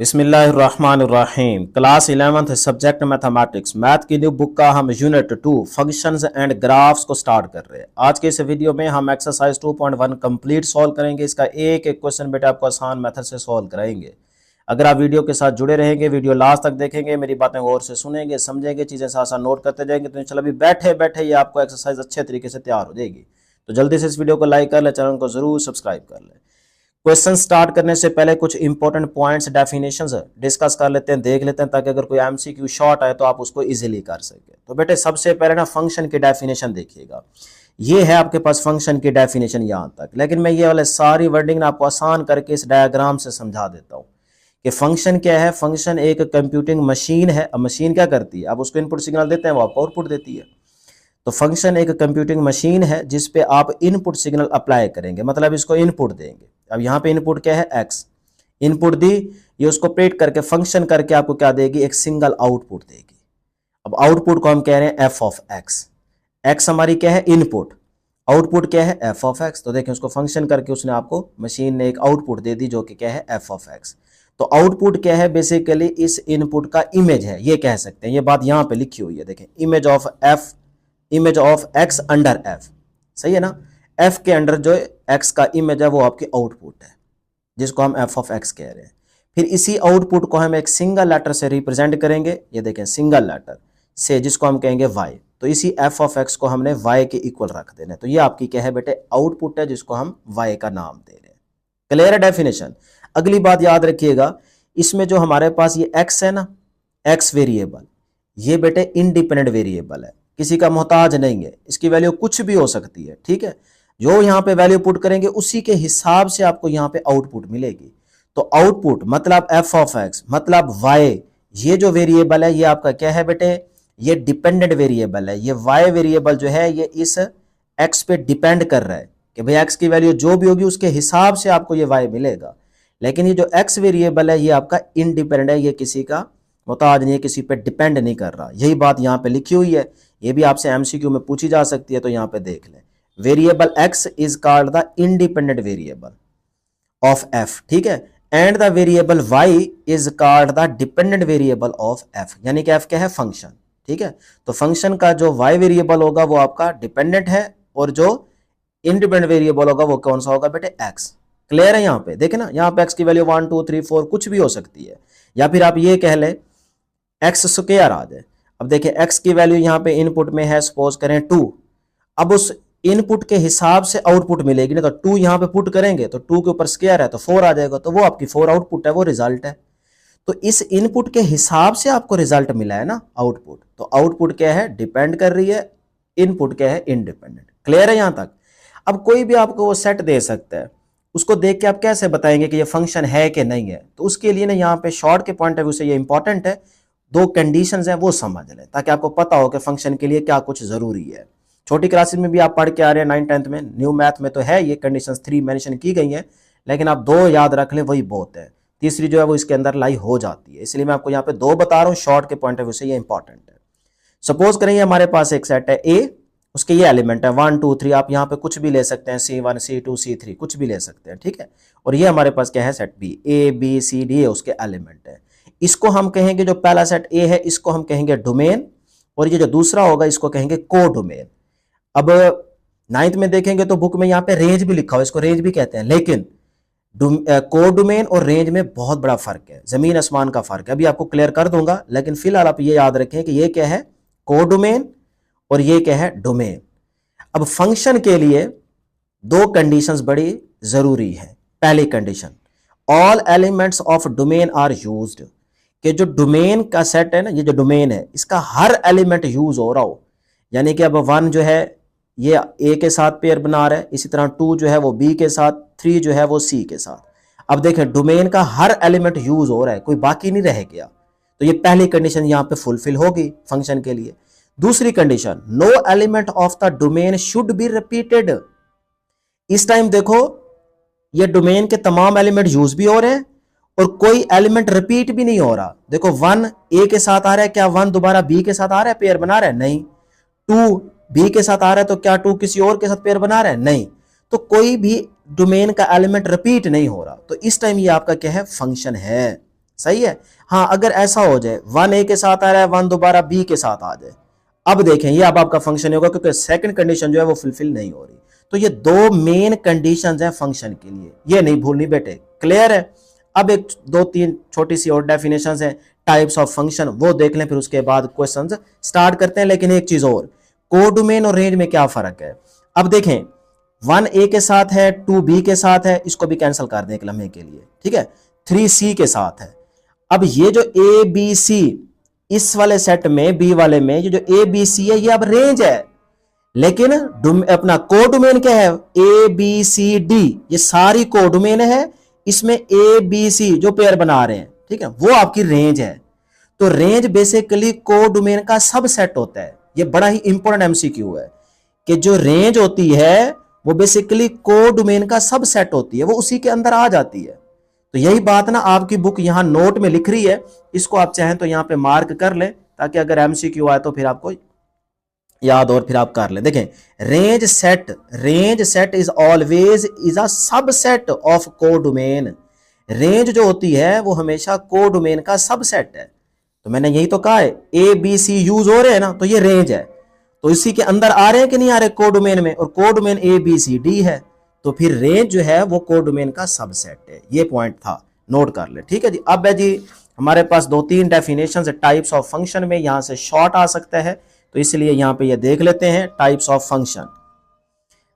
बिस्मिल्लाहिर्रहमानिर्रहीम। Class 11th subject mathematics math की new book का हम यूनिट 2 फंक्शंस एंड ग्राफ्स को स्टार्ट कर रहे हैं। आज के इस वीडियो में हम एक्सरसाइज 2.1 कंप्लीट सॉल्व करेंगे। इसका एक एक क्वेश्चन बेटा आपको आसान मेथड से सॉल्व कराएंगे। अगर आप वीडियो के साथ जुड़े रहेंगे, वीडियो लास्ट तक देखेंगे, मेरी बातें गौर से सुनेंगे, समझेंगे, चीज़ें साथ साथ नोट करते जाएंगे, तो इंशाल्लाह भी बैठे बैठे ये आपको एक्सरसाइज अच्छे तरीके से तैयार हो जाएगी। तो जल्दी से इस वीडियो को लाइक कर ले, चैनल को जरूर सब्सक्राइब कर ले। क्वेश्चन स्टार्ट करने से पहले कुछ इंपॉर्टेंट पॉइंट्स डेफिनेशंस डिस्कस कर लेते हैं, देख लेते हैं, ताकि अगर कोई एमसीक्यू शॉर्ट आए तो आप उसको इजीली कर सके। तो बेटे सबसे पहले ना फंक्शन की डेफिनेशन देखिएगा। ये है आपके पास फंक्शन की डेफिनेशन यहाँ तक, लेकिन मैं ये वाले सारी वर्डिंग आपको आसान करके इस डायग्राम से समझा देता हूँ कि फंक्शन क्या है। फंक्शन एक कंप्यूटिंग मशीन है। अब मशीन क्या करती है, आप उसको इनपुट सिग्नल देते हैं, वो आपको आउटपुट देती है। तो फंक्शन एक कंप्यूटिंग मशीन है जिस पे आप इनपुट सिग्नल अप्लाई करेंगे, मतलब इसको इनपुट देंगे। अब यहाँ पे इनपुट क्या है, एक्स इनपुट दी, ये उसको ऑपरेट करके फंक्शन करके आपको क्या देगी, एक सिंगल आउटपुट देगी। अब आउटपुट को हम कह रहे हैं एफ ऑफ एक्स। एक्स हमारी क्या है, इनपुट, आउटपुट क्या है, एफ ऑफ एक्स। तो देखें उसको फंक्शन करके उसने आपको मशीन ने एक आउटपुट दे दी जो कि क्या है, एफ ऑफ एक्स। तो आउटपुट क्या है, बेसिकली इस इनपुट का इमेज है, ये कह सकते हैं। ये बात यहाँ पे लिखी हुई है, देखें image of F, image of x under F, सही है ना। एफ के अंडर जो एक्स का इमेज है वो आपकी आउटपुट है, जिसको हम एफ ऑफ एक्स कह रहे हैं। फिर इसी आउटपुट को हम एक सिंगल लेटर से रिप्रेजेंट करेंगे, ये देखें सिंगल लेटर से, जिसको हम कहेंगे वाई। तो इसी एफ ऑफ एक्स को हमने वाई के इक्वल रख देना है। तो ये आपकी क्या है बेटे, आउटपुट है, जिसको हम वाई का नाम दे रहे हैं। क्लियर है डेफिनेशन। अगली बात याद रखिएगा, इसमें जो हमारे पास ये एक्स है ना, एक्स वेरिएबल, ये बेटे इंडिपेंडेंट वेरिएबल है, किसी का मोहताज नहीं है। इसकी वैल्यू कुछ भी हो सकती है, ठीक है। जो यहाँ पे वैल्यू पुट करेंगे उसी के हिसाब से आपको यहाँ पे आउटपुट मिलेगी। तो आउटपुट मतलब एफ ऑफ एक्स मतलब वाई, ये जो वेरिएबल है ये आपका क्या है बेटे, ये डिपेंडेंट वेरिएबल है। ये वाई वेरिएबल जो है ये इस एक्स पे डिपेंड कर रहा है कि भाई एक्स की वैल्यू जो भी होगी उसके हिसाब से आपको ये वाई मिलेगा। लेकिन ये जो एक्स वेरिएबल है ये आपका इंडिपेंडेंट है, ये किसी का मोहताज नहीं है, किसी पे डिपेंड नहीं कर रहा। यही बात यहाँ पे लिखी हुई है, ये भी आपसे एमसीक्यू में पूछी जा सकती है। तो यहाँ पे देख लें, variable X is called the independent variable of F, ठीक है। And the variable Y is called the dependent variable of F, यानी कि एफ क्या है, फंक्शन, ठीक है। तो फंक्शन का जो वाई वेरिएबल होगा वो आपका डिपेंडेंट है, और जो इंडिपेंडेंट वेरिएबल होगा वो कौन सा होगा बेटे, एक्स। क्लियर है यहाँ पे, देखे ना, यहाँ पे एक्स की वैल्यू 1 2 3 4 कुछ भी हो सकती है, या फिर आप ये कह ले एक्स स्क्वायर आ जाए। अब देखिए एक्स की वैल्यू यहाँ पे इनपुट में है, सपोज करें 2। अब उस इनपुट के हिसाब से आउटपुट मिलेगी ना, तो 2 यहाँ पे पुट करेंगे तो 2 के ऊपर स्क्वायर है तो 4 आ जाएगा, तो वो आपकी 4 आउटपुट है, वो रिजल्ट है। तो इस इनपुट के हिसाब से आपको रिजल्ट मिला है ना, आउटपुट। तो आउटपुट क्या है, डिपेंड कर रही है, इनपुट क्या है, इंडिपेंडेंट। क्लियर है यहाँ तक। अब कोई भी आपको वो सेट दे सकता है, उसको देख के आप कैसे बताएंगे कि ये फंक्शन है कि नहीं है। तो उसके लिए ना यहाँ पे शॉर्ट के पॉइंट ऑफ व्यू से ये इंपॉर्टेंट है, 2 कंडीशंस हैं वो समझ लें, ताकि आपको पता हो कि फंक्शन के लिए क्या कुछ जरूरी है। छोटी क्लासेस में भी आप पढ़ के आ रहे हैं, 9 10th में, न्यू मैथ में तो है ये कंडीशंस 3 मेंशन की गई हैं, लेकिन आप 2 याद रख लें, वही बहुत है। तीसरी जो है वो इसके अंदर लाई हो जाती है, इसलिए मैं आपको यहाँ पे 2 बता रहा हूँ, शॉर्ट के पॉइंट ऑफ व्यू से ये इंपॉर्टेंट है। सपोज करेंगे हमारे पास एक सेट है ए, उसके ये एलिमेंट है 1 2 3, आप यहाँ पे कुछ भी ले सकते हैं, C1 C2 C3 कुछ भी ले सकते हैं, ठीक है। और ये हमारे पास क्या है, set B, A B C D उसके एलिमेंट है। इसको हम कहेंगे, जो पहला सेट ए है इसको हम कहेंगे डोमेन, और ये जो दूसरा होगा इसको कहेंगे को डोमेन। अब 9th में देखेंगे तो बुक में यहाँ पे रेंज भी लिखा हुआ है, इसको रेंज भी कहते हैं, लेकिन को डोमेन और रेंज में बहुत बड़ा फर्क है, जमीन आसमान का फर्क है। अभी आपको क्लियर कर दूंगा, लेकिन फिलहाल आप ये याद रखें कि ये क्या है, को डोमेन, और ये क्या है, डोमेन। अब फंक्शन के लिए 2 कंडीशंस बड़ी जरूरी है। पहली condition, all elements of domain are used, कि जो डोमेन का सेट है ना, ये जो डोमेन है इसका हर एलिमेंट यूज हो रहा हो। यानी कि अब 1 जो है ये ए के साथ पेयर बना रहा है, इसी तरह 2 जो है वो बी के साथ, 3 जो है वो सी के साथ। अब देखें डोमेन का हर एलिमेंट यूज हो रहा है, कोई बाकी नहीं रह गया। तो ये पहली कंडीशन यहाँ पे फुलफिल होगी फंक्शन के लिए। दूसरी condition, no element of the domain should be repeated. इस टाइम देखो ये डोमेन के तमाम एलिमेंट यूज भी हो रहे हैं और कोई एलिमेंट रिपीट भी नहीं हो रहा। देखो 1 ए के साथ आ रहा है, क्या 1 दोबारा बी के साथ आ रहा है, पेयर बना रहा है? नहीं। 2 बी के साथ आ रहा है, तो क्या 2 किसी और के साथ पेयर बना रहा है? नहीं। तो कोई भी डोमेन का एलिमेंट रिपीट नहीं हो रहा। तो इस टाइम ये आपका क्या है, फंक्शन है। सही है। हाँ, अगर ऐसा हो जाए 1 ए के साथ आ रहा है, 1 दोबारा बी के साथ आ जाए, अब देखें ये अब आपका फंक्शन होगा, क्योंकि सेकंड कंडीशन जो है वो फुलफिल नहीं हो रही। तो ये दो मेन कंडीशंस हैं फंक्शन के लिए, ये नहीं भूलनी बेटे, क्लियर है। अब एक दो तीन छोटी सी और डेफिनेशंस हैं टाइप्स ऑफ फंक्शन, वो देख लें, फिर उसके बाद क्वेश्चंस स्टार्ट करते हैं। लेकिन एक चीज और, कोडोमेन और रेंज में क्या फर्क है। अब देखें 1 ए के साथ है, 2 बी के साथ है, इसको भी कैंसिल कर दें एक लम्हे के लिए, ठीक है, 3 सी के साथ है। अब ये जो ए बी सी इस वाले सेट में, बी वाले में, ये जो ए बी सी है ये अब रेंज है, लेकिन अपना कोडोमेन क्या है, ए बी सी डी, ये सारी कोडोमेन है, इसमें ए बी सी जो पेयर बना रहे हैं, ठीक है, वो आपकी रेंज है। तो रेंज बेसिकली कोडोमेन का सबसेट होता है। ये बड़ा ही इंपॉर्टेंट एमसीक्यू है कि जो रेंज होती है वो बेसिकली कोडोमेन का सबसेट होती है, वो उसी के अंदर आ जाती है। तो यही बात ना आपकी बुक यहां नोट में लिख रही है, इसको आप चाहें तो यहां पे मार्क कर लें, ताकि अगर एमसीक्यू आए तो फिर आपको याद और फिर आप कर ले। देखें, range set is always is a subset of codomain. Range जो होती है वो हमेशा कोडोमेन का सबसेट है। तो मैंने यही तो कहा है, ए बी सी यूज हो रहे हैं ना, तो ये रेंज है, तो इसी के अंदर आ रहे हैं कि नहीं आ रहे कोडोमेन में, और codomain A B C D है, तो फिर रेंज जो है वो कोडोमेन का सबसेट है। ये पॉइंट था, नोट कर ले, ठीक है जी। अब है जी हमारे पास दो तीन डेफिनेशन टाइप्स ऑफ फंक्शन में, यहां से शॉर्ट आ सकता है, तो इसलिए यहां पे ये देख लेते हैं टाइप्स ऑफ फंक्शन।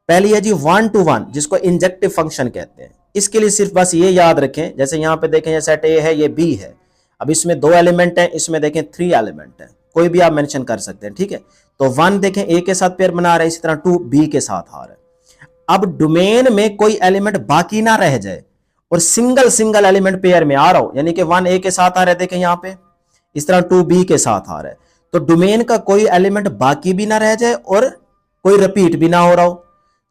पहली है जी 1 to 1, जिसको इंजेक्टिव फंक्शन कहते हैं। इसके लिए सिर्फ बस ये याद रखें, जैसे यहां पे देखें ये सेट ए है, ये बी है, अब इसमें 2 एलिमेंट हैं, इसमें देखें 3 एलिमेंट हैं, कोई भी आप मेंशन कर सकते हैं, ठीक है। तो 1 देखें ए के साथ पेयर बना रहे हैं, इसी तरह 2 बी के साथ आ रहा है। अब डोमेन में कोई एलिमेंट बाकी ना रह जाए और सिंगल एलिमेंट पेयर में आ रहा हो, यानी कि 1 ए के साथ आ रहा है, देखें यहां पे, इस तरह 2 बी के साथ आ रहा है, तो डोमेन का कोई एलिमेंट बाकी भी ना रह जाए और कोई रिपीट भी ना हो रहा हो।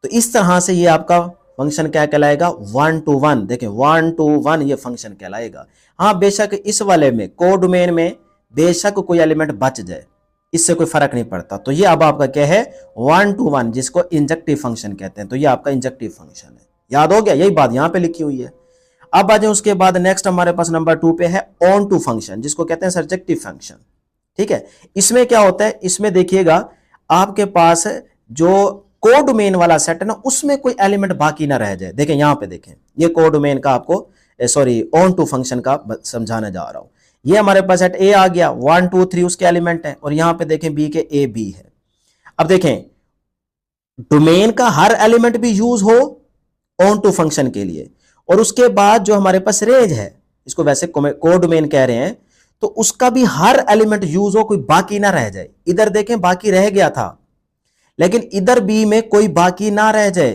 तो इस तरह से ये आपका फंक्शन क्या कहलाएगा, 1 to 1। देखें 1 to 1 ये फंक्शन कहलाएगा। हाँ, बेशक इस वाले में कोडोमेन में बेशक कोई एलिमेंट बच जाए, इससे कोई फर्क नहीं पड़ता। तो ये अब आपका क्या है, 1 to 1, जिसको इंजेक्टिव फंक्शन कहते हैं। तो ये आपका इंजेक्टिव फंक्शन है, याद हो गया, यही बात यहां पे लिखी हुई है। अब आ जाए उसके बाद नेक्स्ट हमारे पास नंबर 2 पे है ऑन टू फंक्शन, जिसको कहते हैं सर्जेक्टिव फंक्शन, ठीक है। इसमें क्या होता है, इसमें देखिएगा आपके पास जो कोडोमेन वाला सेट है ना, उसमें कोई एलिमेंट बाकी ना रह जाए। देखें यहां पे, देखें ये कोडोमेन का आपको ऑन टू फंक्शन का समझाने जा रहा हूं। ये हमारे पास सेट ए आ गया, 1 2 3 उसके एलिमेंट है, और यहां पे देखें बी के ए बी है। अब देखें डोमेन का हर एलिमेंट भी यूज हो ऑन टू फंक्शन के लिए, और उसके बाद जो हमारे पास रेंज है, इसको वैसे कोडोमेन कह रहे हैं, तो उसका भी हर एलिमेंट यूज हो, कोई बाकी ना रह जाए। इधर देखें बाकी रह गया था, लेकिन इधर बी में कोई बाकी ना रह जाए,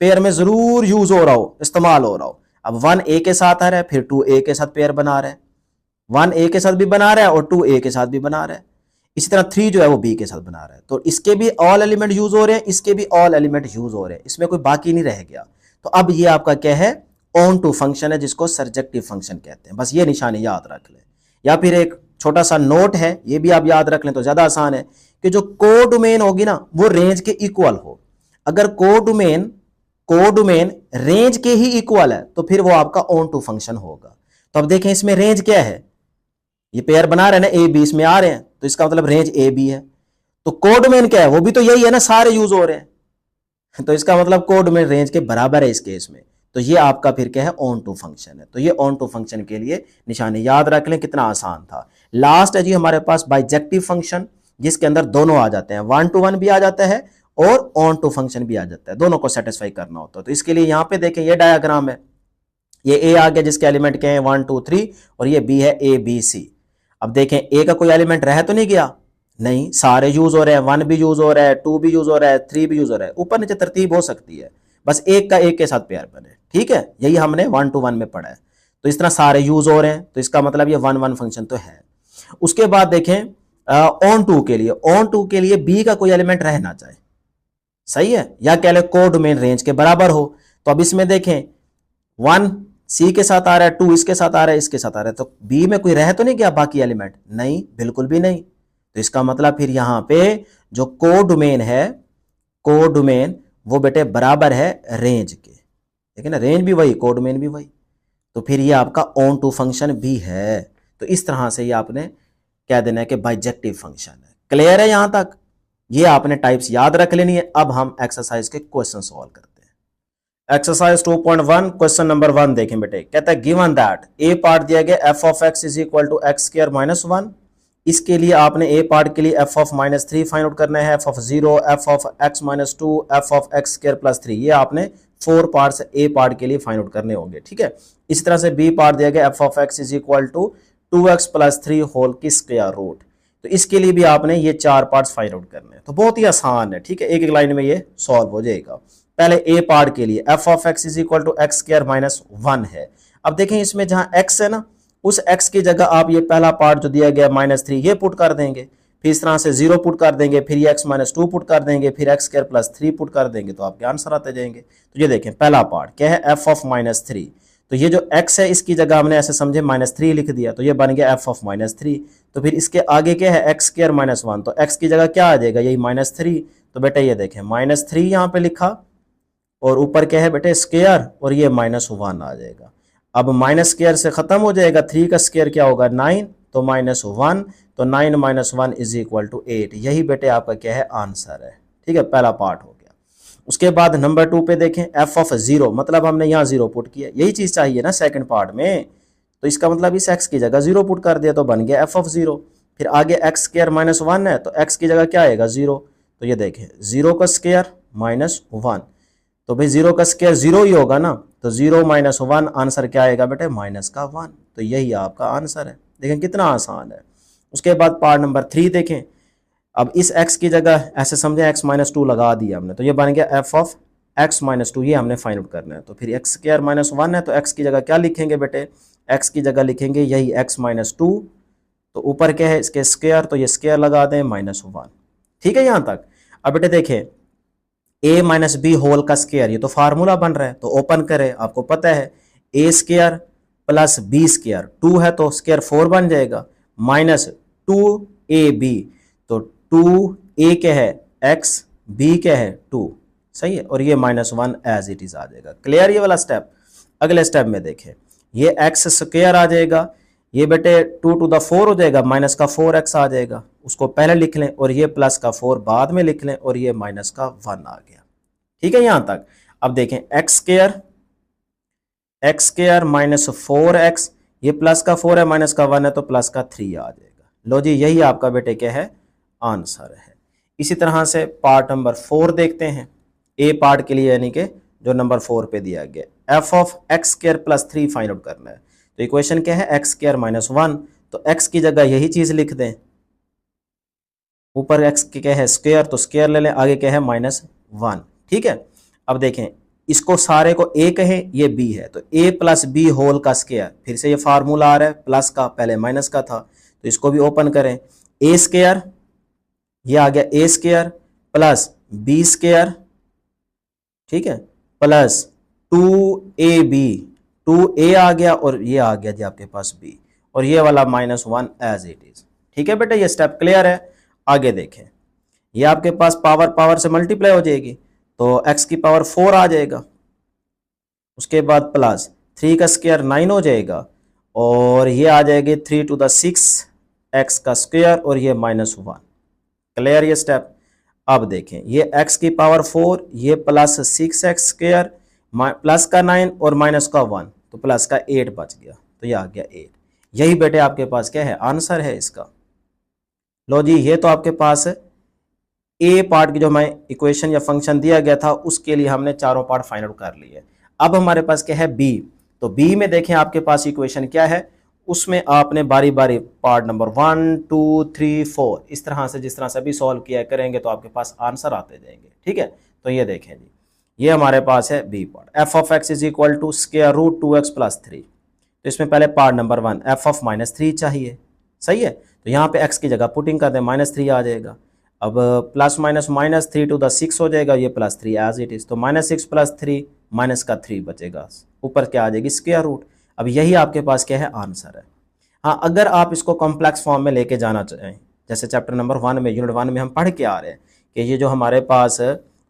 पेयर में जरूर यूज हो रहा हो, इस्तेमाल हो रहा हो। अब 1 ए के साथ आ रहा है, फिर 2 ए के साथ पेयर बना रहा है, 1 ए के साथ भी बना रहा है और 2 ए के साथ भी बना रहा है। इसी तरह 3 जो है वो बी के साथ बना रहा है, तो इसके भी ऑल एलिमेंट यूज हो रहे हैं, इसके भी ऑल एलिमेंट यूज हो रहे हैं, इसमें कोई बाकी नहीं रह गया। तो अब ये आपका क्या है, ऑन टू फंक्शन है, जिसको सर्जेक्टिव फंक्शन कहते हैं। बस ये निशानी याद रख लें, या फिर एक छोटा सा नोट है, ये भी आप याद रख लें तो ज्यादा आसान है, कि जो कोडोमेन होगी ना वो रेंज के इक्वल हो। अगर कोडोमेन रेंज के ही इक्वल है तो फिर वो आपका ऑन टू फंक्शन होगा। तो अब देखें इसमें रेंज क्या है, ये पेयर बना रहे हैं ना, ए बी इसमें आ रहे हैं, तो इसका मतलब रेंज ए बी है। तो कोडोमेन क्या है, वो भी तो यही है ना, सारे यूज हो रहे हैं, तो इसका मतलब कोडोमेन रेंज के बराबर है इस केस में। तो ये आपका फिर क्या है, ऑन टू फंक्शन है। तो ये ऑन टू फंक्शन के लिए निशानी याद रख लें, कितना आसान था। लास्ट है जी हमारे पास बाइजेक्टिव फंक्शन, जिसके अंदर दोनों आ जाते हैं, 1 to 1 भी आ जाता है और ऑन टू फंक्शन भी आ जाता है, दोनों को सेटिस्फाई करना होता है। तो इसके लिए यहां पे देखें ये डायग्राम है, ये ए आ गया जिसके एलिमेंट क्या है 1 2 3, और ये बी है ए बी सी। अब देखें ए का कोई एलिमेंट रह तो नहीं गया, नहीं, सारे यूज हो रहे हैं, 1 भी यूज हो रहा है, 2 भी यूज हो रहा है, 3 भी यूज हो रहा है, ऊपर नीचे तरतीब हो सकती है, बस एक का एक के साथ पेयर बने, ठीक है। यही हमने 1 to 1 में पढ़ा है। तो इस तरह सारे यूज हो रहे हैं, तो इसका मतलब ये 1 1 फंक्शन तो है। उसके बाद देखें ऑन टू के लिए बी का कोई एलिमेंट रहना चाहिए, सही है, या कह ले कोडोमेन रेंज के बराबर हो। तो अब इसमें देखें 1 सी के साथ आ रहा है, 2 इसके साथ आ रहा है, इसके साथ आ रहा है, तो बी में कोई रह तो नहीं गया बाकी एलिमेंट, नहीं, बिल्कुल भी नहीं। तो इसका मतलब फिर यहां पे जो कोडोमेन है, कोडोमेन वो बेटे बराबर है रेंज के, ठीक है ना, रेंज भी वही कोडोमेन भी वही। तो फिर ये आपका ऑन टू फंक्शन भी है। तो इस तरह से ये आपने कह देना है कि बाइजेक्टिव फंक्शन है। क्लियर है यहां तक? ये आपने टाइप्स याद रख लेनी है। अब हम एक्सरसाइज के क्वेश्चन सॉल्व करते हैं। एक्सरसाइज 2.1 क्वेश्चन नंबर 1 देखें बेटे। कहता है गिवन दैट ए पार्ट दिया गया f of x is equal to x square minus 1। इसके लिए आपने ए पार्ट के लिए f of minus 3 find out करना है, F of 0, f of x minus 2, f of x square plus 3। ये आपने 4 पार्ट्स ए पार्ट के लिए फाइंड आउट करने होंगे। ठीक है, इसी तरह से बी पार्ट दिया गया f of x is equal to 2x plus 3 whole की स्क्वायर रूट। तो इसके लिए भी आपने ये 4 पार्ट्स फाइंड आउट करने हैं। तो बहुत ही आसान है। ठीक है, एक एक लाइन में ये सॉल्व हो जाएगा। पहले ए पार्ट के लिए f of x is equal to x square minus 1 है। अब देखें इसमें जहां एक्स है ना, उस x की जगह आप ये पहला पार्ट जो दिया गया माइनस 3 ये पुट कर देंगे, फिर इस तरह से 0 पुट कर देंगे, फिर ये x माइनस 2 पुट कर देंगे, फिर एक्स स्क्वायर प्लस 3 पुट कर देंगे, तो आपके आंसर आते जाएंगे। तो ये देखें पहला पार्ट क्या है, f ऑफ माइनस 3। तो ये जो x है इसकी जगह हमने ऐसे समझे माइनस 3 लिख दिया, तो ये बन गया f ऑफ माइनस 3। तो फिर इसके आगे क्या है, एक्स स्क्वायर माइनस 1, तो x की जगह क्या आ जाएगा, यही माइनस 3। तो बेटे ये देखें माइनस 3 यहाँ पे लिखा और ऊपर क्या है बेटे स्क्वायर, और ये माइनस 1 आ जाएगा। अब माइनस स्क्वायर से खत्म हो जाएगा, 3 का स्क्वायर क्या होगा 9, तो माइनस 1, तो 9 माइनस 1 इज इक्वल टू 8। यही बेटे आपका क्या है आंसर है। ठीक है, पहला पार्ट हो गया। उसके बाद नंबर 2 पे देखें एफ ऑफ 0, मतलब हमने यहाँ 0 पुट किया, यही चीज चाहिए ना सेकंड पार्ट में। तो इसका मतलब इस एक्स की जगह 0 पुट कर दिया, तो बन गया एफ ऑफ 0। फिर आगे एक्स स्क्वायर माइनस 1 है, तो एक्स की जगह क्या आएगा 0। तो ये देखें 0 का स्क्वायर माइनस 1, तो भाई 0 का स्क्वायर 0 ही होगा ना, तो 0 माइनस 1 आंसर क्या आएगा बेटे माइनस का 1। तो यही आपका आंसर है। देखें कितना आसान है। उसके बाद पार्ट नंबर 3 देखें। अब इस x की जगह ऐसे समझे x माइनस 2 लगा दिया हमने, तो ये बन गया f ऑफ x माइनस 2, ये हमने फाइंड आउट करना है। तो फिर एक्स स्क्वायर माइनस 1 है, तो x की जगह क्या लिखेंगे बेटे, x की जगह लिखेंगे यही x माइनस 2, तो ऊपर क्या है इसके स्क्वायर, तो ये स्क्वायर लगा दें माइनस 1। ठीक है यहाँ तक। अब बेटे देखें a माइनस बी होल का स्क्वायर, ये तो फार्मूला बन रहा है, तो ओपन करें, आपको पता है a square plus B square 2 है, तो स्क्वायर 4 बन जाएगा, माइनस 2ab, तो 2a क्या है x, b क्या है 2, सही है, और ये माइनस 1 एज इट इज आ जाएगा। क्लियर ये वाला स्टेप। अगले स्टेप में देखें ये x स्क्वायर आ जाएगा, ये बेटे 2 टू द 4 हो जाएगा, माइनस का 4x आ जाएगा, उसको पहले लिख लें, और ये प्लस का 4 बाद में लिख लें, और ये माइनस का 1 आ गया। ठीक है यहां तक। अब देखें एक्स स्क्वायर माइनस 4x, ये प्लस का 4 है माइनस का 1 है, तो प्लस का 3 आ जाएगा। लो जी यही आपका बेटे क्या है आंसर है। इसी तरह से पार्ट नंबर 4 देखते हैं, ए पार्ट के लिए, यानी कि जो नंबर 4 पे दिया गया f of x square plus 3 find out करना है। तो इक्वेशन क्या है एक्स स्क्वायर माइनस 1, तो x की जगह यही चीज लिख दें, ऊपर x क्या है स्क्वायर, तो स्क्वायर ले लें, आगे क्या है माइनस 1। ठीक है, अब देखें इसको सारे को a कहें, ये b है, तो a प्लस बी होल का स्क्वायर, फिर से ये फार्मूला आ रहा है प्लस का, पहले माइनस का था, तो इसको भी ओपन करें, a स्क्वायर, ये आ गया a square plus b square, ठीक है, प्लस 2ab, 2a आ गया, और ये आ गया जी आपके पास b, और ये वाला माइनस 1 एज इट इज। ठीक है बेटे, ये स्टेप क्लियर है। आगे देखें ये आपके पास पावर से मल्टीप्लाई हो जाएगी, तो x की पावर 4 आ जाएगा, उसके बाद प्लस 3 का स्क्वायर 9 हो जाएगा, और ये आ जाएगी 3 टू द 6 x का स्क्वायर, और ये माइनस 1। क्लियर ये स्टेप। अब देखें ये x की पावर 4, ये प्लस 6x स्क्वायर, प्लस का 9 और माइनस का 1, तो प्लस का 8 बच गया, तो ये आ गया 8। यही बेटे आपके पास क्या है आंसर है इसका। लो जी ये तो आपके पास ए पार्ट की जो मैं इक्वेशन या फंक्शन दिया गया था उसके लिए हमने चारों पार्ट फाइंड आउट कर लिए। अब हमारे पास क्या है बी, तो बी में देखें आपके पास इक्वेशन क्या है, उसमें आपने बारी बारी पार्ट नंबर 1 2 3 4 इस तरह से जिस तरह से भी सॉल्व किया करेंगे तो आपके पास आंसर आते जाएंगे। ठीक है, तो ये देखें जी ये हमारे पास है B part, f of x is equal to square root 2x plus 3। तो इसमें पहले part number 1 f of minus 3 चाहिए, सही है, तो यहाँ पे x की जगह पुटिंग कर दें, माइनस 3 आ जाएगा, अब plus minus minus 3 to the 6 हो जाएगा, ये प्लस 3 एज इट इज, तो माइनस 6 प्लस 3 माइनस का 3 बचेगा, ऊपर क्या आ जाएगी स्क्वायर रूट। अब यही आपके पास क्या है आंसर है। हाँ अगर आप इसको कॉम्प्लेक्स फॉर्म में लेके जाना चाहें, जैसे चैप्टर नंबर 1 में यूनिट 1 में हम पढ़ के आ रहे हैं कि ये जो हमारे पास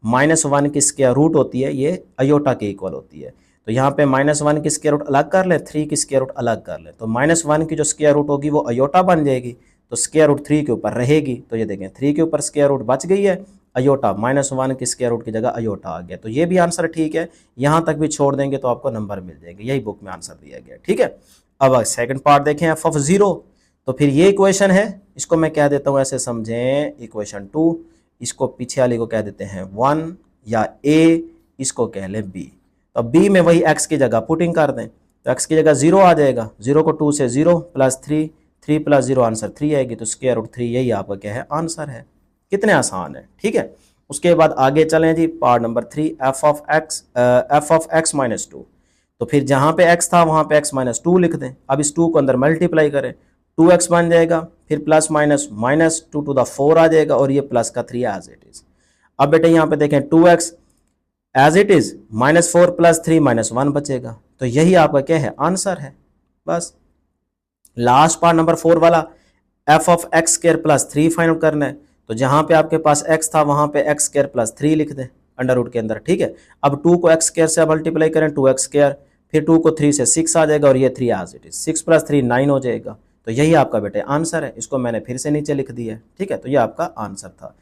-1 की स्क्वायर रूट होती है ये अयोटा के इक्वल होती है, तो तो यहाँ पे -1 की स्क्वायर रूट अलग कर लें, 3 की स्क्वायर रूट अलग कर लें, तो -1 की जो स्क्वायर रूट होगी वो अयोटा बन जाएगी, तो स्क्वायर रूट 3 के ऊपर रहेगी। तो ये देखें 3 के ऊपर स्क्वायर रूट बच गई है, अयोटा -1 की स्क्वायर रूट की जगह अयोटा आ गया। तो ये भी आंसर ठीक है, यहाँ तक भी छोड़ देंगे तो आपको नंबर मिल जाएंगे। यही बुक में आंसर दिया गया, ठीक है। अब सेकंड पार्ट देखें, एफ ऑफ 0। तो फिर ये इक्वेशन है, इसको मैं कह देता हूँ ऐसे समझें इक्वेशन 2, इसको पीछे वाली को कह देते हैं 1 या a, इसको कह लें b। तो b में वही x की जगह पुटिंग कर दें, तो x की जगह 0 आ जाएगा, 0 को 2 से 0 प्लस 3, 3 प्लस 0 आंसर 3 आएगी, तो स्क्वायर रूट 3 यही आपका क्या है आंसर है। कितने आसान है, ठीक है। उसके बाद आगे चलें जी, part number 3, F of x minus 2। तो फिर जहाँ पे x था वहाँ पे x माइनस 2 लिख दें। अब इस 2 को अंदर मल्टीप्लाई करें, 2x बन जाएगा, फिर प्लस माइनस -2 टू द 4 आ जाएगा, और ये प्लस का 3 एज इट इज। अब बेटे यहाँ पे देखें 2x as it is, -4 plus 3 -1 बचेगा, तो यही आपका क्या है आंसर है। बस लास्ट पार्ट नंबर 4 वाला, F of x square plus 3 find out करना है। तो जहाँ पे आपके पास x था वहाँ पे x स्क्वायर प्लस 3 लिख दें अंडर रूट के अंदर, ठीक है। अब 2 को x स्क्वायर से मल्टीप्लाई करें, 2x स्क्वायर, फिर 2 को 3 से 6 आ जाएगा, और ये 3 एज इट इज, 6 प्लस 3 9 हो जाएगा। तो यही आपका बेटे आंसर है। इसको मैंने फिर से नीचे लिख दिया है, ठीक है। तो ये आपका आंसर था।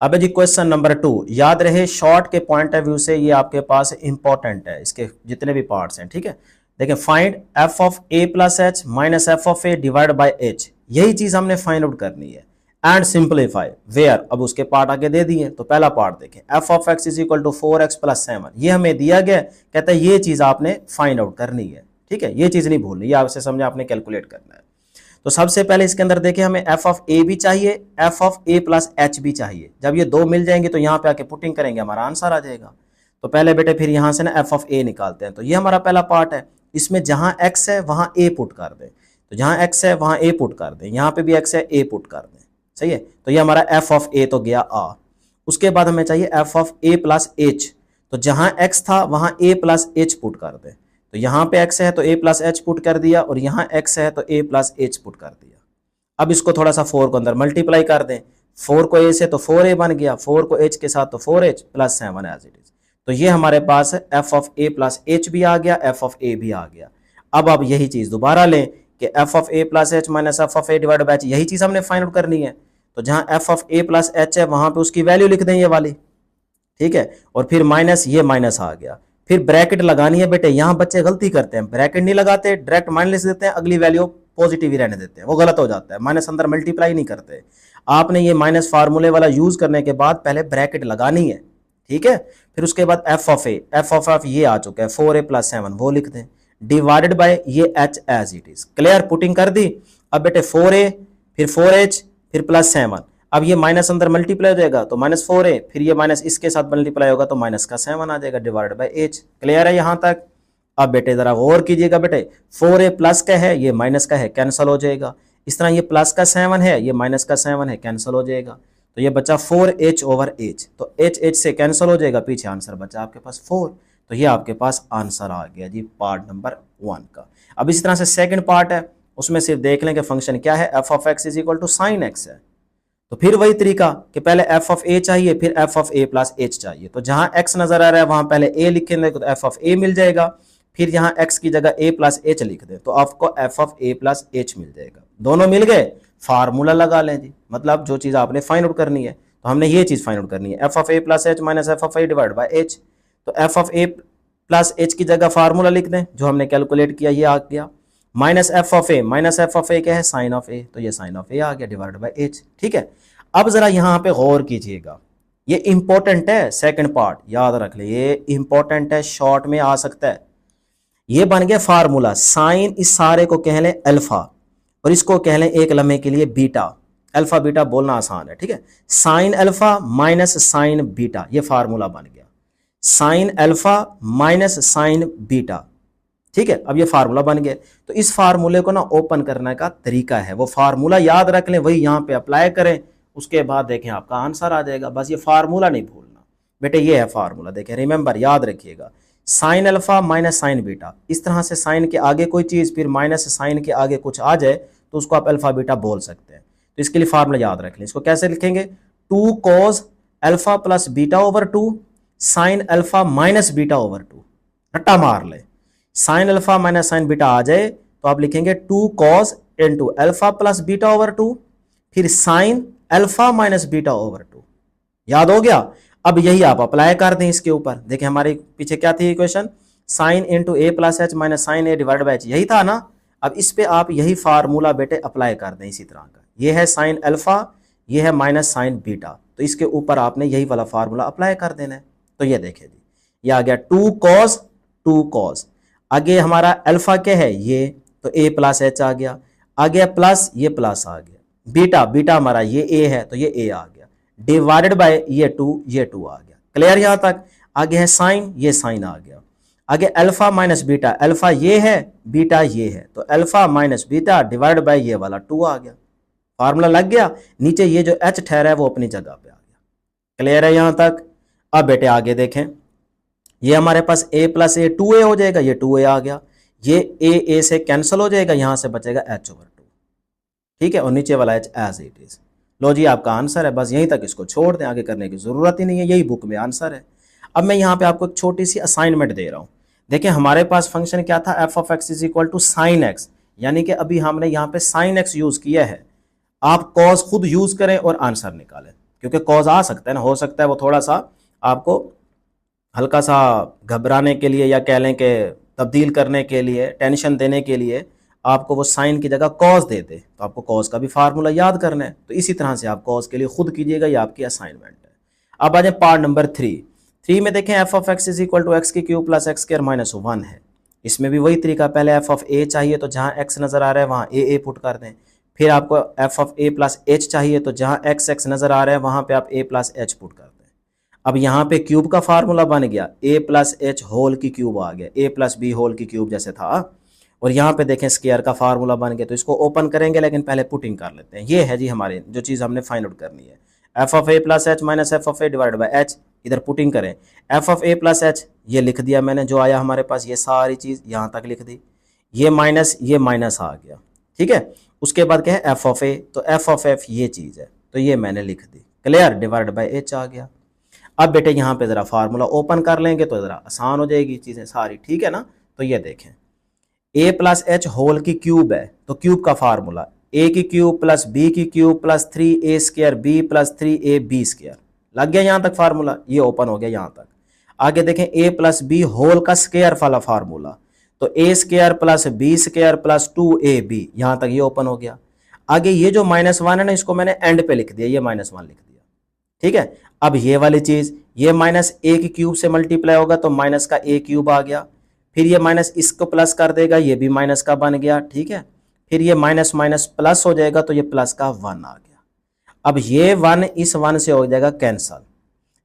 अब जी क्वेश्चन नंबर 2, याद रहे शॉर्ट के पॉइंट ऑफ व्यू से ये आपके पास इंपॉर्टेंट है, इसके जितने भी पार्ट्स हैं, ठीक है। देखें, find F of a plus H minus F of a divide by h, यही चीज हमने फाइंड आउट करनी है। एंड सिंप्लीफाई वेयर, अब उसके पार्ट आगे दे दिए। तो पहला पार्ट देखें, F of x is equal to 4x plus 7, ये हमें दिया गया, कहता है ये चीज आपने फाइंड आउट करनी है, ठीक है। ये चीज नहीं भूलनी, ये आपसे समझे आपने कैलकुलेट करना है। तो सबसे पहले इसके अंदर देखें, हमें एफ ऑफ ए भी चाहिए, F of A plus H भी चाहिए। जब ये दो मिल जाएंगे तो यहाँ पे आके पुटिंग करेंगे, हमारा आंसर आ जाएगा। तो पहले बेटे फिर यहाँ से ना एफ ऑफ ए निकालते हैं। तो ये हमारा पहला पार्ट है, इसमें जहाँ एक्स है वहाँ ए पुट कर दें, तो जहाँ एक्स है वहाँ ए पुट कर दें, यहाँ पे भी एक्स है ए पुट कर दें, सही है। तो ये हमारा एफ ऑफ ए तो गया आ। उसके बाद हमें चाहिए F of A plus H, तो जहाँ एक्स था वहाँ ए प्लस एच पुट कर दें। तो यहाँ पे x है तो a प्लस एच पुट कर दिया, और यहाँ x है तो a प्लस एच पुट कर दिया। अब इसको थोड़ा सा 4 को अंदर मल्टीप्लाई कर दें, 4 को a से तो 4a बन गया, 4 को h के साथ तो 4h plus 7 as it is. तो ये हमारे पास f of a plus H भी आ गया, f ऑफ a भी आ गया। अब यही चीज दोबारा लें कि f of a plus H minus F of a divide by H, यही चीज हमने फाइंड आउट करनी है। तो जहाँ f of a plus H है वहां पे उसकी वैल्यू लिख दें ये वाली, ठीक है। और फिर माइनस, ये माइनस आ गया, फिर ब्रैकेट लगानी है। बेटे यहाँ बच्चे गलती करते हैं, ब्रैकेट नहीं लगाते, डायरेक्ट माइनस देते हैं, अगली वैल्यू पॉजिटिव ही रहने देते हैं, वो गलत हो जाता है। माइनस अंदर मल्टीप्लाई नहीं करते। आपने ये माइनस फार्मूले वाला यूज करने के बाद पहले ब्रैकेट लगानी है, ठीक है। फिर उसके बाद F of A, F of ये आ चुका है 4a प्लस 7, वो लिख दें, डिवाइडेड बाय ये h as it is. Clear, putting कर दी। अब बेटे 4a फिर 4h फिर प्लस 7, अब ये माइनस अंदर मल्टीप्लाई हो जाएगा तो -4a, फिर ये माइनस इसके साथ मल्टीप्लाई होगा तो माइनस का 7 आ जाएगा डिवाइडेड बाय h। क्लियर है यहाँ तक। अब बेटे जरा गौर कीजिएगा, बेटे 4a प्लस का है, ये माइनस का है, कैंसिल हो जाएगा। इस तरह ये प्लस का 7 है, ये माइनस का 7 है, कैंसिल हो जाएगा। तो ये बचा 4h ओवर h, तो h से कैंसिल हो जाएगा, पीछे आंसर बचा आपके पास 4। तो ये आपके पास आंसर आ गया जी पार्ट नंबर 1 का। अब इस तरह से सेकंड पार्ट है, उसमें सिर्फ देख लें कि फंक्शन क्या है, F of x is equal to sine x है। तो फिर वही तरीका कि पहले एफ ऑफ ए चाहिए, फिर F of A plus H चाहिए। तो जहां एक्स नजर आ रहा है वहां पहले ए लिखेंगे तो एफ ऑफ ए मिल जाएगा, फिर यहाँ एक्स की जगह ए प्लस एच लिख दे तो आपको F of A plus H मिल जाएगा। दोनों मिल गए, फार्मूला लगा लें जी, मतलब जो चीज आपने फाइंड आउट करनी है, तो हमने ये चीज फाइंड आउट करनी है, F of A plus H minus F of A divide by H. तो F of A plus H की जगह फार्मूला लिख दें जो हमने कैलकुलेट किया, ये आ गया, minus F of A, minus F of A क्या है, साइन ऑफ ए, तो ये साइन ऑफ ए आ गया डिवाइड बाय एच, ठीक है। अब जरा यहाँ पे गौर कीजिएगा, ये इंपॉर्टेंट है, सेकंड पार्ट याद रख ले, ये इंपॉर्टेंट है, शॉर्ट में आ सकता है। ये बन गया फार्मूला, साइन इस सारे को कह लें अल्फा और इसको कह लें एक लम्हे के लिए बीटा। अल्फा बीटा बोलना आसान है, ठीक है। Sign alpha minus sine beta, ये फार्मूला बन गया, sign alpha minus sine beta, ठीक है। अब ये फार्मूला बन गया, तो इस फार्मूले को ना ओपन करने का तरीका है, वो फार्मूला याद रख लें, वही यहाँ पे अप्लाई करें, उसके बाद देखें आपका आंसर आ जाएगा। बस ये फार्मूला नहीं भूलना बेटे, ये है फार्मूला, देखें रिमेंबर, याद रखिएगा, sign alpha minus sine beta. इस तरह से साइन के आगे कोई चीज फिर माइनस साइन के आगे कुछ आ जाए तो उसको आप अल्फा बीटा बोल सकते हैं। तो इसके लिए फार्मूला याद रख लें, इसको कैसे लिखेंगे, 2 cos alpha plus beta over 2 sine alpha minus beta over 2, रट्टा मार ले, sine alpha minus sine beta आ जाए तो आप लिखेंगे 2 cos into alpha plus beta over 2, फिर sine alpha minus beta over 2। याद हो गया? अब यही आप अप्लाई कर दें इसके ऊपर। देखिए हमारे पीछे क्या थी equation, sine into a plus H minus sine a divide by h, यही था ना। अब इस पे आप यही फार्मूला बेटे अप्लाई कर दें इसी तरह का। ये है साइन अल्फा, ये है माइनस साइन बीटा, तो इसके ऊपर आपने यही वाला फार्मूला अप्लाई कर देना है। तो ये देखिए जी, ये आ गया 2 कॉस, आगे हमारा अल्फा क्या है ये, तो ए प्लस एच आ गया, आगे प्लस ये प्लस आ गया, बीटा हमारा ये ए है तो ये ए आ गया, डिवाइडेड बाय ये 2 आ गया। क्लियर यहां तक? आगे है साइन, ये साइन आ गया, आगे अल्फा माइनस बीटा, अल्फा ये है बीटा ये है, तो alpha minus beta divide by ये वाला 2 आ गया। फार्मूला लग गया, नीचे ये जो एच ठहरा है वो अपनी जगह पे आ गया। क्लियर है यहां तक? अब बेटे आगे देखें, ये हमारे पास a प्लस ए 2a हो जाएगा, ये 2a आ गया, ये a से कैंसिल हो जाएगा, यहां से बचेगा h ओवर 2, ठीक है, और नीचे वाला h एज इट इज। लो जी आपका आंसर है, बस यहीं तक इसको छोड़ दें, आगे करने की जरूरत ही नहीं है, यही बुक में आंसर है। अब मैं यहाँ पे आपको एक छोटी सी असाइनमेंट दे रहा हूँ। देखिए हमारे पास फंक्शन क्या था, f of x is equal to sine x, यानी कि अभी हमने यहाँ पे साइन एक्स यूज किया है। आप कॉस खुद यूज करें और आंसर निकालें, क्योंकि कॉस आ सकता है ना, हो सकता है वो थोड़ा सा आपको हल्का सा घबराने के लिए या कह लें कि तब्दील करने के लिए, टेंशन देने के लिए आपको वो साइन की जगह कॉस दे दे, तो आपको कॉस का भी फार्मूला याद करना है। तो इसी तरह से आप कॉस के लिए खुद कीजिएगा, ये आपकी असाइनमेंट है। अब आ जाए पार्ट नंबर 3 में देखें, F of x is equal to X की cube plus X square minus 1 है। इसमें भी वही तरीका, पहले एफ ऑफ ए चाहिए तो जहाँ एक्स नजर आ रहा है वहाँ ए पुट कर दें, फिर आपको F of A plus H चाहिए तो जहाँ एक्स नजर आ रहा है वहाँ पे आप ए प्लस एच पुट कर दें। अब यहाँ पे क्यूब का फार्मूला बन गया, ए प्लस एच होल की क्यूब आ गया, ए प्लस बी होल की क्यूब जैसे था। और यहाँ पे देखें स्क्वायर का फार्मूला बन गया, तो इसको ओपन करेंगे लेकिन पहले पुटिंग कर लेते हैं। ये है जी हमारे जो चीज़ हमने फाइंड आउट करनी है, F of A plus H minus F of A divide by H, इधर पुटिंग करें, F of A plus H ये लिख दिया मैंने, जो आया हमारे पास ये सारी चीज़ यहाँ तक लिख दी, ये माइनस आ गया, ठीक है। उसके बाद क्या है एफ ऑफ ए, तो एफ ऑफ एफ ये चीज़ है, तो ये मैंने लिख दी, क्लियर, डिवाइड बाई एच आ गया। अब बेटे यहाँ पे ज़रा फार्मूला ओपन कर लेंगे तो ज़रा आसान हो जाएगी चीज़ें सारी, ठीक है ना। तो ये देखें, ए प्लस एच होल की क्यूब है, तो क्यूब का फार्मूला ए की क्यूब प्लस बी की cube plus 3a square b plus 3ab square, लग गया यहाँ तक फार्मूला, ये ओपन हो गया यहाँ तक। आगे देखें ए प्लस बी होल का स्क्वायर वाला फार्मूला, तो A square plus B square plus 2ab, यहाँ तक ये ओपन हो गया। आगे ये जो -1 है ना, इसको मैंने एंड पे लिख दिया, ये -1 लिख दिया, ठीक है। अब ये वाली चीज, ये माइनस ए की क्यूब से मल्टीप्लाई होगा तो माइनस का ए क्यूब आ गया, फिर ये माइनस इसको प्लस कर देगा, ये भी माइनस का बन गया, ठीक है। फिर ये माइनस माइनस प्लस हो जाएगा तो ये प्लस का 1 आ गया। अब ये 1 इस 1 से हो जाएगा कैंसल।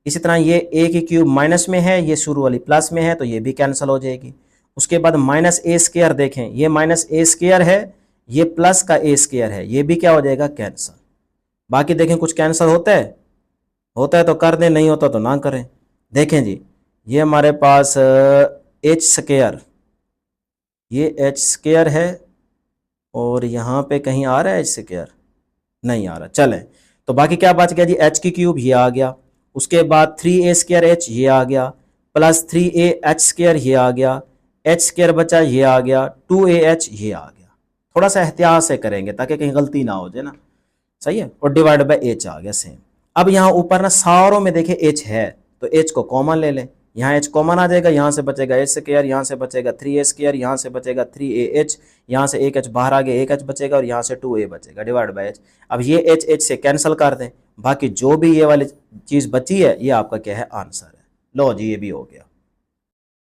इसी तरह ये ए की क्यूब माइनस में है, ये शुरू वाली प्लस में है, तो ये भी कैंसिल हो जाएगी। उसके बाद माइनस ए स्क्वायर देखें, ये माइनस ए स्क्वायर है, ये प्लस का ए स्क्वायर है, ये भी क्या हो जाएगा कैंसिल। बाकी देखें कुछ कैंसिल होता है तो कर दें, नहीं होता तो ना करें। देखें जी, ये हमारे पास एच स्क्वायर, ये एच स्क्वायर है, और यहाँ पे कहीं आ रहा है एच स्क्वायर, नहीं आ रहा, चलें। तो बाकी क्या बच गया जी, एच की क्यूब ये आ गया, उसके बाद 3a स्क्वायर एच ये आ गया, प्लस 3a एच स्क्वायर ये आ गया, एच स्क्वायर बचा ये आ गया, 2ah ये आ गया। थोड़ा सा एहतियात से करेंगे ताकि कहीं गलती ना हो जाए ना, सही है। और डिवाइड बाई एच आ गया सेम। अब यहाँ ऊपर ना सारों में देखे एच है, तो एच को कॉमन ले लें, यहाँ एच कॉमन आ जाएगा, यहाँ से बचेगा एच स्क्वायर, यहाँ से बचेगा 3a स्क्वायर, यहाँ से बचेगा 3ah, यहाँ से एक एच बाहर आ गया, एक एच बचेगा, और यहाँ से 2a बचेगा, डिवाइड बाई एच। अब ये एच से कैंसिल कर दें, बाकी जो भी ये वाली चीज़ बची है ये आपका क्या है, आंसर है। लो जी ये भी हो गया।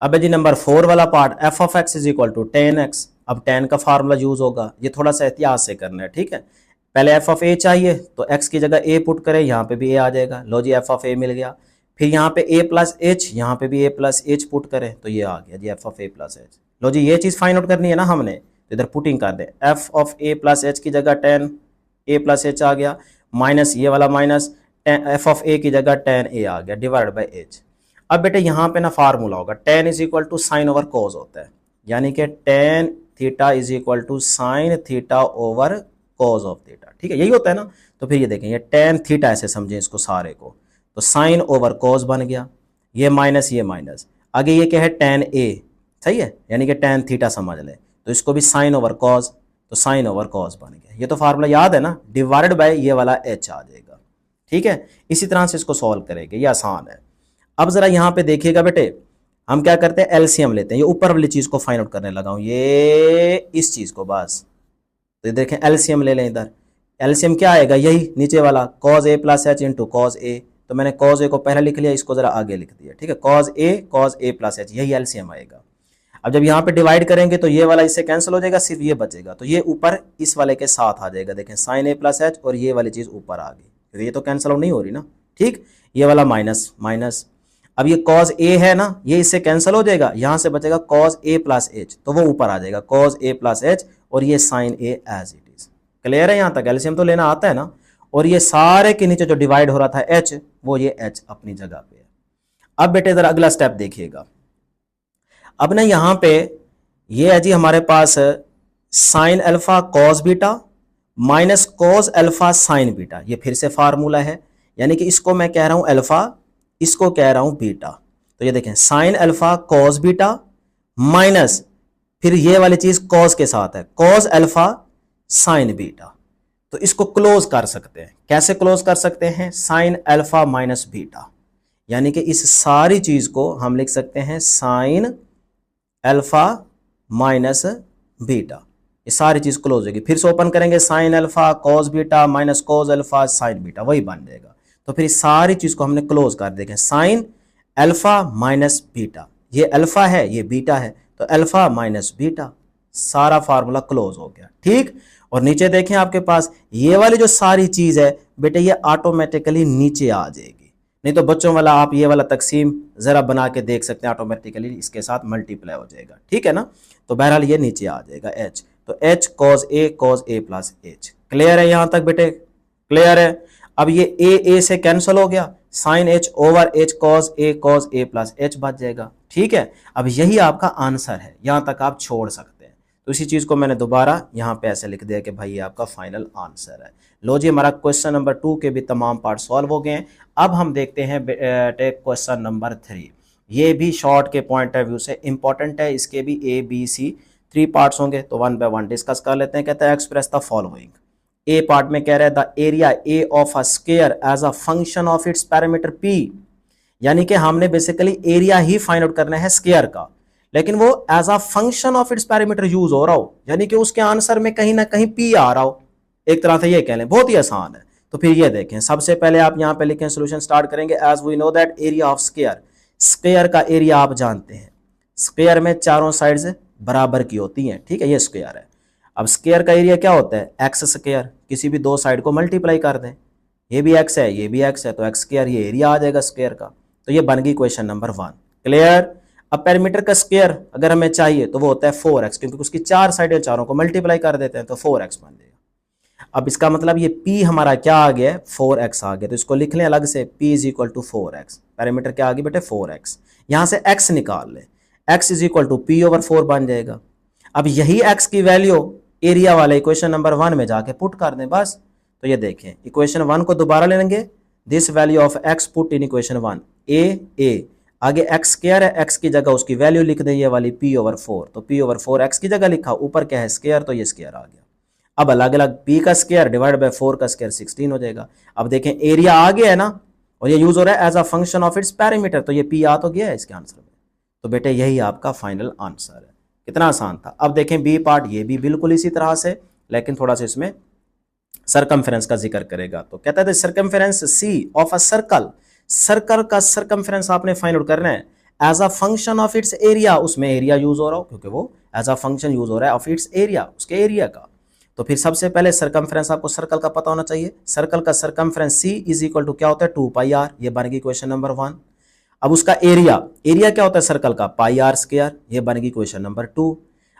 अब जी नंबर 4 वाला part, f of x is equal to 10x। अब 10 का फार्मूला यूज होगा, ये थोड़ा सा एहतियात से करना है, ठीक है। पहले एफ ऑफ ए चाहिए तो एक्स की जगह ए पुट करें, यहाँ पे भी ए आ जाएगा, लो जी एफ ऑफ ए मिल गया। फिर यहाँ पे ए प्लस एच, यहाँ पे भी ए प्लस एच पुट करें तो ये आ गया जी F of A plus H. लो जी ये चीज़ फाइंड आउट करनी है ना हमने, तो इधर पुटिंग कर दें, F of A plus H की जगह 10a प्लस एच आ गया, माइनस ये वाला माइनस, एफ ऑफ ए की जगह 10a आ गया, डिवाइड बाई एच। अब बेटे यहाँ पे ना फार्मूला होगा, tan is equal to sine over cos होता है, यानी कि tan theta is equal to sine theta over cos of theta, ठीक है, यही होता है ना। तो फिर ये देखें, ये tan थीटा ऐसे समझें इसको सारे को, तो साइन ओवर कोस बन गया, ये माइनस, आगे ये क्या है tan a, सही है, यानी कि tan थीटा समझ ले, तो इसको भी साइन ओवर कॉस, तो साइन ओवर कॉस बन गया। ये तो फार्मूला याद है ना, डिवाइडेड बाय ये वाला h आ जाएगा। ठीक है, इसी तरह से इसको सॉल्व करेंगे, ये आसान है। अब जरा यहाँ पे देखिएगा बेटे, हम क्या करते हैं, एलसीएम लेते हैं। ये ऊपर वाली चीज को फाइंड आउट करने लगा हूं, ये इस चीज को बस, तो देखें एलसीएम ले लें इधर। एलसीएम क्या आएगा, यही नीचे वाला cause A plus H into cos ए। तो मैंने कॉज ए को पहले लिख लिया, इसको जरा आगे लिख दिया। ठीक है, कॉज ए प्लस एच, यही एलसीएम आएगा। अब जब यहाँ पे डिवाइड करेंगे तो ये वाला इससे कैंसिल हो जाएगा, सिर्फ ये बचेगा, तो ये ऊपर इस वाले के साथ आ जाएगा। देखें साइन ए प्लस एच और ये वाली चीज ऊपर आ गई, ये तो कैंसिल आउट नहीं हो रही ना। ठीक, ये वाला माइनस माइनस, अब ये कॉज ए है ना, ये इससे कैंसिल हो जाएगा, यहां से बचेगा कॉज ए प्लस एच, तो वो ऊपर आ जाएगा कॉज ए प्लस एच, और ये sine a as it is. Clear है, यहां तक एलसीएम तो लेना आता है ना। और ये सारे के नीचे जो डिवाइड हो रहा था एच, वो ये एच अपनी जगह पे है। अब बेटे जरा अगला स्टेप देखिएगा। अब ना यहां पे ये है जी हमारे पास sine alpha cos beta minus cos alpha sine beta, ये फिर से फार्मूला है, यानी कि इसको मैं कह रहा हूं अल्फा, इसको कह रहा हूं बीटा। तो ये देखें sign alpha cos beta minus फिर ये वाली चीज कॉस के साथ है, कॉस अल्फा साइन बीटा। तो इसको क्लोज कर सकते हैं, कैसे क्लोज कर सकते हैं, साइन अल्फा माइनस बीटा, यानी कि इस सारी चीज को हम लिख सकते हैं साइन अल्फा माइनस बीटा। ये सारी चीज क्लोज होगी, फिर से ओपन करेंगे sign alpha cos beta minus cos alpha sine beta, वही बन जाएगा। तो फिर इस सारी चीज को हमने क्लोज कर देखें, साइन अल्फा माइनस बीटा, ये अल्फा है ये बीटा है, तो अल्फा माइनस बीटा, सारा फार्मूला क्लोज हो गया। ठीक, और नीचे देखें आपके पास ये वाली जो सारी चीज है बेटे, ये ऑटोमेटिकली नीचे आ जाएगी। नहीं तो बच्चों वाला आप ये वाला तकसीम जरा बना के देख सकते हैं, ऑटोमेटिकली इसके साथ मल्टीप्लाई हो जाएगा। ठीक है ना, तो बहरहाल ये नीचे आ जाएगा एच, तो H cos A plus H. Clear है यहां तक बेटे, क्लियर है। अब ये ए से कैंसिल हो गया, sine H over H cos A plus H बच जाएगा। ठीक है, अब यही आपका आंसर है, यहां तक आप छोड़ सकते हैं। तो इसी चीज को मैंने दोबारा यहां पे ऐसे लिख दिया कि भाई ये आपका फाइनल आंसर है। लो जी, हमारा क्वेश्चन नंबर 2 के भी तमाम पार्ट सॉल्व हो गए हैं। अब हम देखते हैं टेक क्वेश्चन नंबर 3। ये भी शॉर्ट के पॉइंट ऑफ व्यू से इंपॉर्टेंट है, इसके भी ए बी सी 3 पार्ट्स होंगे, तो 1 बाय 1 डिस्कस कर लेते हैं। कहता है express the following. A part में कह रहा है the area A of a square as a function of its parameter P, यानी कि हमने बेसिकली एरिया ही फाइंड आउट करना है स्क्वायर का, लेकिन वो as a function of its parameter use हो रहा हो, यानी कि उसके आंसर में कहीं ना कहीं पी आ रहा हो, एक तरह से ये कह लें। बहुत ही आसान है। तो फिर ये देखें, सबसे पहले आप यहां पे लिखें, सॉल्यूशन स्टार्ट करेंगे। As we know that area of square, square का एरिया आप जानते हैं, स्क्वायर में चारों साइड्स बराबर की होती हैं। ठीक है, ये स्क्वायर है। अब स्क्वायर का एरिया क्या होता है, एक्स स्क्वायर, किसी भी दो साइड को मल्टीप्लाई कर दें, ये भी एक्स है ये भी एक्स है, तो एक्स स्क्वायर ये एरिया आ जाएगा स्क्वायर का। तो ये बन गई क्वेश्चन नंबर 1। क्लियर। अब पैरामीटर का स्क्वायर अगर हमें चाहिए तो वो होता है 4x, क्योंकि उसकी चार साइडें चारों को मल्टीप्लाई कर देते हैं, तो 4x बन जाएगा। अब इसका मतलब ये p हमारा क्या आ गया है, 4x आ गया, तो इसको लिख लें अलग से, p is equal to 4x। Parameter क्या आ गया बेटे, 4x। यहां से x निकाल लें, x is equal to p over 4 बन जाएगा। अब यही x की वैल्यू एरिया वाले इक्वेशन नंबर 1 में जाके पुट कर दें बस। तो ये देखें, इक्वेशन 1 को दोबारा ले लेंगे, this value of x put in equation 1, a आगे एक्स स्क्वायर है, एक्स की जगह उसकी वैल्यू लिख दें ये वाली p ओवर 4, तो p ओवर 4 एक्स की जगह लिखा, ऊपर क्या है स्क्वायर, तो ये स्क्वायर आ गया। अब अलग अलग p का स्क्वायर डिवाइड बाय 4 का स्क्वायर 16 हो जाएगा। अब देखें एरिया आ गया है ना, और ये यूज हो रहा है as a function of its parameter, तो ये p आ तो गया है इसके आंसर में। तो बेटे यही आपका फाइनल आंसर है। कितना आसान था। अब देखें बी पार्ट, ये भी बिल्कुल इसी तरह से, लेकिन थोड़ा सा इसमें सरकमफेरेंस का जिक्र करेगा। तो कहता है circumference C of a circle, circle का सरकमफेरेंस आपने फाइंड आउट करना है as a function of its area, उसमें एरिया यूज हो रहा हो क्योंकि वो एज अ फंक्शन यूज हो रहा है ऑफ इट्स एरिया, उसके एरिया का। तो फिर सबसे पहले सरकमफेरेंस आपको सर्कल का पता होना चाहिए। सर्कल का circumference C is equal to क्या होता है, 2 पाई आर, ये बन गई क्वेश्चन नंबर 1। अब उसका एरिया, एरिया क्या होता है सर्कल का, पाई आर स्क्वायर, ये बन गई क्वेश्चन नंबर 2।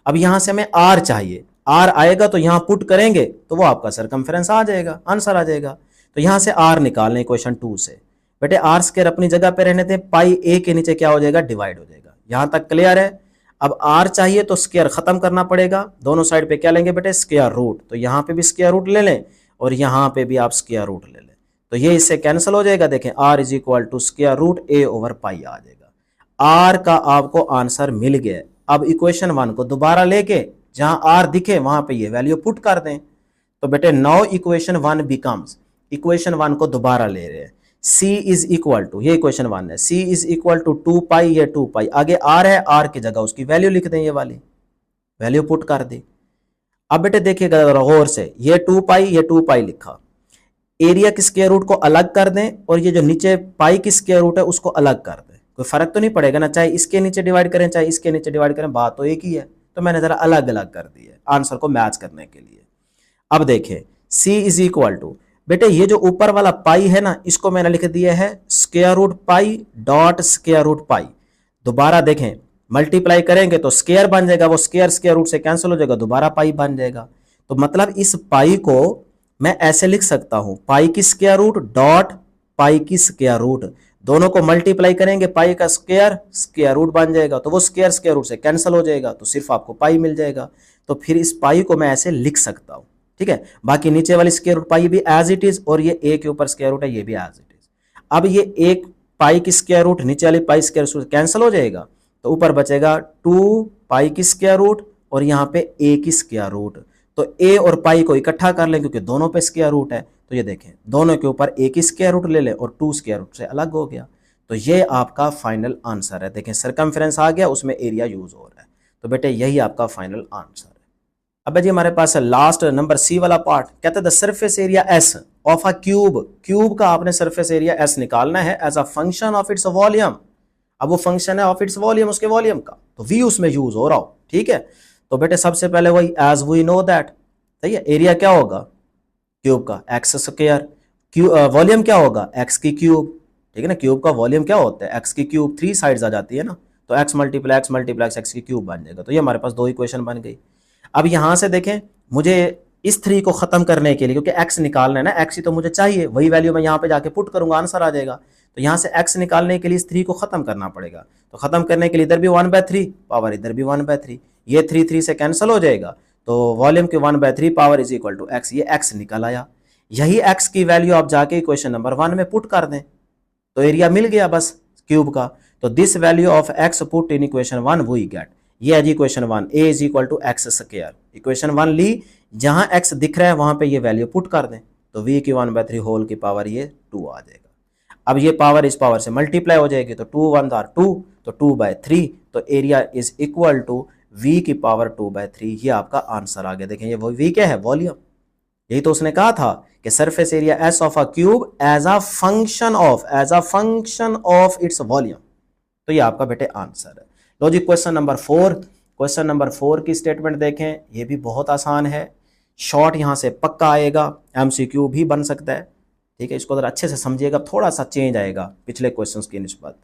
अब यहां से हमें आर चाहिए, आर आएगा तो यहां पुट करेंगे तो वो आपका सरकमफेरेंस आ जाएगा, आंसर आ जाएगा। तो यहां से आर निकालने क्वेश्चन 2 से। बेटे आर स्क्वायर अपनी जगह पे रहने थे, पाई ए के नीचे क्या हो जाएगा, डिवाइड हो जाएगा। यहां तक क्लियर है। अब आर चाहिए तो स्क्वायर खत्म करना पड़ेगा, दोनों साइड पे क्या लेंगे बेटे, स्क्वायर रूट, तो यहां पे भी स्क्वायर रूट ले लें और यहां पे भी आप स्क्वायर रूट ले लें, तो ये इससे कैंसिल हो जाएगा। देखें R is equal to square root A over pi आ जाएगा। आर का आपको आंसर मिल गया, अब इक्वेशन 1 को दोबारा लेके जहां आर दिखे वहां पे ये वैल्यू पुट कर दें। तो बेटे नाउ इक्वेशन 1 बिकम्स, इक्वेशन 1 को दोबारा ले रहे हैं, c इज इक्वल टू, ये इक्वेशन 1 है, c इज इक्वल टू 2 पाई, ये 2 पाई, आगे r है, r की जगह उसकी वैल्यू लिख दें, ये वाली वैल्यू पुट कर दी। अब बेटे देखिएगा गौर से, ये 2 पाई, ये 2 पाई लिखा, एरिया की स्क्वायर रूट को अलग कर दें और ये जो नीचे पाई की स्क्वायर रूट है उसको अलग कर दें, कोई फर्क तो नहीं पड़ेगा ना, चाहे इसके नीचे डिवाइड करें चाहे इसके नीचे डिवाइड करें, बात तो एक ही है। तो मैंने जरा अलग अलग कर दी है आंसर को मैच करने के लिए। अब देखें c इज इक्वल टू, बेटे ये जो ऊपर वाला पाई है ना, इसको मैंने लिख दिया है square root pi dot square root pi. दोबारा देखें मल्टीप्लाई करेंगे तो स्क्वायर बन जाएगा, वो स्क्वायर स्क्वायर रूट से कैंसिल हो जाएगा, दोबारा पाई बन जाएगा। तो मतलब इस पाई को मैं ऐसे लिख सकता हूं, पाई की स्क्वायर रूट डॉट पाई की स्क्वायर रूट, दोनों को मल्टीप्लाई करेंगे, पाई का स्क्वायर स्क्वायर रूट बन जाएगा, तो वो स्क्वायर स्क्वायर रूट से कैंसिल हो जाएगा, तो सिर्फ आपको पाई मिल जाएगा। तो फिर इस पाई को मैं ऐसे लिख सकता हूं, ठीक है। बाकी नीचे वाली स्क्वायर रूट पाई भी एज इट इज, और ये ए के ऊपर स्क्वायर रूट है ये भी एज इट इज। अब ये एक पाई की स्क्वायर रूट नीचे वाली पाई स्क्वायर रूट कैंसिल हो जाएगा, तो ऊपर बचेगा 2 पाई की स्क्वायर रूट और यहाँ पे ए की स्क्वायर रूट। तो ए और पाई को इकट्ठा कर लें क्योंकि दोनों पे स्क्वायर रूट है, तो ये देखें दोनों के ऊपर ए की स्क्वायर रूट ले लें और 2 स्क्वायर रूट से अलग हो गया। तो ये आपका फाइनल आंसर है। देखें सर्कमफ्रेंस आ गया, उसमें एरिया यूज हो रहा है, तो बेटे यही आपका फाइनल आंसर है। अब जी हमारे पास लास्ट नंबर सी वाला पार्ट, कहते हैं the surface area S of a cube, cube का आपने सरफेस एरिया एस निकालना है as a function of its volume. अब वो फंक्शन है ऑफ इट्स वॉल्यूम, उसके वॉल्यूम का, तो वी उसमें यूज हो रहा हो, ठीक है। तो बेटे सबसे पहले वही एज वी नो दैट, सही है, एरिया क्या होगा क्यूब का एक्स स्क्वायर, वॉल्यूम क्या होगा एक्स की क्यूब, ठीक है ना। क्यूब का वॉल्यूम क्या होता है एक्स की क्यूब, 3 साइड्स आ जाती है ना, तो एक्स मल्टीप्लाई एक्स की क्यूब बन जाएगा। तो ये हमारे पास 2 इक्वेशन बन गई। अब यहां से देखें मुझे इस 3 को खत्म करने के लिए, क्योंकि एक्स निकालना है ना, एक्स ही तो मुझे चाहिए, वही वैल्यू मैं यहाँ पे जाके पुट करूंगा आंसर आ जाएगा। तो यहाँ से एक्स निकालने के लिए इस 3 को खत्म करना पड़ेगा, तो खत्म करने के लिए इधर भी 1/3 पावर, इधर भी 1/3, ये 3 से कैंसिल हो जाएगा, तो वॉल्यूम के 1/3 power is equal to x, ये एक्स निकल आया। यही एक्स की वैल्यू आप जाके इक्वेशन नंबर 1 में पुट कर दें तो एरिया मिल गया बस क्यूब का। तो this value of X put in equation 1 we get, ये है जी equation 1, A is equal to x square. Equation 1 ली, जहां एक्स दिख रहा है वहां पे ये वैल्यू पुट कर दें, तो v की 1/3 होल की पावर ये 2 आ जाएगा। अब ये पावर इस पावर से मल्टीप्लाई हो जाएगी, तो 2 1 आर 2, तो 2/3, तो area is equal to v की पावर 2/3, ये आपका आंसर आ गया। देखें ये v क्या है, वॉल्यूम। यही तो उसने कहा था कि surface area S of a cube as a function of its volume, तो ये आपका बेटे आंसर है। लो जी क्वेश्चन नंबर 4, क्वेश्चन नंबर 4 की स्टेटमेंट देखें, ये भी बहुत आसान है, शॉर्ट यहां से पक्का आएगा, एमसीक्यू भी बन सकता है, ठीक है। इसको अगर अच्छे से समझिएगा, थोड़ा सा चेंज आएगा पिछले क्वेश्चंस की निस्बत।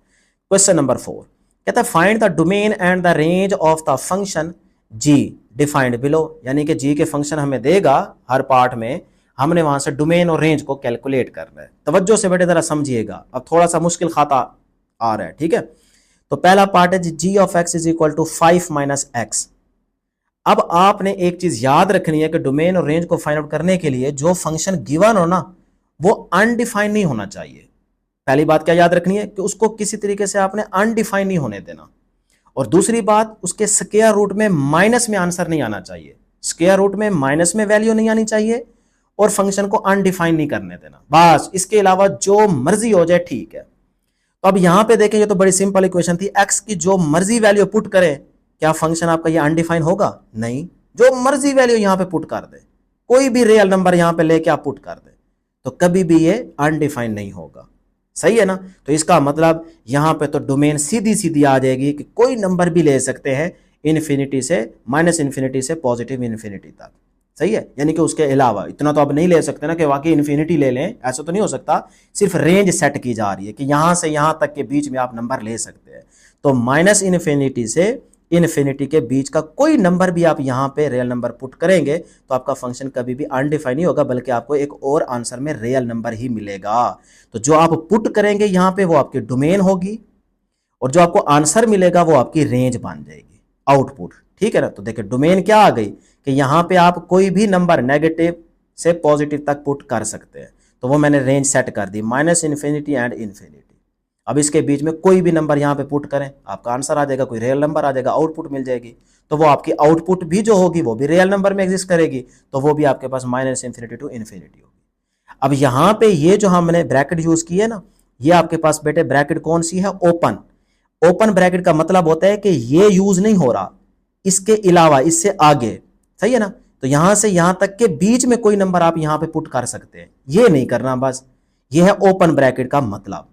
क्वेश्चन नंबर 4 कहता है find the domain and the range of the function ji defined below, यानी कि जी के फंक्शन हमें देगा हर पार्ट में, हमने वहां से डोमेन और रेंज को कैलकुलेट करना है। तवज्जो से बेटे जरा समझिएगा, अब थोड़ा सा मुश्किल खाता आ रहा है, ठीक है। तो पहला पार्ट है G of x is equal to 5 minus X. अब आपने एक चीज याद रखनी है कि डोमेन और रेंज को फाइंड आउट करने के लिए जो फंक्शन गिवन हो ना, वो अनडिफाइंड नहीं होना चाहिए। पहली बात क्या याद रखनी है कि उसको किसी तरीके से आपने अनडिफाइंड नहीं होने देना, और दूसरी बात उसके स्क्वायर रूट में माइनस में आंसर नहीं आना चाहिए, स्क्वायर रूट में माइनस में वैल्यू नहीं आनी चाहिए, और फंक्शन को अनडिफाइंड नहीं करने देना, बस इसके अलावा जो मर्जी हो जाए ठीक है। तो अब यहां पे देखें, ये तो बड़ी सिंपल इक्वेशन थी, एक्स की जो मर्जी वैल्यू पुट करें, क्या फंक्शन आपका ये अनडिफाइंड होगा? नहीं, जो मर्जी वैल्यू यहां पे पुट कर दे, कोई भी रियल नंबर यहां पे लेके आप पुट कर दे, तो कभी भी ये अनडिफाइंड नहीं होगा, सही है ना। तो इसका मतलब यहां पे तो डोमेन सीधी सीधी आ जाएगी कि कोई नंबर भी ले सकते हैं इन्फिनिटी से माइनस इन्फिनिटी से पॉजिटिव इन्फिनिटी तक, सही है। यानी कि उसके अलावा इतना तो अब नहीं ले सकते ना कि वाकई इन्फिनिटी ले लें, ऐसा तो नहीं हो सकता, सिर्फ रेंज सेट की जा रही है कि यहां से यहां तक के बीच में आप नंबर ले सकते हैं। तो माइनस इन्फिनिटी से इन्फिनिटी के बीच का कोई नंबर भी आप यहां पे रियल नंबर पुट करेंगे तो आपका फंक्शन कभी भी अनडिफाइन नहीं होगा, बल्कि आपको एक और आंसर में रियल नंबर ही मिलेगा। तो जो आप पुट करेंगे यहां पे वो आपकी डोमेन होगी, और जो आपको आंसर मिलेगा वो आपकी रेंज बन जाएगी, आउटपुट, ठीक है ना। तो देखिए डोमेन क्या आ गई कि यहां पे आप कोई भी नंबर नेगेटिव से पॉजिटिव तक पुट कर सकते हैं, तो वो मैंने रेंज सेट कर दी माइनस इन्फिनिटी एंड इन्फिनिटी। अब इसके बीच में कोई भी नंबर यहाँ पे पुट करें, आपका आंसर आ जाएगा, कोई रियल नंबर आ जाएगा, आउटपुट मिल जाएगी। तो वो आपकी आउटपुट भी जो होगी वो भी रियल नंबर में एग्जिस्ट करेगी, तो वो भी आपके पास -∞ टू इन्फिनिटी होगी। अब यहाँ पे ये जो हमने ब्रैकेट यूज की है ना, ये आपके पास बेटे ब्रैकेट कौन सी है? ओपन। ओपन ब्रैकेट का मतलब होता है कि ये यूज नहीं हो रहा, इसके अलावा, इससे आगे, सही है ना। तो यहां से यहां तक के बीच में कोई नंबर आप यहां पे पुट कर सकते हैं, ये नहीं करना, बस ये है ओपन ब्रैकेट का मतलब,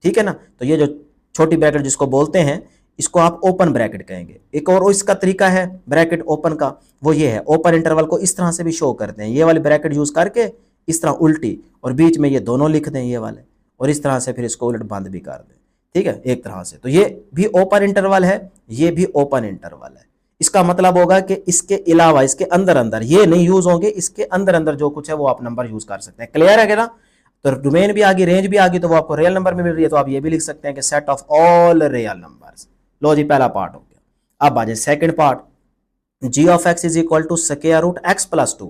ठीक है ना। तो ये जो छोटी ब्रैकेट जिसको बोलते हैं, इसको आप ओपन ब्रैकेट कहेंगे। एक और इसका तरीका है ब्रैकेट ओपन का, वो ये है, ओपन इंटरवल को इस तरह से भी शो करते हैं, ये वाली ब्रैकेट यूज करके इस तरह उल्टी, और बीच में ये दोनों लिख दें ये वाले, और इस तरह से फिर इसको उलट बंद भी कर दें, ठीक है, एक तरह से। तो ये भी ओपन इंटरवल है, ये भी ओपन इंटरवल है। इसका मतलब होगा कि इसके अलावा, इसके अंदर अंदर ये नहीं यूज होंगे, इसके अंदर अंदर जो कुछ है वो आप नंबर यूज कर सकते हैं। क्लियर है ना। तो डोमेन भी आ गई, रेंज भी आ गई, तो वो आपको रियल नंबर में मिल रही है, तो आप ये भी लिख सकते हैं कि set of all real numbers. लो जी, पहला पार्ट हो गया। अब आ जाए second part, g of x is equal to square root x plus 2।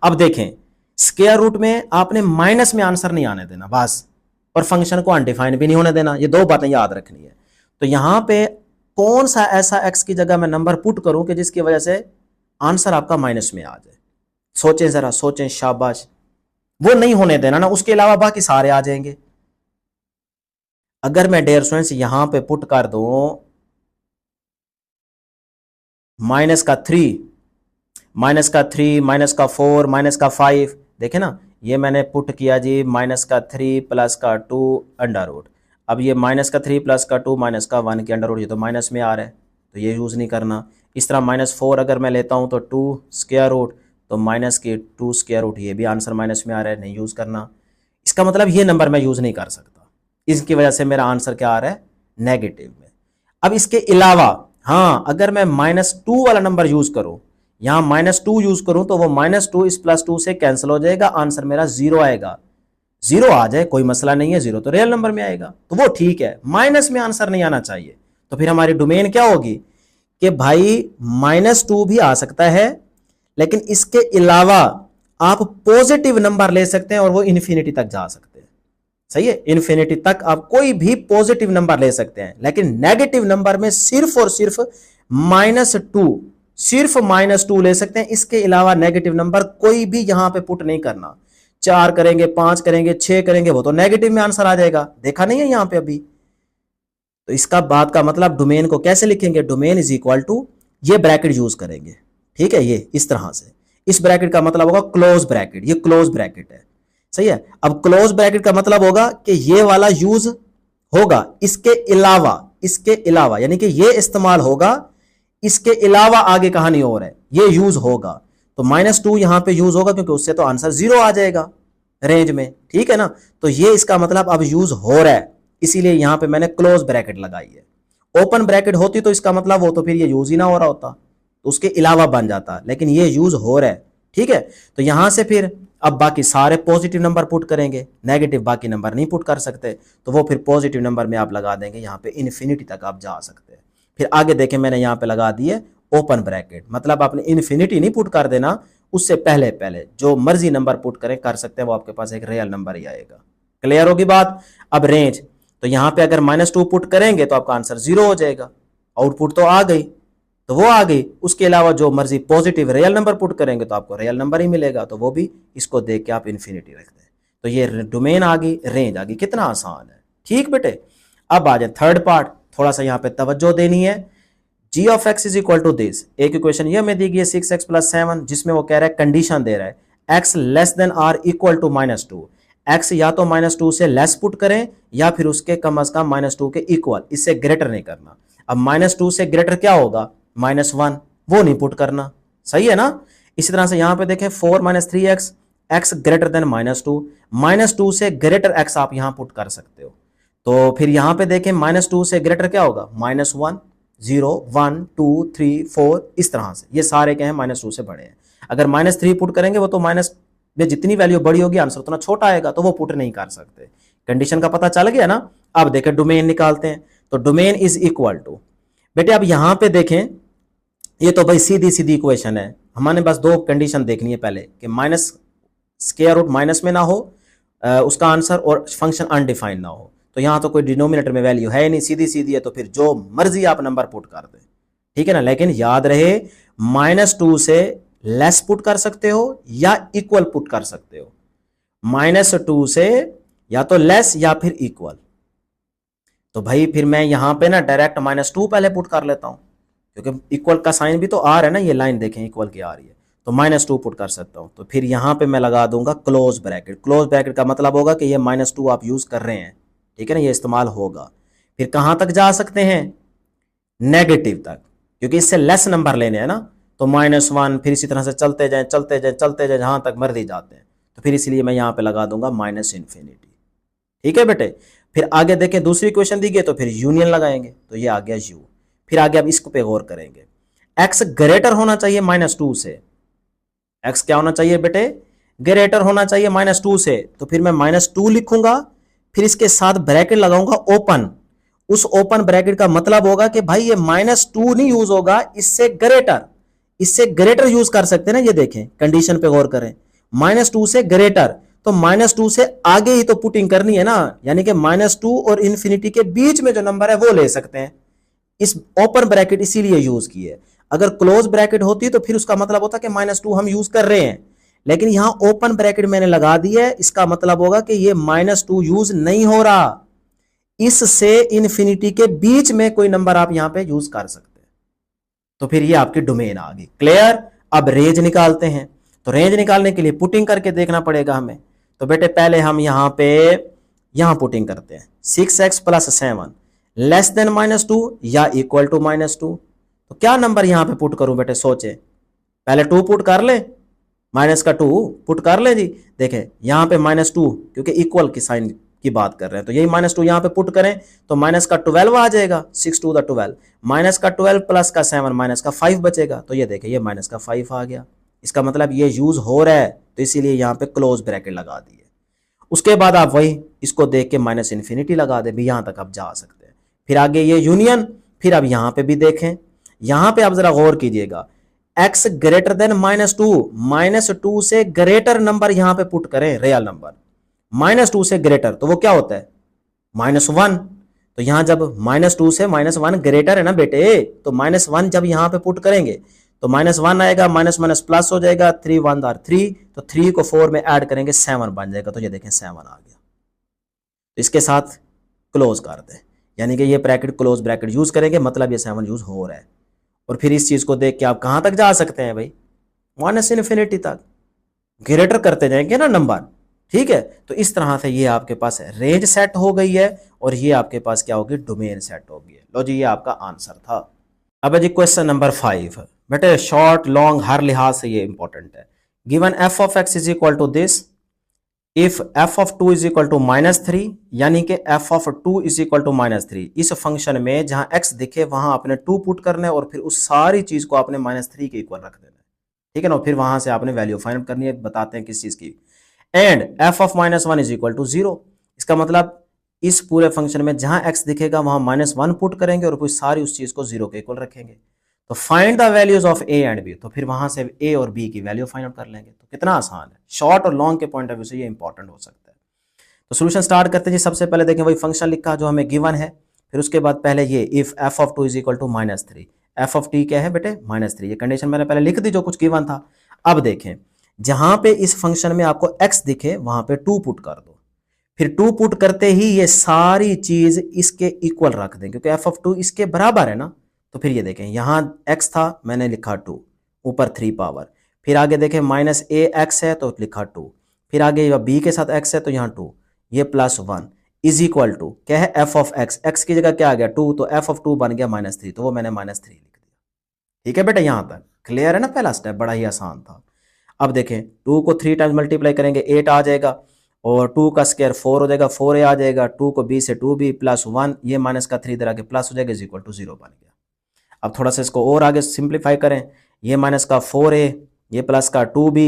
अब देखें, स्क्वायर रूट में आपने माइनस में आंसर नहीं आने देना बस, और फंक्शन को अनडिफाइंड भी नहीं होने देना, ये दो बातें याद रखनी है। तो यहां पे कौन सा ऐसा x की जगह मैं नंबर पुट करूं कि जिसकी वजह से आंसर आपका माइनस में आ जाए? सोचें जरा, सोचें, शाबाश। वो नहीं होने देना ना, उसके अलावा बाकी सारे आ जाएंगे। अगर मैं डियर स्टूडेंट्स यहां पे पुट कर दूं माइनस का 3, माइनस का 3, माइनस का 4, माइनस का 5, देखे ना, ये मैंने पुट किया जी माइनस का 3 प्लस का 2 अंडर रूट। अब ये माइनस का 3 प्लस का 2 माइनस का 1 के अंडर रूट, ये तो माइनस में आ रहा है, तो ये यूज़ नहीं करना। इस तरह -4 अगर मैं लेता हूँ तो 2 स्क्वायर रूट, तो माइनस के 2 स्क्वायर रूट, ये भी आंसर माइनस में आ रहा है, नहीं यूज़ करना। इसका मतलब ये नंबर मैं यूज़ नहीं कर सकता, इसकी वजह से मेरा आंसर क्या आ रहा है? नेगेटिव में। अब इसके अलावा, हाँ, अगर मैं -2 वाला नंबर यूज़ करूँ, यहाँ -2 यूज़ करूँ, तो वो -2 इस +2 से कैंसिल हो जाएगा, आंसर मेरा 0 आएगा। 0 आ जाए कोई मसला नहीं है, 0 तो रियल नंबर में आएगा, तो वो ठीक है, माइनस में आंसर नहीं आना चाहिए। तो फिर हमारी डोमेन क्या होगी कि भाई -2 भी आ सकता है, लेकिन इसके अलावा आप पॉजिटिव नंबर ले सकते हैं और वो इन्फिनिटी तक जा सकते हैं, सही है, इन्फिनिटी तक आप कोई भी पॉजिटिव नंबर ले सकते हैं। लेकिन नेगेटिव नंबर में सिर्फ और सिर्फ -2, सिर्फ -2 ले सकते हैं, इसके अलावा नेगेटिव नंबर कोई भी यहां पे पुट नहीं करना। 4 करेंगे, 5 करेंगे, 6 करेंगे, वो तो नेगेटिव में आंसर आ जाएगा, देखा नहीं है यहां पे अभी। तो इसका बात का मतलब डोमेन को कैसे लिखेंगे? डोमेन इज इक्वल टू, ये ब्रैकेट यूज करेंगे, ठीक है, ये इस तरह से। इस ब्रैकेट का मतलब होगा क्लोज ब्रैकेट, ये क्लोज ब्रैकेट है, सही है। अब क्लोज ब्रैकेट का मतलब होगा कि ये वाला यूज होगा, इसके अलावा यानी कि ये इस्तेमाल होगा, इसके अलावा आगे कहानी और है, ये यूज होगा। तो -2 यहां पे यूज होगा, क्योंकि उससे तो आंसर 0 आ जाएगा रेंज में, ठीक है ना। तो ये इसका मतलब अब यूज हो रहा है, इसीलिए यहां पे मैंने क्लोज ब्रैकेट लगाई है। ओपन ब्रैकेट होती तो इसका मतलब वो तो फिर ये यूज ही ना हो रहा होता, तो उसके अलावा बन जाता, लेकिन ये यूज हो रहा है, ठीक है। तो यहां से फिर अब बाकी सारे पॉजिटिव नंबर पुट करेंगे, नेगेटिव बाकी नंबर नहीं पुट कर सकते, तो वो फिर पॉजिटिव नंबर में आप लगा देंगे, यहां पे इन्फिनिटी तक आप जा सकते हैं। फिर आगे देखें, मैंने यहां पे लगा दिए ओपन ब्रैकेट, मतलब आपने इन्फिनिटी नहीं पुट कर देना, उससे पहले पहले जो मर्जी नंबर पुट करें कर सकते हैं, वो आपके पास एक रियल नंबर ही आएगा। क्लियर होगी बात। अब रेंज, तो यहां पे अगर -2 पुट करेंगे तो आपका आंसर 0 हो जाएगा, आउटपुट तो आ गई, तो वो आ गई, उसके अलावा जो मर्जी पॉजिटिव रियल नंबर पुट करेंगे तो आपको रियल नंबर ही मिलेगा, तो वो भी इसको देख के आप इन्फिनिटी रख दें। तो ये डोमेन आ गई, रेंज आ गई, कितना आसान है, ठीक बेटे। अब आ जाए थर्ड पार्ट, थोड़ा सा यहाँ पे तवज्जो देनी है। g of x is equal to this, एक इक्वेशन ये हमें दी गई है 6x + 7, जिसमें वो कह रहा है, कंडीशन दे रहा है x less than or equal to -2, x या तो -2 से लेस पुट करें या फिर उसके कम से कम -2 के इक्वल, इससे ग्रेटर नहीं करना। अब -2 से ग्रेटर क्या होगा? -1, वो नहीं पुट करना, सही है ना। इसी तरह से यहां पे देखें 4 - 3x, x ग्रेटर देन -2, -2 से ग्रेटर x आप यहां पुट कर सकते हो। तो फिर यहां पे देखें -2 से ग्रेटर क्या होगा? -1, 0, 1, 2, 3, 4, इस तरह से ये सारे क्या हैं? -2 से बड़े हैं। अगर -3 पुट करेंगे, वो तो माइनस में जितनी वैल्यू बड़ी होगी आंसर उतना छोटा आएगा, तो वो पुट नहीं कर सकते। कंडीशन का पता चल गया ना। अब देखें डोमेन निकालते हैं, तो डोमेन इज इक्वल टू, बेटे अब यहां पे देखें, ये तो भाई सीधी सीधी इक्वेशन है, हमारे बस दो कंडीशन देखनी है पहले, कि माइनस स्क्वायर रूट माइनस में ना हो उसका आंसर, और फंक्शन अनडिफाइंड ना हो। तो यहाँ तो कोई डिनोमिनेटर में वैल्यू है नहीं, सीधी सीधी है, तो फिर जो मर्जी आप नंबर पुट कर दें, ठीक है ना। लेकिन याद रहे -2 से लेस पुट कर सकते हो या इक्वल पुट कर सकते हो। -2 से या तो लेस या फिर इक्वल। तो भाई फिर मैं यहां पे ना डायरेक्ट -2 पहले पुट कर लेता हूं, क्योंकि इक्वल का साइन भी तो आ रहा है ना, ये लाइन देखें इक्वल की आ रही है, तो -2 पुट कर सकता हूं। तो फिर यहां पे मैं लगा दूंगा क्लोज ब्रैकेट। क्लोज ब्रैकेट का मतलब होगा कि ये -2 आप यूज कर रहे हैं, ठीक है ना, ये इस्तेमाल होगा। फिर कहां तक जा सकते हैं? नेगेटिव तक, क्योंकि इससे लेस नंबर लेने हैं ना, तो -1, फिर इसी तरह से चलते जाए चलते जाए चलते जाए जहां तक मर्जी जाते हैं। तो फिर इसलिए मैं यहां पे लगा दूंगा -∞। ठीक है बेटे। फिर आगे देखें, दूसरी क्वेश्चन दी गई तो फिर यूनियन लगाएंगे, तो ये आ गया यू। फिर आगे अब इसको पे गौर करेंगे, एक्स ग्रेटर होना चाहिए -2 से। एक्स क्या होना चाहिए बेटे? ग्रेटर होना चाहिए -2 से। तो फिर मैं -2 लिखूंगा, फिर इसके साथ ब्रैकेट लगाऊंगा ओपन। उस ओपन ब्रैकेट का मतलब होगा कि भाई ये -2 नहीं यूज होगा, इससे ग्रेटर यूज कर सकते हैं ना। ये देखें, कंडीशन पे गौर करें, -2 से ग्रेटर, तो -2 से आगे ही तो पुटिंग करनी है ना, यानी कि -2 और इन्फिनिटी के बीच में जो नंबर है वो ले सकते हैं। इस ओपन ब्रैकेट इसीलिए यूज की है। अगर क्लोज ब्रैकेट होती तो फिर उसका मतलब होता कि -2 हम यूज कर रहे हैं, लेकिन यहां ओपन ब्रैकेट मैंने लगा दी है, इसका मतलब होगा कि ये -2 यूज नहीं हो रहा। इससे इन्फिनिटी के बीच में कोई नंबर आप यहां पे यूज कर सकते हैं, तो फिर ये आपकी डोमेन आ गई। क्लियर? अब रेंज निकालते हैं। तो रेंज निकालने के लिए पुटिंग करके देखना पड़ेगा हमें। तो बेटे पहले हम यहां पुटिंग करते हैं, 6x + 7 लेस देन -2 या इक्वल टू -2। तो क्या नंबर यहां पे पुट करूं बेटे? सोचे, पहले 2 पुट कर ले, माइनस का 2 पुट कर ले जी। देखें यहां पे -2, क्योंकि इक्वल की साइन की बात कर रहे हैं, तो यही -2 यहां पे पुट करें तो माइनस का 12 आ जाएगा, 6 2 12, माइनस का 12 प्लस का 7 माइनस का 5 बचेगा। तो ये देखें, ये माइनस का 5 आ गया। इसका मतलब ये यूज हो रहा है, तो इसीलिए यहां पे क्लोज ब्रैकेट लगा दिए। उसके बाद आप वही इसको देख के -∞ लगा दे भी, यहां तक आप जा सकते हैं। फिर आगे ये यूनियन। फिर अब यहां पे भी देखें, यहां पे आप जरा गौर कीजिएगा, x ग्रेटर देन -2 से ग्रेटर नंबर यहां पे पुट करें, रियल नंबर -2 से ग्रेटर, तो वो क्या होता है? -1। तो यहां जब -2 से -1 ग्रेटर है ना बेटे, तो -1 जब यहां पे पुट करेंगे तो -1 आएगा, माइनस माइनस प्लस हो जाएगा, 3 1 3, तो 3 को 4 में ऐड करेंगे 7 बन जाएगा। तो ये देखें 7 आ गया। तो इसके साथ क्लोज कर दें, यानी कि ये ब्रैकेट क्लोज ब्रैकेट यूज करेंगे, मतलब ये 7 यूज हो रहा है। और फिर इस चीज को देख के आप कहां तक जा सकते हैं भाई? -∞ तक ग्रेटर करते जाएंगे ना नंबर, ठीक है। तो इस तरह से ये आपके पास रेंज सेट हो गई है, और ये आपके पास क्या होगी? डोमेन सेट होगी। लो जी, ये आपका आंसर था। अब जी क्वेश्चन नंबर 5 बेटे, शॉर्ट लॉन्ग हर लिहाज से ये इंपॉर्टेंट है। Given f of x is equal to this, if f of 2 is equal to -3, यानी कि f of 2 is equal to -3। इस फंक्शन में जहां x दिखे वहां आपने 2 पुट करना है, और फिर उस सारी चीज को आपने -3 के इक्वल रख देना है, ठीक है ना। फिर वहां से आपने वैल्यू फाइंड करनी है, बताते हैं किस चीज की। And f of -1 is equal to 0। इसका मतलब इस पूरे फंक्शन में जहां x दिखेगा वहां -1 पुट करेंगे, और फिर सारी उस चीज को 0 के इक्वल रखेंगे। तो find the values of a and b, तो फिर वहां से a और b की वैल्यू फाइंड आउट कर लेंगे। तो कितना आसान है, शॉर्ट और लॉन्ग के पॉइंट ऑफ व्यू से ये इंपॉर्टेंट हो सकता है। तो सोल्यूशन स्टार्ट करते हैं जी। सबसे पहले देखें वही फंक्शन लिखा जो हमें गिवन है, फिर उसके बाद पहले ये if f of 2 is equal to -3, f of t क्या है बेटे? -3। ये कंडीशन मैंने पहले लिख दी जो कुछ गिवन था। अब देखें, जहां पे इस फंक्शन में आपको x दिखे वहां पे 2 पुट कर दो, फिर 2 पुट करते ही ये सारी चीज इसके इक्वल रख दें, क्योंकि f of 2 इसके बराबर है ना। तो फिर ये देखें, यहां x था, मैंने लिखा 2, ऊपर 3 पावर, फिर आगे देखें -ax है तो लिखा 2, फिर आगे b के साथ x है तो यहां 2, ये +1 इज इक्वल टू क्या है? f of x की जगह क्या आ गया? 2, तो f of 2 बन गया -3, तो वो मैंने -3 लिख दिया। ठीक है बेटा, यहां तक क्लियर है ना? पहला स्टेप बड़ा ही आसान था। अब देखें 2 को 3 टाइम्स मल्टीप्लाई करेंगे 8 आ जाएगा, और 2 का स्क्वायर 4 हो जाएगा, 4a आ जाएगा, 2 को b से 2b +1, ये माइनस का 3 इधर आके प्लस हो जाएगा, इज इक्वल टू 0 बन गया। अब थोड़ा सा इसको और आगे सिंप्लीफाई करें, ये माइनस का 4a, ये प्लस का 2b,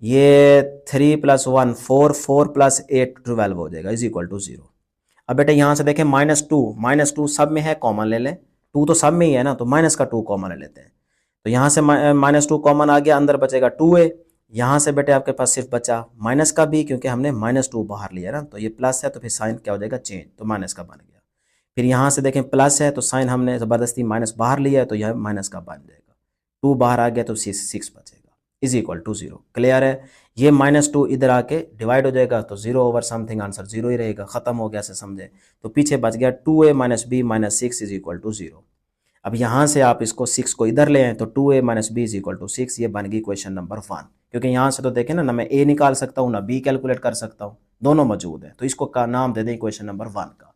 ये 3 + 1 4, 4 + 8 12 हो जाएगा, इज इक्वल टू 0। अब बेटा यहां से देखें -2 सब में है, कॉमन ले लें, 2 तो सब में ही है ना, तो माइनस का 2 कॉमन ले लेते हैं। तो यहां से -2 कॉमन आ गया, अंदर बचेगा 2a, यहाँ से बेटे आपके पास सिर्फ बचा माइनस का बी, क्योंकि हमने -2 बाहर लिया ना, तो ये प्लस है तो फिर साइन क्या हो जाएगा चेंज, तो माइनस का बन गया। फिर यहाँ से देखें प्लस है तो साइन हमने ज़बरदस्ती माइनस बाहर लिया है तो यह माइनस का बन जाएगा, 2 बाहर आ गया तो 6 बचेगा, इज इक्वल टू 0। क्लियर है। ये -2 इधर आके डिवाइड हो जाएगा तो 0/समथिंग आंसर 0 ही रहेगा, खत्म हो गया से समझे। तो पीछे बच गया 2a - b - 6 is equal to 0। अब यहाँ से आप इसको 6 को इधर ले आए तो 2a - b is equal to 6, ये बन गई क्वेश्चन नंबर 1। क्योंकि यहाँ से तो देखें ना मैं a निकाल सकता हूँ ना b कैलकुलेट कर सकता हूँ, दोनों मौजूद है, तो इसको का नाम दे दें क्वेश्चन नंबर 1 का।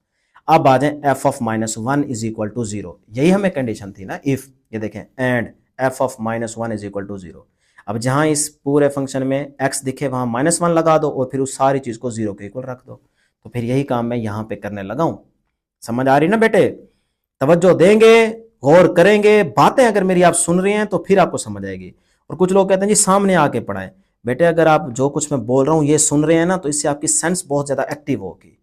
अब आ जाए f of -1 is equal to 0, यही हमें कंडीशन थी ना, इफ ये देखें and f of -1 is equal to 0। अब जहाँ इस पूरे फंक्शन में x दिखे वहाँ -1 लगा दो और फिर उस सारी चीज़ को 0 के इक्वल रख दो। तो फिर यही काम मैं यहाँ पे करने लगा हूँ। समझ आ रही ना बेटे, तवज्जो देंगे, गौर करेंगे, बातें अगर मेरी आप सुन रहे हैं तो फिर आपको समझ आएगी। और कुछ लोग कहते हैं जी सामने आके पढ़ाएं, बेटे अगर आप जो कुछ मैं बोल रहा हूँ ये सुन रहे हैं ना तो इससे आपकी सेंस बहुत ज़्यादा एक्टिव होगी।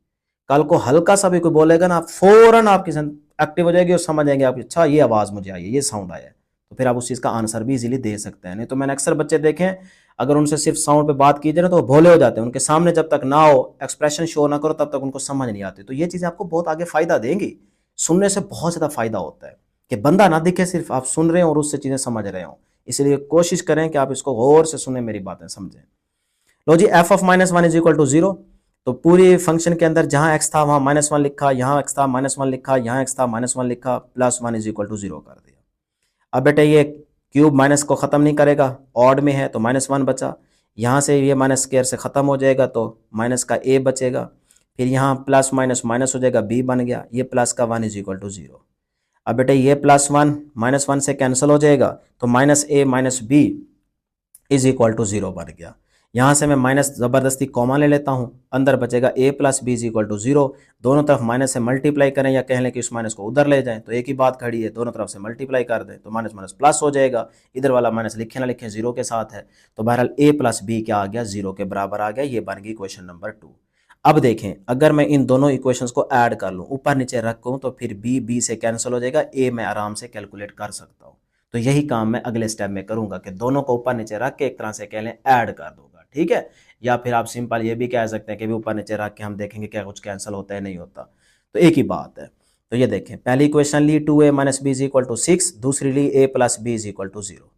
कल को हल्का सा भी कोई बोलेगा ना फौरन आपकी सेंस एक्टिव हो जाएगी और समझ आएंगे आप, अच्छा ये आवाज़ मुझे आई है, ये साउंड आया है, तो फिर आप उस चीज़ का आंसर भी इजीली दे सकते हैं। नहीं तो मैंने अक्सर बच्चे देखें अगर उनसे सिर्फ साउंड पे बात की जाए ना तो वो भोले हो जाते हैं, उनके सामने जब तक ना हो एक्सप्रेशन शो ना करो तब तक उनको समझ नहीं आती। तो ये चीज़ें आपको बहुत आगे फ़ायदा देंगी, सुनने से बहुत ज़्यादा फ़ायदा होता है कि बंदा ना दिखे, सिर्फ आप सुन रहे हो और उससे चीज़ें समझ रहे हो। इसलिए कोशिश करें कि आप इसको गौर से सुने, मेरी बातें समझें। लो जी f of -1 is equal to 0, तो पूरी फंक्शन के अंदर जहां x था वहां -1 लिखा, यहाँ x था -1 लिखा, यहाँ x था -1 लिखा, +1 इज इक्वल टू 0 कर दिया। अब बेटे ये क्यूब माइनस को ख़त्म नहीं करेगा, ऑड में है तो -1 बचा, यहाँ से ये माइनस स्क्वायर से ख़त्म हो जाएगा तो माइनस का a बचेगा, फिर यहाँ प्लस माइनस माइनस हो जाएगा b बन गया, ये प्लस का 1 इज इक्वल टू 0। अब बेटे ये +1 -1 से कैंसिल हो जाएगा तो -a - b is equal to 0 बन गया। यहाँ से मैं माइनस ज़बरदस्ती कॉमा ले लेता हूँ, अंदर बचेगा a + b is equal to 0। दोनों तरफ माइनस से मल्टीप्लाई करें या कह लें कि उस माइनस को उधर ले जाएं तो एक ही बात खड़ी है, दोनों तरफ से मल्टीप्लाई कर दें तो माइनस माइनस प्लस हो जाएगा, इधर वाला माइनस लिखे ना लिखें 0 के साथ है, तो बहरहाल a + b क्या आ गया 0 के बराबर आ गया। ये बन गई क्वेश्चन नंबर 2। अब देखें अगर मैं इन दोनों इक्वेशंस को ऐड कर लूँ, ऊपर नीचे रखूँ तो फिर b से कैंसिल हो जाएगा, a मैं आराम से कैलकुलेट कर सकता हूँ। तो यही काम मैं अगले स्टेप में करूंगा कि दोनों को ऊपर नीचे रख के एक तरह से कह लें ऐड कर दूंगा, ठीक है। या फिर आप सिंपल ये भी कह सकते हैं कि भी ऊपर नीचे रख के हम देखेंगे क्या कुछ कैंसिल होता है नहीं होता, तो एक ही बात है। तो ये देखें पहली इक्वेशन ली 2a - b is equal to 6, दूसरी ली a + b is equal to 0।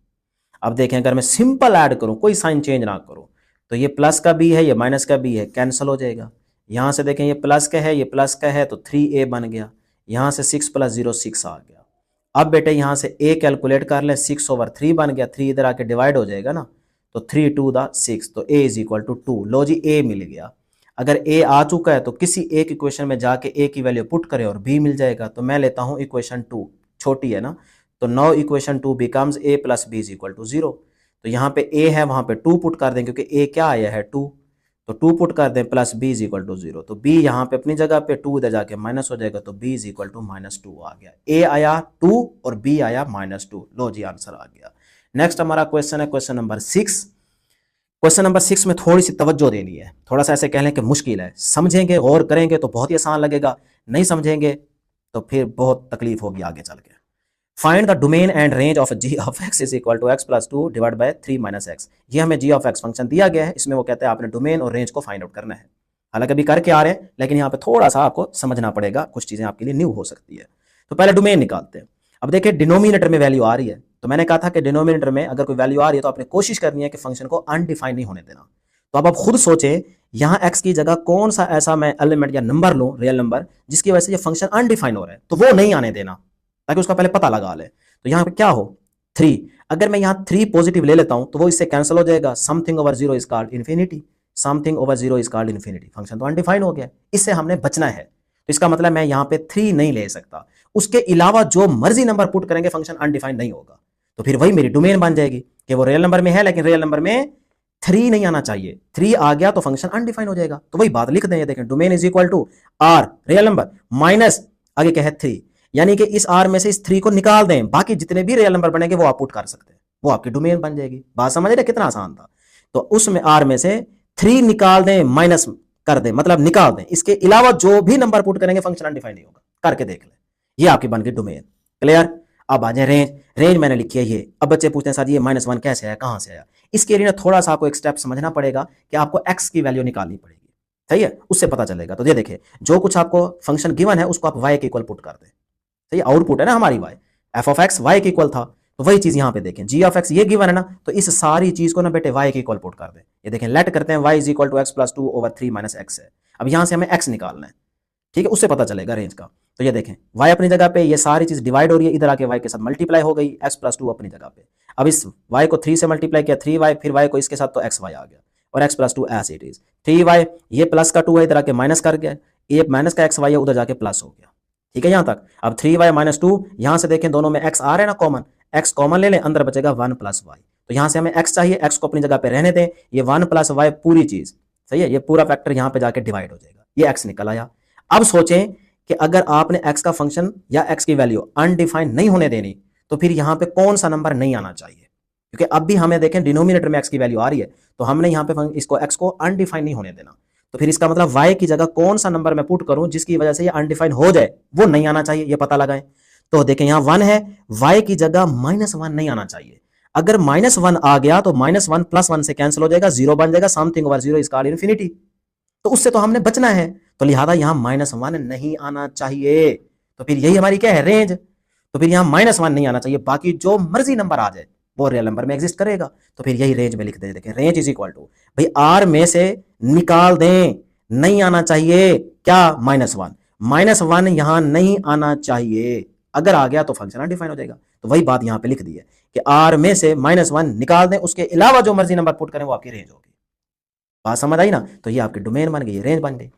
अब देखें अगर मैं सिंपल ऐड करूं, कोई साइन चेंज ना करूं, तो ये प्लस का b है, ये माइनस का b है, कैंसिल हो जाएगा। यहाँ से देखें ये प्लस का है, ये प्लस का है, तो 3a बन गया। यहाँ से 6 + 0 6 आ गया। अब बेटे यहाँ से a कैलकुलेट कर लें, 6/3 बन गया, 3 इधर आके डिवाइड हो जाएगा ना, तो 3 × 2 = 6, तो a इज इक्वल टू 2। लो जी a मिल गया। अगर a आ चुका है तो किसी एक इक्वेशन में जाके a की वैल्यू पुट करें और b मिल जाएगा। तो मैं लेता हूँ इक्वेशन 2, छोटी है ना, तो now equation 2 becomes a + b is equal to 0। तो यहाँ पे a है वहाँ पे 2 पुट कर दें, क्योंकि a क्या आया है 2, तो 2 पुट कर दें plus b is equal to 0। तो b यहाँ पे अपनी जगह पे, 2 इधर जाके माइनस हो जाएगा, तो b इज इक्वल टू -2 आ गया। a आया 2 और b आया -2। लो जी आंसर आ गया। नेक्स्ट हमारा क्वेश्चन है क्वेश्चन नंबर 6। क्वेश्चन नंबर 6 में थोड़ी सी तवज्जो देनी है, थोड़ा सा ऐसे कह लें कि मुश्किल है, समझेंगे गौर करेंगे तो बहुत ही आसान लगेगा, नहीं समझेंगे तो फिर बहुत तकलीफ होगी आगे चल के। Find the domain and range of g of x is equal to x + 2 divide by 3 - x। ये हमें g of x फंक्शन दिया गया है, इसमें वो कहते हैं आपने डोमेन और रेंज को फाइंड आउट करना है। हालांकि अभी करके आ रहे हैं लेकिन यहाँ पे थोड़ा सा आपको समझना पड़ेगा, कुछ चीजें आपके लिए न्यू हो सकती है। तो पहले डोमेन निकालते हैं। अब देखिए डिनोमिनेटर में वैल्यू आ रही है, तो मैंने कहा था कि डिनोमिनेटर में अगर कोई वैल्यू आ रही है तो आपने कोशिश करनी है कि फंक्शन को अनडिफाइन नहीं होने देना। तो अब आप खुद सोचें यहाँ x की जगह कौन सा ऐसा मैं एलिमेंट या नंबर लूं, रियल नंबर, जिसकी वजह से ये फंक्शन अनडिफाइन हो रहा है, तो वो नहीं आने देना, ताकि उसका पहले पता लगा ले। तो यहाँ पे क्या हो 3, अगर मैं यहाँ 3 पॉजिटिव ले लेता हूं तो वो इससे कैंसिल हो जाएगा, something over 0 is called infinity, something over 0 is called infinity, function तो अनडिफाइन हो गया, इससे हमने बचना है। तो इसका मतलब मैं यहाँ पे 3 नहीं ले सकता, उसके अलावा जो मर्जी नंबर पुट करेंगे फंक्शन अनडिफाइन नहीं होगा। तो फिर वही मेरी डोमेन बन जाएगी कि वो रियल नंबर में है लेकिन रियल नंबर में 3 नहीं आना चाहिए, 3 आ गया तो फंक्शन अनडिफाइन हो जाएगा। तो वही बात लिख दें, देखें domain is equal to r real number minus आगे क्या है 3, यानी कि इस r में से इस 3 को निकाल दें, बाकी जितने भी रियल नंबर बनेंगे वो आप पुट कर सकते हैं, वो आपकी डोमेन बन जाएगी। बात समझ रहे कितना आसान था। तो उसमें r में से 3 निकाल दें, माइनस कर दें, मतलब निकाल दें, इसके अलावा जो भी नंबर पुट करेंगे फंक्शन अनडिफाइन नहीं होगा, करके देख लें, ये आपकी बन गई डोमेन। क्लियर। अब आ जाए रेंज, रेंज मैंने लिखी है ये। अब बच्चे पूछते हैं सर ये -1 कैसे आया, कहां से आया। इसके लिए ना थोड़ा सा आपको एक स्टेप समझना पड़ेगा कि आपको x की वैल्यू निकालनी पड़ेगी, सही है, उससे पता चलेगा। तो ये देखिए, जो कुछ आपको फंक्शन गिवन है उसको आप y के इक्वल पुट कर दें, सही है, आउटपुट है ना हमारी y, f of x y के इक्वल था, तो वही चीज यहां पे देखें, g ऑफ x ये गिवन है ना, तो इस सारी चीज को ना बेटे y के इक्वल पुट कर दें। ये देखें, लेट करते हैं y is equal to x plus 2 over 3 minus x है। अब यहां से हमें x निकालना है, ठीक है, उससे पता चलेगा रेंज का। तो ये देखें, y अपनी जगह पे, ये सारी चीज डिवाइड हो रही है, इधर आके y के साथ मल्टीप्लाई हो गई, x प्लस 2 अपनी जगह पे। अब इस y को 3 से मल्टीप्लाई किया 3y, फिर y को इसके साथ तो xy आ गया, और x plus 2 as it is. 3y ये प्लस का 2 है, इधर आके माइनस कर गया, ये माइनस का xy है, उधर जाके प्लस हो गया, ठीक है यहां तक। अब 3y माइनस 2, यहां से देखें दोनों में x आ रहे हैं ना कॉमन, x कॉमन ले लें, अंदर बचेगा 1 प्लस y। तो यहां से हमें x चाहिए, x को अपनी जगह पे रहने दें, ये 1 प्लस y पूरी चीज, सही है, ये पूरा फैक्टर यहां पे जाके डिवाइड हो जाएगा, ये x निकल आया। अब सोचें कि अगर आपने x का फंक्शन या x की वैल्यू अनडिफाइंड नहीं होने देनी, तो फिर यहां पे कौन सा नंबर नहीं आना चाहिए, क्योंकि अब भी हमें देखें डिनोमिनेटर में x की वैल्यू आ रही है, तो हमने यहां पे इसको x को अनडिफाइंड नहीं होने देना। तो फिर इसका मतलब y की जगह कौन सा नंबर मैं पुट करूं जिसकी वजह से ये अनडिफाइंड हो जाए, वो नहीं आना चाहिए, ये पता लगाएं। तो देखें यहां 1 है, y की जगह -1 नहीं आना चाहिए। अगर -1 आ गया तो -1 प्लस 1 से कैंसिल हो जाएगा, 0 बन जाएगा, something over 0 is called infinity. तो उससे तो हमने बचना है, तो लिहाजा यहां -1 नहीं आना चाहिए। तो फिर यही हमारी क्या है, रेंज। तो फिर यहां -1 नहीं आना चाहिए, बाकी जो मर्जी नंबर आ जाए वो रियल नंबर में एग्जिस्ट करेगा। तो फिर यही रेंज में लिख दें, देखें रेंज इज इक्वल टू, भाई आर में से निकाल दें, नहीं आना चाहिए क्या, -1, -1 यहां नहीं आना चाहिए। अगर आ गया तो फंक्शन अनडिफाइन हो जाएगा। तो वही बात यहां पे लिख दी है कि आर में से -1 निकाल दें, उसके अलावा जो मर्जी नंबर पुट करें वो आपकी रेंज होगी। बात समझ आई ना, तो ये आपकी डोमेन बन गई, रेंज बन गई।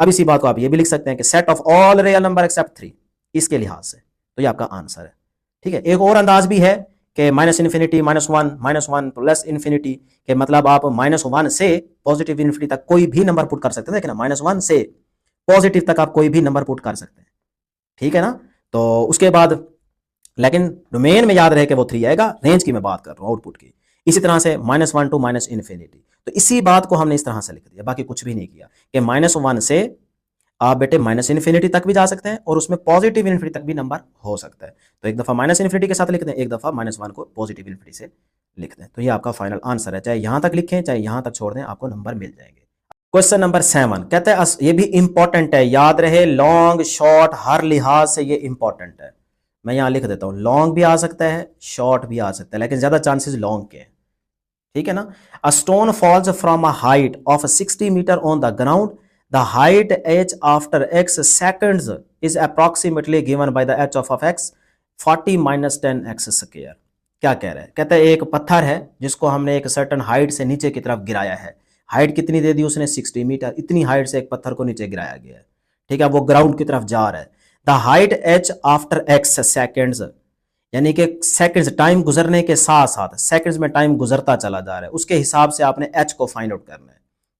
अब इसी बात को आप ये भी लिख सकते हैं कि set of all real number except 3, इसके लिहाज से तो ये आपका आंसर है, ठीक है। एक और अंदाज भी है कि माइनस इन्फिनिटी -1 प्लस इन्फिनिटी, के मतलब आप -1 से पॉजिटिव इन्फिनिटी तक कोई भी नंबर पुट कर सकते हैं, देखिए ना, -1 से पॉजिटिव तक आप कोई भी नंबर पुट कर सकते हैं, ठीक है ना। तो उसके बाद लेकिन डोमेन में याद रहे कि वो 3 आएगा, रेंज की मैं बात कर रहा हूं, आउटपुट की। इसी तरह से -1 टू माइनस इन्फिनिटी, तो इसी बात को हमने इस तरह से लिख दिया, बाकी कुछ भी नहीं किया, कि -1 से आप बेटे माइनस इन्फिनिटी तक भी जा सकते हैं, और उसमें पॉजिटिव इन्फिनिटी तक भी नंबर हो सकता है। तो एक दफा माइनस इन्फिनिटी के साथ लिख दें, एक दफा -1 को पॉजिटिव इन्फिनिटी से लिख दें। तो ये आपका फाइनल आंसर है, चाहे यहां तक लिखें चाहे यहां तक छोड़ दें, आपको नंबर मिल जाएंगे। क्वेश्चन नंबर 7 कहते हैं, ये भी इंपॉर्टेंट है, याद रहे, लॉन्ग शॉर्ट हर लिहाज से ये इंपॉर्टेंट है। मैं यहां लिख देता हूं, लॉन्ग भी आ सकता है, शॉर्ट भी आ सकता है, लेकिन ज्यादा चांसेस लॉन्ग के हैं, ठीक है ना। A stone falls from a height of 60 metre on the ground, the height h after x seconds is approximately given by the h of x 40 minus 10x square. क्या कह रहे हैं, कहते हैं एक पत्थर है जिसको हमने एक सर्टन हाइट से नीचे की तरफ गिराया है, हाइट कितनी दे दी उसने, 60 मीटर, इतनी हाइट से एक पत्थर को नीचे गिराया गया है, ठीक है, वो ग्राउंड की तरफ जा रहा है। The height h after x seconds, यानी कि सेकंड्स, टाइम गुजरने के साथ साथ सेकंड्स में टाइम गुजरता चला जा रहा है, उसके हिसाब से आपने h को फाइंड आउट करना है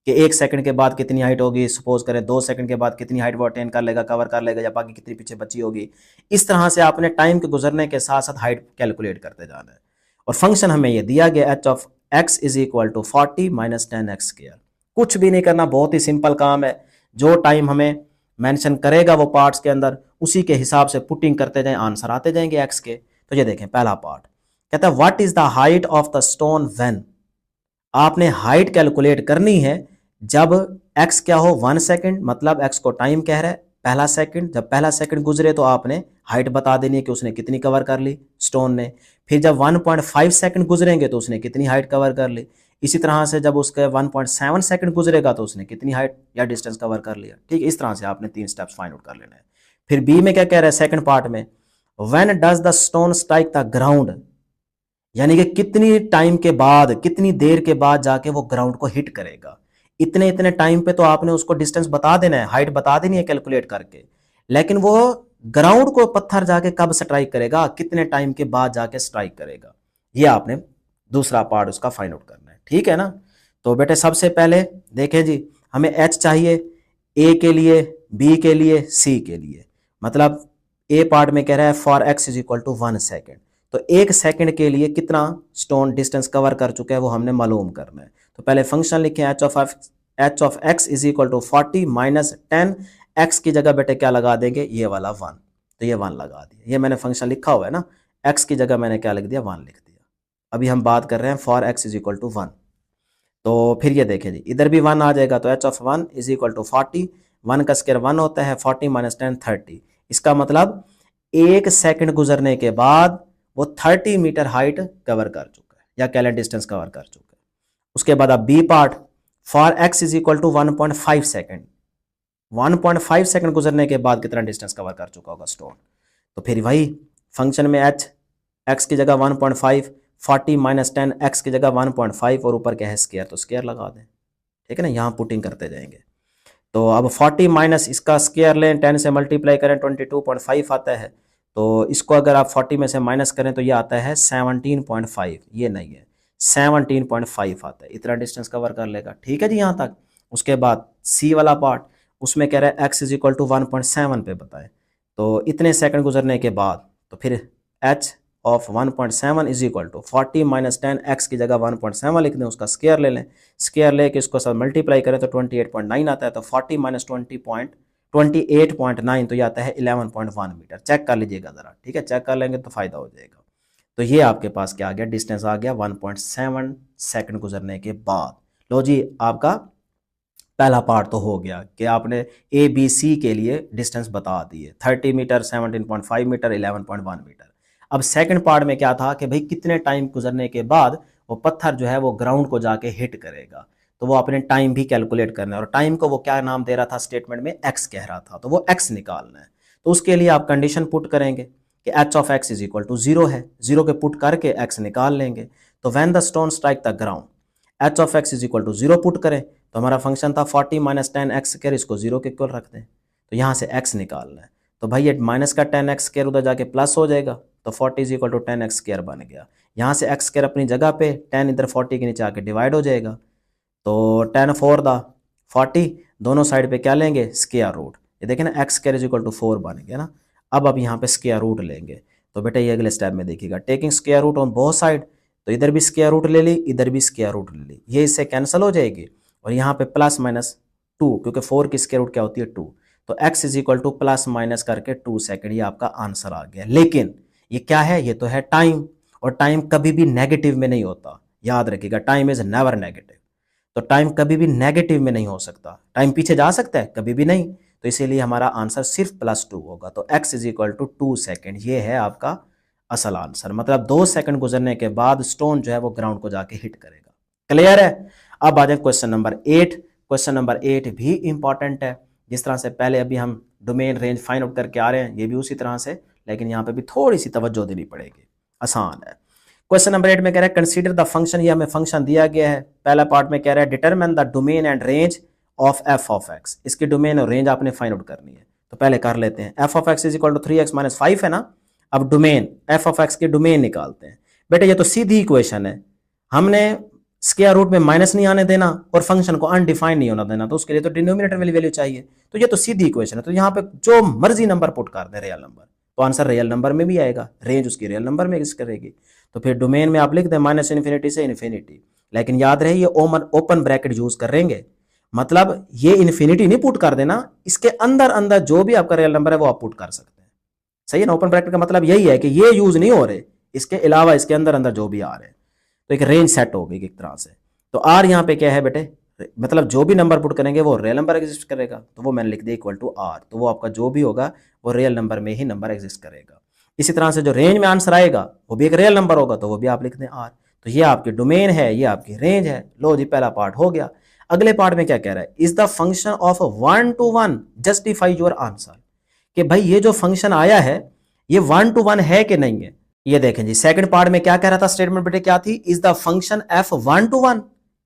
कि 1 सेकंड के बाद कितनी हाइट होगी, सपोज करें 2 सेकंड के बाद कितनी हाइट वो अटेन कर लेगा, कवर कर लेगा, या बाकी कितनी पीछे बची होगी। इस तरह से आपने टाइम के गुजरने के साथ साथ हाइट कैलकुलेट करते जाना है। और फंक्शन हमें ये दिया गया h of x is equal to 40 minus 10x square. कुछ भी नहीं करना, बहुत ही सिंपल काम है, जो टाइम हमें मेंशन करेगा वो पार्ट्स के अंदर, उसी के हिसाब से पुटिंग करते जाएं, आंसर आते जाएंगे x के। तो ये देखें पहला पार्ट कहता है what is the height of the stone when, आपने हाइट कैलकुलेट करनी है जब x क्या हो 1 सेकंड, मतलब x को टाइम कह रहा है पहला सेकंड, जब पहला सेकंड गुजरे तो आपने हाइट बता देनी है कि उसने कितनी कवर कर ली स्टोन ने। फिर जब 1.5 सेकंड गुजरेंगे तो उसने कितनी हाइट कवर कर ली। इसी तरह से जब उसके 1.7 सेकंड गुजरेगा तो उसने कितनी हाइट या डिस्टेंस कवर कर लिया, ठीक है। इस तरह से आपने 3 स्टेप्स फाइंड आउट कर लेना है। फिर बी में क्या कह रहा है, सेकंड पार्ट में, when does the stone strike the ground, यानी कि कितनी टाइम के बाद, कितनी देर के बाद जाके वो ग्राउंड को हिट करेगा। इतने इतने टाइम पे तो आपने उसको डिस्टेंस बता देना है, हाइट बता देनी है कैलकुलेट करके, लेकिन वो ग्राउंड को पत्थर जाके कब स्ट्राइक करेगा, कितने टाइम के बाद जाके स्ट्राइक करेगा, ये आपने दूसरा पार्ट उसका फाइंड आउट करना है, ठीक है ना। तो बेटे सबसे पहले देखें जी, हमें एच चाहिए ए के लिए, बी के लिए, सी के लिए। मतलब ए पार्ट में कह रहा है for x is equal to 1 second, तो 1 सेकंड के लिए कितना स्टोन डिस्टेंस कवर कर चुका है वो हमने मालूम करना है। तो पहले फंक्शन लिखें h of x is equal to 40 minus 10, x की जगह बेटे क्या लगा देंगे, ये वाला 1, तो ये 1 लगा दिया, ये मैंने फंक्शन लिखा हुआ है ना, एक्स की जगह मैंने क्या लिख दिया, 1 लिख दिया। अभी हम बात कर रहे हैं for x is equal to 1। तो फिर ये देखें जी, इधर भी 1 आ जाएगा तो h of 1 is equal to 40, 1 का स्क्वायर 1 होता है, 40 माइनस 10 30। इसका मतलब 1 सेकंड गुजरने के बाद वो 30 मीटर हाइट कवर कर चुका है या कैलेंडर डिस्टेंस कवर कर चुका है। उसके बाद अब B part, for x is equal to 1.5 second, 1.5 second गुजरने के बाद कितना डिस्टेंस कवर कर चुका होगा स्टोन। तो फिर वही फंक्शन में h, x की जगह 1.5, 40 माइनस 10 x की जगह 1.5 और ऊपर क्या है स्क्वायर, तो स्क्वायर लगा दें, ठीक है ना, यहाँ पुटिंग करते जाएंगे। तो अब 40 माइनस इसका स्क्वायर लें, 10 से मल्टीप्लाई करें 22.5 आता है। तो इसको अगर आप 40 में से माइनस करें तो ये आता है 17.5, ये नहीं है 17.5 आता है, इतना डिस्टेंस कवर कर लेगा, ठीक है जी यहाँ तक। उसके बाद सी वाला पार्ट, उसमें कह रहा है x इज इक्वल टू 1.7 पे बताएं, तो इतने सेकंड गुजरने के बाद तो फिर h of 1.7 is equal to 40 minus 10, x की जगह 1.7 लिख दें, उसका स्क्वायर ले लें, स्क्वायर लेके इसको सब मल्टीप्लाई करें तो 28.9 आता है। तो 40 माइनस 28.9 तो ये आता है 11.1 मीटर। चेक कर लीजिएगा ज़रा, ठीक है, चेक कर लेंगे तो फ़ायदा हो जाएगा। तो ये आपके पास क्या आ गया, डिस्टेंस आ गया 1.7 सेकंड गुजरने के बाद। लो जी, आपका पहला पार्ट तो हो गया कि आपने ए बी सी के लिए डिस्टेंस बता दिए, 30 मीटर, 17.5 मीटर, 11.1 मीटर। अब सेकंड पार्ट में क्या था कि भाई कितने टाइम गुजरने के बाद वो पत्थर जो है वो ग्राउंड को जाके हिट करेगा, तो वो अपने टाइम भी कैलकुलेट करना है, और टाइम को वो क्या नाम दे रहा था स्टेटमेंट में, एक्स कह रहा था, तो वो एक्स निकालना है। तो उसके लिए आप कंडीशन पुट करेंगे कि h of x is equal to 0 है, 0 के पुट करके एक्स निकाल लेंगे। तो when the stone strike the ground h of x is equal to 0 put करें, तो हमारा फंक्शन था 40 माइनस 10 एक्स स्क्वायर, इसको 0 के इक्वल रख दें, तो यहाँ से एक्स निकालना है। तो भाई ये माइनस का 10 एक्स स्क्वायर उधर जाके प्लस हो जाएगा, तो 40 is equal to 10 x square बन गया। यहाँ से एक्स स्क्वायर अपनी जगह पे, 10 इधर 40 के नीचे आके डिवाइड हो जाएगा, तो 10 4 दा 40, दोनों साइड पे क्या लेंगे स्क्वायर रूट, ये देखें ना x square is equal to 4 बन गया ना। अब यहाँ पे स्क्वायर रूट लेंगे, तो बेटा ये अगले स्टेप में देखिएगा, taking square root on both side, तो इधर भी स्क्वायर रूट ले ली, इधर भी स्क्वायर रूट ले ली, ये इससे कैंसिल हो जाएगी, और यहाँ पे प्लस माइनस 2, क्योंकि 4 की स्क्वायर रूट क्या होती है 2, तो x is equal two plus minus करके 2 सेकंड, ये आपका आंसर आ गया। लेकिन ये क्या है, ये तो है टाइम, और टाइम कभी भी नेगेटिव में नहीं होता, याद रखिएगा, टाइम इज नेवर नेगेटिव। तो टाइम कभी भी नेगेटिव में नहीं हो सकता, टाइम पीछे जा सकता है कभी भी नहीं, तो इसीलिए हमारा आंसर सिर्फ +2 होगा। तो x is equal to 2 second, ये है आपका असल आंसर, मतलब 2 सेकंड गुजरने के बाद स्टोन जो है वो ग्राउंड को जाके हिट करेगा। क्लियर है। अब आ जाए क्वेश्चन नंबर 8। क्वेश्चन नंबर 8 भी इंपॉर्टेंट है, जिस तरह से पहले अभी हम डोमेन रेंज फाइंड आउट करके आ रहे हैं, ये भी उसी तरह से, लेकिन यहाँ पे भी थोड़ी सी तवज्जो देनी पड़ेगी, आसान है। क्वेश्चन नंबर 8 में कह रहा है कंसीडर द फंक्शन, ये हमें फंक्शन दिया गया है। पहला पार्ट में कह रहा है determine the domain and range of F of X, इसकी डोमेन और रेंज आपने फाइंड आउट करनी है। तो पहले कर लेते हैं, F of x is equal to 3x minus 5 है ना। अब डोमेन एफ ऑफ एक्स की डोमेन निकालते हैं। बेटा ये तो सीधी इक्वेशन है, हमने स्क्वायर रूट में माइनस नहीं आने देना और फंक्शन को अनडिफाइंड नहीं होना देना, तो उसके लिए तो डिनोमिनेटर वाली वैल्यू चाहिए। तो ये तो सीधी इक्वेशन है, तो यहाँ पे जो मर्जी नंबर पुट कर दे, रियल नंबर, तो आंसर रियल नंबर में भी आएगा, रेंज उसकी रियल नंबर में एग्जिस्ट करेगी। तो फिर डोमेन में आप लिख दें माइनस इन्फिनिटी से इन्फिनिटी, लेकिन याद रहे ये ओपन ब्रैकेट यूज करेंगे, मतलब ये इन्फिनिटी नहीं पुट कर देना, इसके अंदर अंदर जो भी आपका रियल नंबर है वो आप पुट कर सकते हैं, सही है ना। ओपन ब्रैकेट का मतलब यही है कि ये यूज नहीं हो रहे, इसके अलावा इसके अंदर अंदर जो भी आ रहे हैं, तो एक रेंज सेट हो गई एक तरह से। तो आर यहाँ पे क्या है बेटे, मतलब जो भी नंबर पुट करेंगे वो रियल नंबर एग्जिस्ट करेगा, तो वो मैंने लिख दिया इक्वल टू आर, तो वो आपका जो भी होगा वो रियल नंबर में ही नंबर एग्जिस्ट करेगा। इसी तरह से जो रेंज में आंसर आएगा वो भी एक रियल नंबर होगा, तो वो भी आप लिख दें आर। तो ये आपकी डोमेन है, ये आपकी रेंज है। लो जी, पहला पार्ट हो गया। अगले पार्ट में क्या कह रहा है, is the function of 1 to 1 justify your answer, कि भाई ये जो फंक्शन आया है ये 1 to 1 है कि नहीं है। ये देखें जी, सेकंड पार्ट में क्या कह रहा था स्टेटमेंट बेटे, क्या थी, is the function F 1 to 1,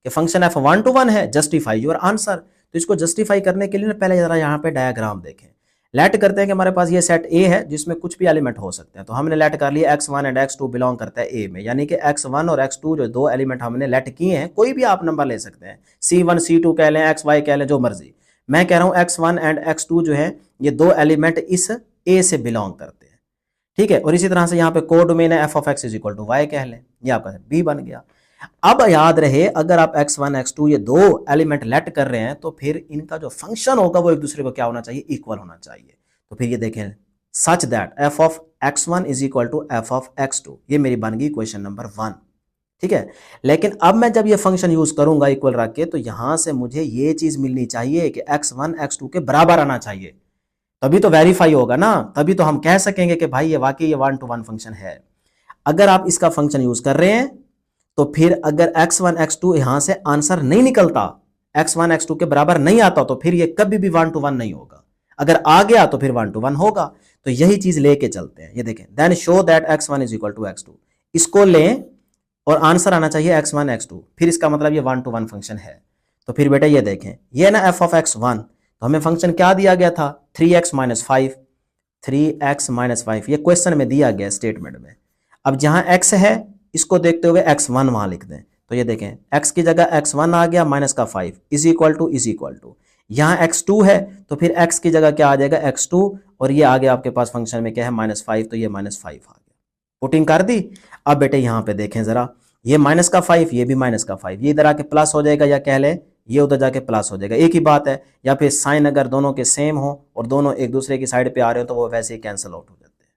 कि फंक्शन एफ 1 to 1 है, जस्टिफाई योर आंसर। तो इसको जस्टिफाई करने के लिए ना पहले जरा यहाँ पे डायग्राम देखें। लेट करते हैं कि हमारे पास ये सेट ए है जिसमें कुछ भी एलिमेंट हो सकते हैं, तो हमने लेट कर लिया x1 एंड x2 बिलोंग करता है ए में, यानी कि x1 और x2 जो दो एलिमेंट हमने लेट किए हैं, कोई भी आप नंबर ले सकते हैं, c1 c2 कह लें, xy कह लें, जो मर्जी। मैं कह रहा हूँ x1 एंड x2 जो है ये दो एलिमेंट इस ए से बिलोंग करते हैं, ठीक है। और इसी तरह से यहाँ पे को डोमेन है, F of x is equal to Y कह लें, ये आपका बी बन गया। अब याद रहे, अगर आप x1 x2 ये दो एलिमेंट लेट कर रहे हैं तो फिर इनका जो फंक्शन होगा वो एक दूसरे को क्या होना चाहिए, इक्वल होना चाहिए। तो फिर ये देखें, such that F of x1 is equal to F of x2, ये मेरी बन गई क्वेश्चन नंबर 1। ठीक है। लेकिन अब मैं जब ये फंक्शन यूज करूंगा इक्वल रख के, तो यहां से मुझे ये चीज मिलनी चाहिए कि x1 x2 के बराबर आना चाहिए, तभी तो वेरीफाई होगा ना, तभी तो हम कह सकेंगे कि भाई ये वाकई ये 1 to 1 फंक्शन है। अगर आप इसका फंक्शन यूज कर रहे हैं तो फिर अगर x1 x2 यहां से आंसर नहीं निकलता, x1 x2 के बराबर नहीं आता, तो फिर ये कभी भी 1 to 1 नहीं होगा। अगर आ गया तो फिर 1 to 1 होगा। तो यही चीज लेके चलते हैं। ये देखें, then show that x1 is equal to x2, इसको लें और आंसर आना चाहिए x1 x2, फिर इसका मतलब ये 1 to 1 फंक्शन है। तो फिर बेटा ये देखें, ये ना f of x1, तो हमें फंक्शन क्या दिया गया था, 3x माइनस 5, 3x माइनस 5, ये क्वेश्चन में दिया गया स्टेटमेंट में। अब जहां x है इसको देखते हुए x1 वहां लिख दें। तो ये देखें, x की जगह x1 आ गया माइनस का 5 इज इक्वल टू यहाँ x2 है, तो फिर x की जगह क्या आ जाएगा, x2, और ये आ गया आपके पास फंक्शन में क्या है, -5, तो ये -5 आ गया। पुटिंग कर दी। अब बेटे यहाँ पे देखें जरा, ये माइनस का 5, ये भी माइनस का 5, ये इधर आके प्लस हो जाएगा, या कह ले ये उधर जाके प्लस हो जाएगा, एक ही बात है। या फिर साइन अगर दोनों के सेम हो और दोनों एक दूसरे की साइड पे आ रहे हो तो वो वैसे ही कैंसिल आउट हो जाते हैं।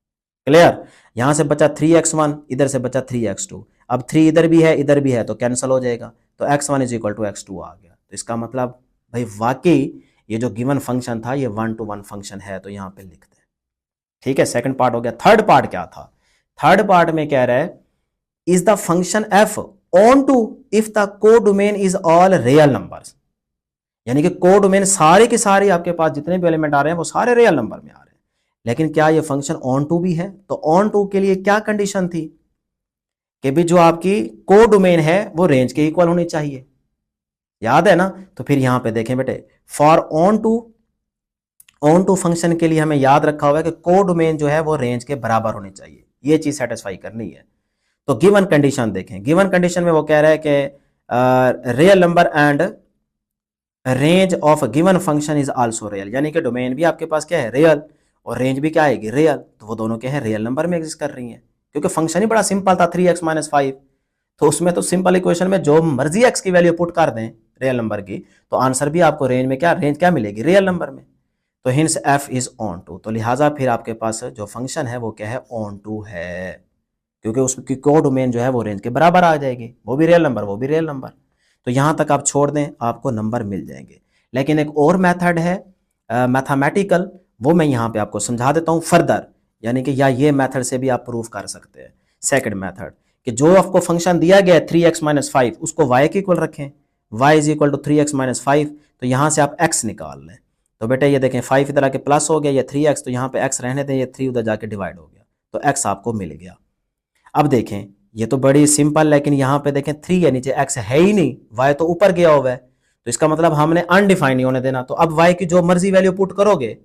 क्लियर। यहां से बचा 3x1, इधर से बचा 3x2, अब 3 इधर भी है इधर भी है तो कैंसिल हो जाएगा, तो x1 is equal to x2 आ गया। तो इसका मतलब भाई वाकई ये जो गिवन फंक्शन था ये 1 to 1 फंक्शन है, तो यहां पे लिखते हैं। ठीक है, सेकंड पार्ट हो गया। थर्ड पार्ट क्या था, थर्ड पार्ट में कह रहा है is the function f onto if the codomain is all real numbers, यानी कि कोडोमेन सारे के सारे आपके पास जितने भी एलिमेंट आ रहे हैं वो सारे रियल नंबर में आ रहे हैं। लेकिन क्या ये फंक्शन ऑन टू भी है, तो ऑन टू के लिए क्या कंडीशन थी कि भी जो आपकी कोडोमेन है वो रेंज के इक्वल होनी चाहिए, याद है ना। तो फिर यहां पे देखें बेटे, फॉर ऑन टू फंक्शन के लिए हमें याद रखा हुआ है कि कोडोमेन जो है वो रेंज के बराबर होनी चाहिए, ये चीज सेटिस्फाई करनी है। तो गिवन कंडीशन देखें, गिवन कंडीशन में वो कह रहा है कि real number and range of given function is also real, यानी कि डोमेन भी आपके पास क्या है, रियल, और रेंज भी क्या आएगी, रियल। तो वो दोनों क्या है, रियल नंबर में एग्जिस्ट कर रही हैं, क्योंकि फंक्शन ही बड़ा सिंपल था, 3x माइनस 5। तो उसमें तो सिंपल इक्वेशन में जो मर्जी x की वैल्यू पुट कर दें रियल नंबर की, तो आंसर भी आपको रेंज में क्या, रेंज क्या मिलेगी, रियल नंबर में। तो hence f is onto, तो लिहाजा फिर आपके पास जो फंक्शन है वो क्या है, ऑन टू है, क्योंकि उसकी कोडोमेन जो है वो रेंज के बराबर आ जाएगी, वो भी रियल नंबर वो भी रियल नंबर। तो यहां तक आप छोड़ दें, आपको नंबर मिल जाएंगे। लेकिन एक और मेथड है मैथमेटिकल, वो मैं यहां पे आपको समझा देता हूं फर्दर, यानी कि या ये मेथड से भी आप प्रूव कर सकते हैं। सेकंड मेथड कि जो आपको फंक्शन दिया गया है 3x माइनस 5, उसको y के इक्वल रखें, y is equal to 3x minus 5, तो यहां से आप x निकाल लें। तो बेटा ये देखें, 5 इधर आके प्लस हो गया, ये 3x, तो यहाँ पे x रहने दें, ये 3 उधर जाके डिवाइड हो गया, तो x आपको मिल गया। अब देखें, ये तो बड़ी सिंपल, लेकिन यहाँ पे देखें 3 है नीचे, x है ही नहीं, y तो ऊपर गया हुआ है, तो इसका मतलब हमने अनडिफाइंड नहीं होने देना। तो अब y की जो मर्जी वैल्यू पुट करोगे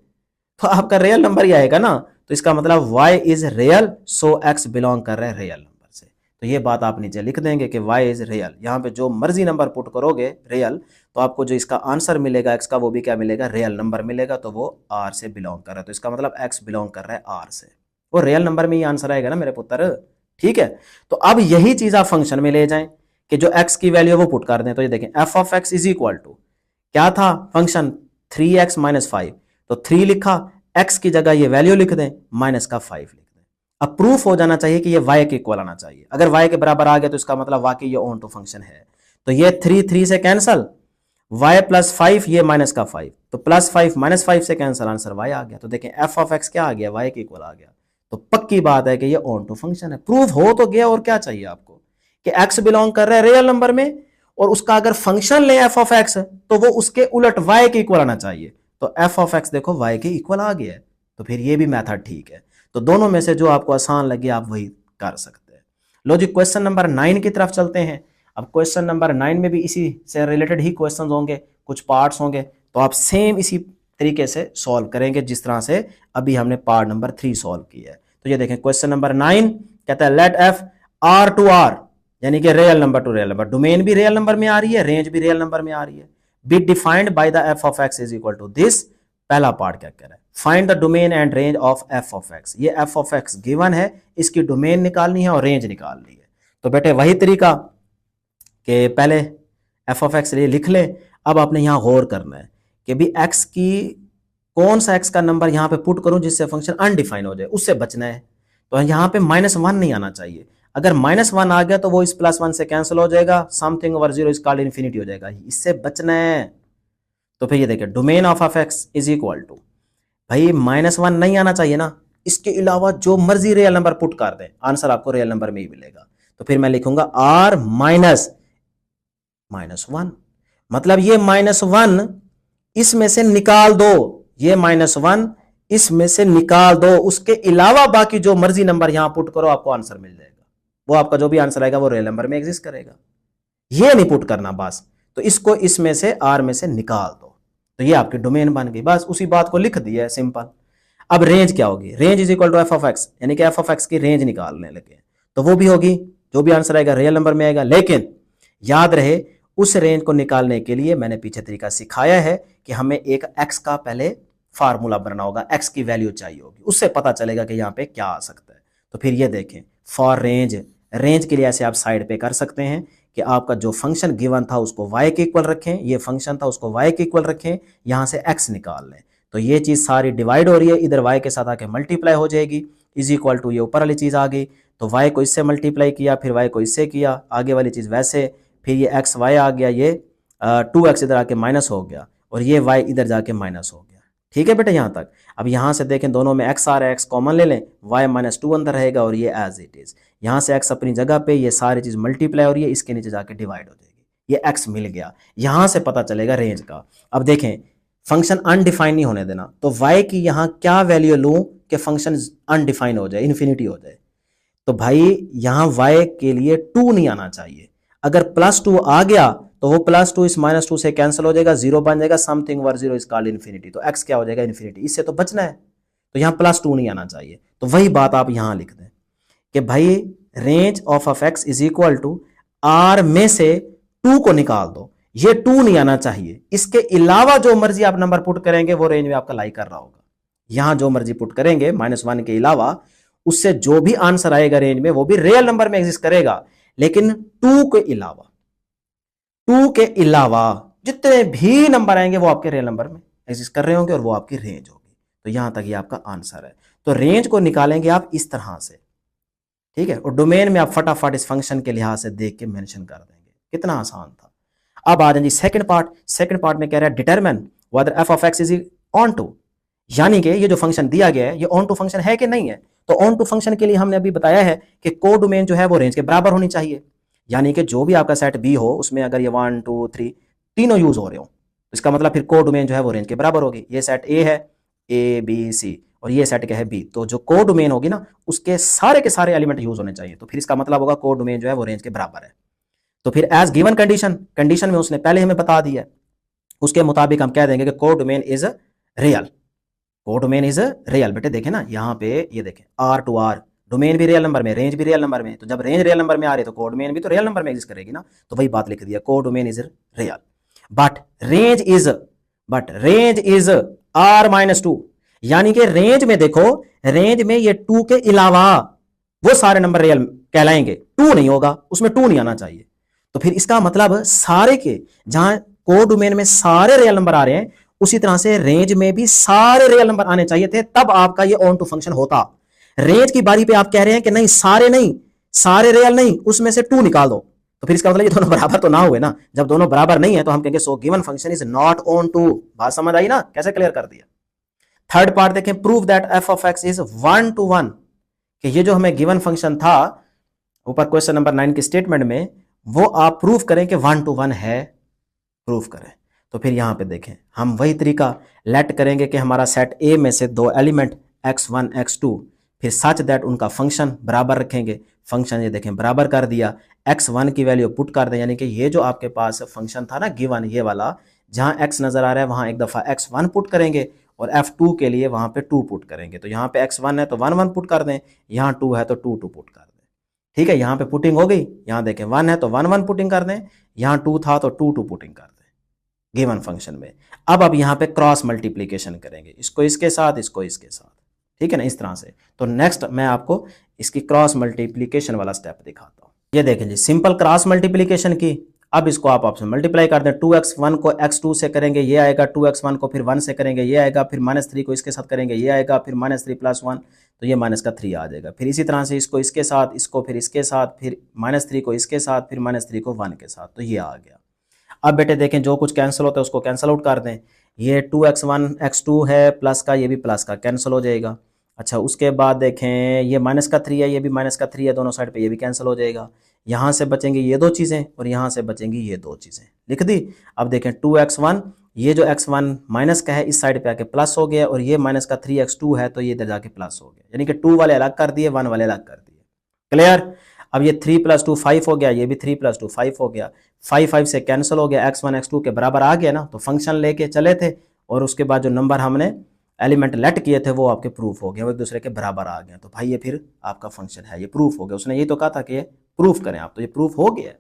तो आपका रियल नंबर ही आएगा ना, तो इसका मतलब y is real, so x belong कर रहा है रियल नंबर से। तो ये बात आप नीचे लिख देंगे कि y इज रियल, यहाँ पे जो मर्जी नंबर पुट करोगे रियल, तो आपको जो इसका आंसर मिलेगा x का, वो भी क्या मिलेगा, रियल नंबर मिलेगा, तो वो r से बिलोंग कर रहा है। तो इसका मतलब x बिलोंग कर रहा है r से, वो रियल नंबर में ही आंसर आएगा ना मेरे पुत्र। ठीक है, तो अब यही चीज आप फंक्शन में ले जाएं कि जो x की वैल्यू है वो पुट कर दें। तो ये देखें, f of x is equal to क्या था फंक्शन, 3x माइनस 5, तो 3 लिखा, x की जगह ये वैल्यू लिख दें, माइनस का 5 लिख दें। अब प्रूफ हो जाना चाहिए कि ये y के इक्वल आना चाहिए। अगर y के बराबर आ गया तो इसका मतलब वाकई ये ऑन टू फंक्शन है। तो ये 3 से कैंसल, y प्लस 5, ये माइनस का 5, तो प्लस 5 माइनस 5 से कैंसल, आंसर y आ गया। तो देखें f ऑफ x क्या आ गया, y के इक्वल आ गया। तो पक्की बात है कि ये ऑन टू फंक्शन है, प्रूफ हो तो गया। और क्या चाहिए आपको कि x बिलोंग कर रहा है रियल नंबर में, और उसका अगर फंक्शन ले f ऑफ x तो वो उसके उलट y के इक्वल आना चाहिए। तो f ऑफ x देखो y के इक्वल आ गया है, तो फिर ये भी मेथड ठीक है। तो दोनों में से जो आपको आसान लगे आप वही कर सकते हैं। लो जी, क्वेश्चन नंबर 9 की तरफ चलते हैं। अब क्वेश्चन नंबर 9 में भी इसी से रिलेटेड ही क्वेश्चन होंगे, कुछ पार्ट्स होंगे, तो आप सेम इसी तरीके से सॉल्व करेंगे जिस तरह से अभी हमने पार्ट नंबर 3 सॉल्व किया है। तो ये देखें, क्वेश्चन नंबर 9 कहता है let f r to r, यानी कि real number to real number, domain भी रियल नंबर में आ रही है, रेंज भी रियल नंबर में आ रही है, be defined by the f of x is equal to this. पहला पार्ट क्या कह रहा है, find the domain and range of f of x। ये f ऑफ x गिवन है, इसकी डोमेन निकालनी है और रेंज निकालनी है। तो बेटे वही तरीका कि पहले f ऑफ x लिए लिख ले। अब आपने यहां गौर करना है कि भी x की कौन सा x का नंबर यहां पे पुट करूं जिससे फंक्शन अनडिफाइन हो जाए, उससे बचना है। तो यहां पे -1 नहीं आना चाहिए। अगर -1 आ गया तो वो इस +1 से कैंसिल हो जाएगा, something over 0 is called infinity हो जाएगा, इससे बचना है। तो फिर ये देखिए domain of F X is equal to, भाई -1 नहीं आना चाहिए ना, इसके अलावा जो मर्जी रियल नंबर पुट कर दें, आंसर आपको रियल नंबर में ही मिलेगा। तो फिर मैं लिखूंगा r -1, मतलब ये -1 इसमें से निकाल दो, ये -1 इसमें से निकाल दो, उसके अलावा बाकी जो मर्जी नंबर यहां पुट करो आपको आंसर मिल जाएगा। वो आपका जो भी आंसर आएगा वो रियल नंबर में एग्जिस्ट करेगा, ये नहीं पुट करना बस। तो इसको इसमें से r में से निकाल दो, तो ये आपकी डोमेन बन गई, बस उसी बात को लिख दिया है, सिंपल। अब रेंज क्या होगी, range is equal to F of X, यानी कि एफ ऑफ एक्स की रेंज निकालने लगे, तो वो भी होगी, जो भी आंसर आएगा रियल नंबर में आएगा। लेकिन याद रहे उस रेंज को निकालने के लिए मैंने पीछे तरीका सिखाया है कि हमें एक एक्स का पहले फार्मूला बनाना होगा, एक्स की वैल्यू चाहिए होगी, उससे पता चलेगा कि यहाँ पे क्या आ सकता है। तो फिर ये देखें फॉर रेंज, रेंज के लिए ऐसे आप साइड पे कर सकते हैं कि आपका जो फंक्शन गिवन था उसको y के इक्वल रखें, ये फंक्शन था उसको y के इक्वल रखें, यहां से x निकाल लें, तो ये चीज सारी डिवाइड हो रही है, इधर y के साथ आके मल्टीप्लाई हो जाएगी, इज इक्वल टू ये ऊपर वाली चीज आ गई, तो y को इससे मल्टीप्लाई किया, फिर y को इससे किया, आगे वाली चीज वैसे, फिर ये x y आ गया, ये 2x इधर आके माइनस हो गया, और ये y इधर जाके माइनस हो गया। ठीक है बेटा यहाँ तक। अब यहाँ से देखें दोनों में x आ रहा है, x कॉमन ले लें, y -2 अंदर रहेगा और ये एज इट इज, यहाँ से x अपनी जगह पे, ये सारी चीज मल्टीप्लाई हो रही है, इसके नीचे जाके डिवाइड हो जाएगी, ये x मिल गया, यहाँ से पता चलेगा रेंज का। अब देखें फंक्शन अनडिफाइन नहीं होने देना, तो y की यहाँ क्या वैल्यू लूं कि फंक्शन अनडिफाइन हो जाए, इन्फिनिटी हो जाए, तो भाई यहाँ y के लिए 2 नहीं आना चाहिए, अगर +2 आ गया तो वो +2 इस -2 से कैंसिल हो जाएगा, 0 बन जाएगा, something over 0 is called infinity, तो x क्या हो जाएगा इन्फिनिटी, इससे तो बचना है, तो यहाँ +2 नहीं आना चाहिए। तो वही बात आप यहां लिख दें कि भाई range of x is equal to r में से 2 को निकाल दो, ये 2 नहीं आना चाहिए, इसके अलावा जो मर्जी आप नंबर पुट करेंगे वो रेंज में आपका लाई कर रहा होगा, यहां जो मर्जी पुट करेंगे -1 के अलावा, उससे जो भी आंसर आएगा रेंज में वो भी रियल नंबर में एग्जिस्ट करेगा, लेकिन 2 के अलावा जितने भी नंबर आएंगे वो आपके रियल नंबर में एग्जिस्ट कर रहे होंगे और वो आपकी रेंज होगी। तो यहां तक ये आपका आंसर है। तो रेंज को निकालेंगे आप इस तरह से, ठीक है, और डोमेन में आप फटाफट इस फंक्शन के लिहाज से देख के मेंशन कर देंगे, कितना आसान था। अब आ जाएंगे सेकंड पार्ट में कह रहा है determine whether F of x is onto, यानी कि ये जो फंक्शन दिया गया है ये ऑन टू फंक्शन है कि नहीं है। तो ऑन टू फंक्शन के लिए हमने अभी बताया है कि को डोमेन जो है वो रेंज के बराबर होनी चाहिए, यानी कि जो भी आपका सेट बी हो उसमें अगर ये 1 2 3 तीनों यूज हो रहे हो तो इसका मतलब फिर को डोमेन जो है वो रेंज के बराबर होगी। ये सेट ए है ए बी सी और ये सेट क्या है बी, तो जो को डोमेन होगी ना उसके सारे के सारे एलिमेंट यूज होने चाहिए, तो फिर इसका मतलब होगा को डोमेन जो है वो रेंज के बराबर है। तो फिर एज गिवन कंडीशन में उसने पहले हमें बता दिया, उसके मुताबिक हम कह देंगे कि को डोमेन इज रियल, को डोमेन इज रियल। बेटे देखें ना यहाँ पे, ये देखें R to R, डोमेन भी रियल नंबर में, रेंज भी रियल नंबर में, तो जब रेंज रियल नंबर में आ रही है तो को डोमेन भी तो रियल नंबर में एग्जिस्ट करेगी ना, तो वही बात लिख दिया को domain is real but range is R-2, यानी कि रेंज में देखो, रेंज में ये 2 के अलावा वो सारे नंबर रियल कहलाएंगे, 2 नहीं होगा उसमें, 2 नहीं आना चाहिए। तो फिर इसका मतलब सारे के, जहां को डोमेन में सारे रियल नंबर आ रहे हैं उसी तरह से रेंज में भी सारे रियल नंबर आने चाहिए थे, तब आपका ये ऑन टू फंक्शन होता। रेंज की बारी पे आप कह रहे हैं कि नहीं सारे रियल नहीं, उसमें से 2 निकाल दो, तो फिर इसका मतलब ये दोनों बराबर तो ना हुए ना, जब दोनों बराबर नहीं है तो हम कहेंगे so given function is not onto. बात समझ आई ना, कैसे क्लियर कर दिया। थर्ड पार्ट देखें, prove that F of x is 1 to 1, कि ये जो हमें गिवन फंक्शन था ऊपर क्वेश्चन नंबर 9 की स्टेटमेंट में, वो आप प्रूव करें कि 1 to 1 है, प्रूव करें। तो फिर यहां पे देखें हम वही तरीका लेट करेंगे कि हमारा सेट ए में से 2 एलिमेंट x1 x2, फिर सच दैट उनका फंक्शन बराबर रखेंगे, फंक्शन ये देखें बराबर कर दिया, x1 की वैल्यू पुट कर दें, यानी कि ये जो आपके पास फंक्शन था ना गिवन, ये वाला जहां x नजर आ रहा है वहां एक दफा x1 पुट करेंगे और f2 के लिए वहां पे 2 पुट करेंगे। तो यहाँ पे x1 है तो 1 1 पुट कर दें, यहाँ 2 है तो 2 2 पुट कर दें, ठीक है। यहाँ पे पुटिंग हो गई, यहाँ देखें 1 है तो 1 1 पुटिंग कर दें, यहाँ 2 था तो 2 2 पुटिंग कर दें गिवन फंक्शन में। अब यहाँ पे क्रॉस मल्टीप्लीकेशन करेंगे, इसको इसके साथ, इसको इसके साथ, ठीक है ना, इस तरह से। तो नेक्स्ट मैं आपको इसकी क्रॉस मल्टीप्लीकेशन वाला स्टेप दिखाता हूँ। ये देखें जी, सिंपल क्रॉस मल्टीप्लीकेशन की, अब इसको आप आपसे मल्टीप्लाई कर दें, 2x1 को x2 से करेंगे ये आएगा, 2x1 को फिर 1 से करेंगे ये आएगा, फिर -3 को इसके साथ करेंगे ये आएगा, फिर -3 + 1 तो ये माइनस का 3 आ जाएगा। फिर इसी तरह से इसको इसके साथ, इसको फिर इसके साथ, फिर -3 को इसके साथ, फिर -3 को 1 के साथ, तो ये आ गया। अब बेटे देखें जो कुछ कैंसिल होता है उसको कैंसिल आउट कर दें। ये 2x1 x2 है प्लस का, ये भी प्लस का कैंसिल हो जाएगा। अच्छा उसके बाद देखें ये -3 है, ये भी -3 है, दोनों साइड पे ये भी कैंसिल हो जाएगा। यहाँ से बचेंगी ये दो चीज़ें और यहाँ से बचेंगी ये दो चीज़ें, लिख दी। अब देखें 2x1, ये जो x1 माइनस का है इस साइड पे आके प्लस हो गया, और ये -3x2 है तो ये इधर जाके प्लस हो गया, यानी कि 2 वाले अलग कर दिए, 1 वाले अलग कर दिए। क्लियर। अब ये 3 + 2 5 हो गया, ये भी 3 + 2 5 हो गया, 5 से कैंसिल हो गया, x1 x2 के बराबर आ गया ना, तो फंक्शन लेके चले थे और उसके बाद जो नंबर हमने एलिमेंट लेट किए थे वो आपके प्रूफ हो गए, वो एक दूसरे के बराबर आ गए, तो भाई ये फिर आपका फंक्शन है, ये प्रूफ हो गया। उसने ये तो कहा था कि ये प्रूफ करें आप, तो ये प्रूफ हो गया।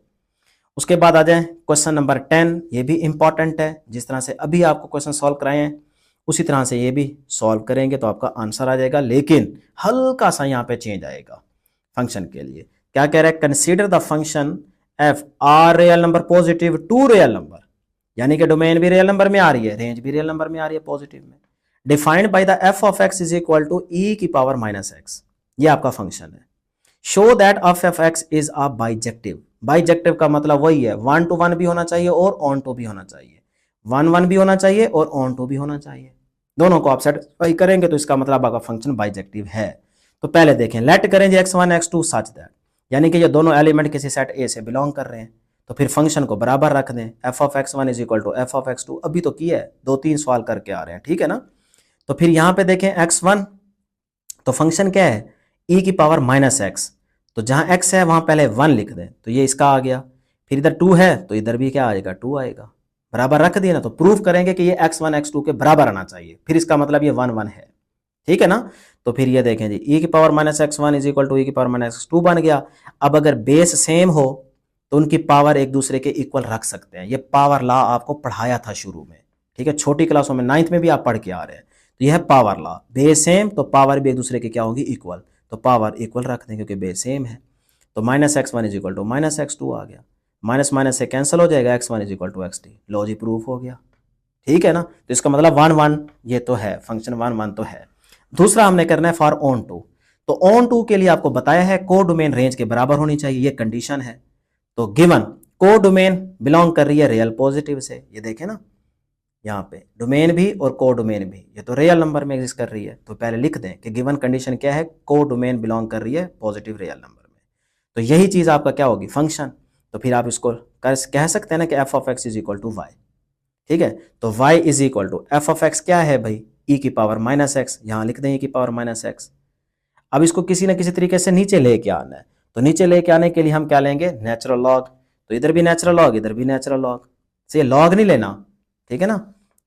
उसके बाद आ जाए क्वेश्चन नंबर 10, ये भी इंपॉर्टेंट है। जिस तरह से अभी आपको क्वेश्चन सॉल्व कराए हैं उसी तरह से ये भी सॉल्व करेंगे तो आपका आंसर आ जाएगा, लेकिन हल्का सा यहाँ पे चेंज आएगा फंक्शन के लिए। क्या कह रहा है, consider the function F R real number positive to real number, यानी कि डोमेन भी रियल नंबर में आ रही है, रेंज भी रियल नंबर में आ रही है पॉजिटिव में, defined by the F of x is equal to E की पावर -x, ये आपका फंक्शन है। Show that F of x is a bijective, bijective का मतलब वही है 1 to 1 भी होना चाहिए और ऑन टू भी होना चाहिए, 1 1 भी होना चाहिए और ऑन टू भी होना चाहिए, दोनों को आप सेटिस्फाई करेंगे तो इसका मतलब आपका फंक्शन बाइजेक्टिव है। तो पहले देखें, लेट करें x1 x2 सच दैट, यानी कि ये दोनों एलिमेंट किसी सेट ए से बिलोंग कर रहे हैं, तो फिर फंक्शन को बराबर रख दें, F of x1 is equal to F of x2, अभी तो किया है, 2-3 सवाल करके आ रहे हैं, ठीक है ना। तो फिर यहाँ पे देखें x1 तो फंक्शन क्या है e की पावर -x, तो जहाँ x है वहाँ पहले 1 लिख दें, तो ये इसका आ गया। फिर इधर 2 है तो इधर भी क्या आएगा, 2 आएगा, बराबर रख दिया ना, तो प्रूफ करेंगे कि ये x1 x2 के बराबर आना चाहिए, फिर इसका मतलब ये 1 1 है, ठीक है ना। तो फिर ये देखें जी e की power -x1 is equal to e की पावर -x2 बन गया। अब अगर बेस सेम हो तो उनकी पावर एक दूसरे के इक्वल रख सकते हैं, ये पावर लॉ आपको पढ़ाया था शुरू में, ठीक है, छोटी क्लासों में 9th में भी आप पढ़ के आ रहे हैं। तो यह है पावर लॉ, बेस सेम तो पावर भी एक दूसरे के क्या होगी, इक्वल, तो पावर इक्वल रख दें क्योंकि बेस सेम है। तो -x1 is equal to -x2 आ गया, माइनस माइनस से कैंसिल हो जाएगा, x1 is equal to xt, लो जी प्रूफ हो गया, ठीक है ना। तो इसका मतलब 1 1 ये तो है, फंक्शन 1 1 तो है। दूसरा हमने करना है फॉर ऑन टू, तो ऑन टू के लिए आपको बताया है को डोमेन रेंज के बराबर होनी चाहिए, ये कंडीशन है। तो गिवन को डोमेन बिलोंग कर रही है रियल पॉजिटिव से, ये देखें ना यहाँ पे डोमेन भी और को डोमेन भी, ये तो रियल नंबर में एग्जिस्ट कर रही है, तो पहले लिख दें कि गिवन कंडीशन क्या है, को डोमेन बिलोंग कर रही है पॉजिटिव रियल नंबर में, तो यही चीज आपका क्या होगी, फंक्शन। तो फिर आप इसको कह सकते हैं ना कि F of x is equal to Y, ठीक है। तो y is equal to F of X क्या है भाई, e की पावर -x, यहाँ लिख दें e की पावर -x। अब इसको किसी ना किसी तरीके से नीचे लेके आना है, तो नीचे लेके आने के लिए हम क्या लेंगे, नेचुरल लॉग, तो इधर भी नेचुरल लॉग इधर भी नेचुरल लॉग, से लॉग नहीं लेना, ठीक है ना,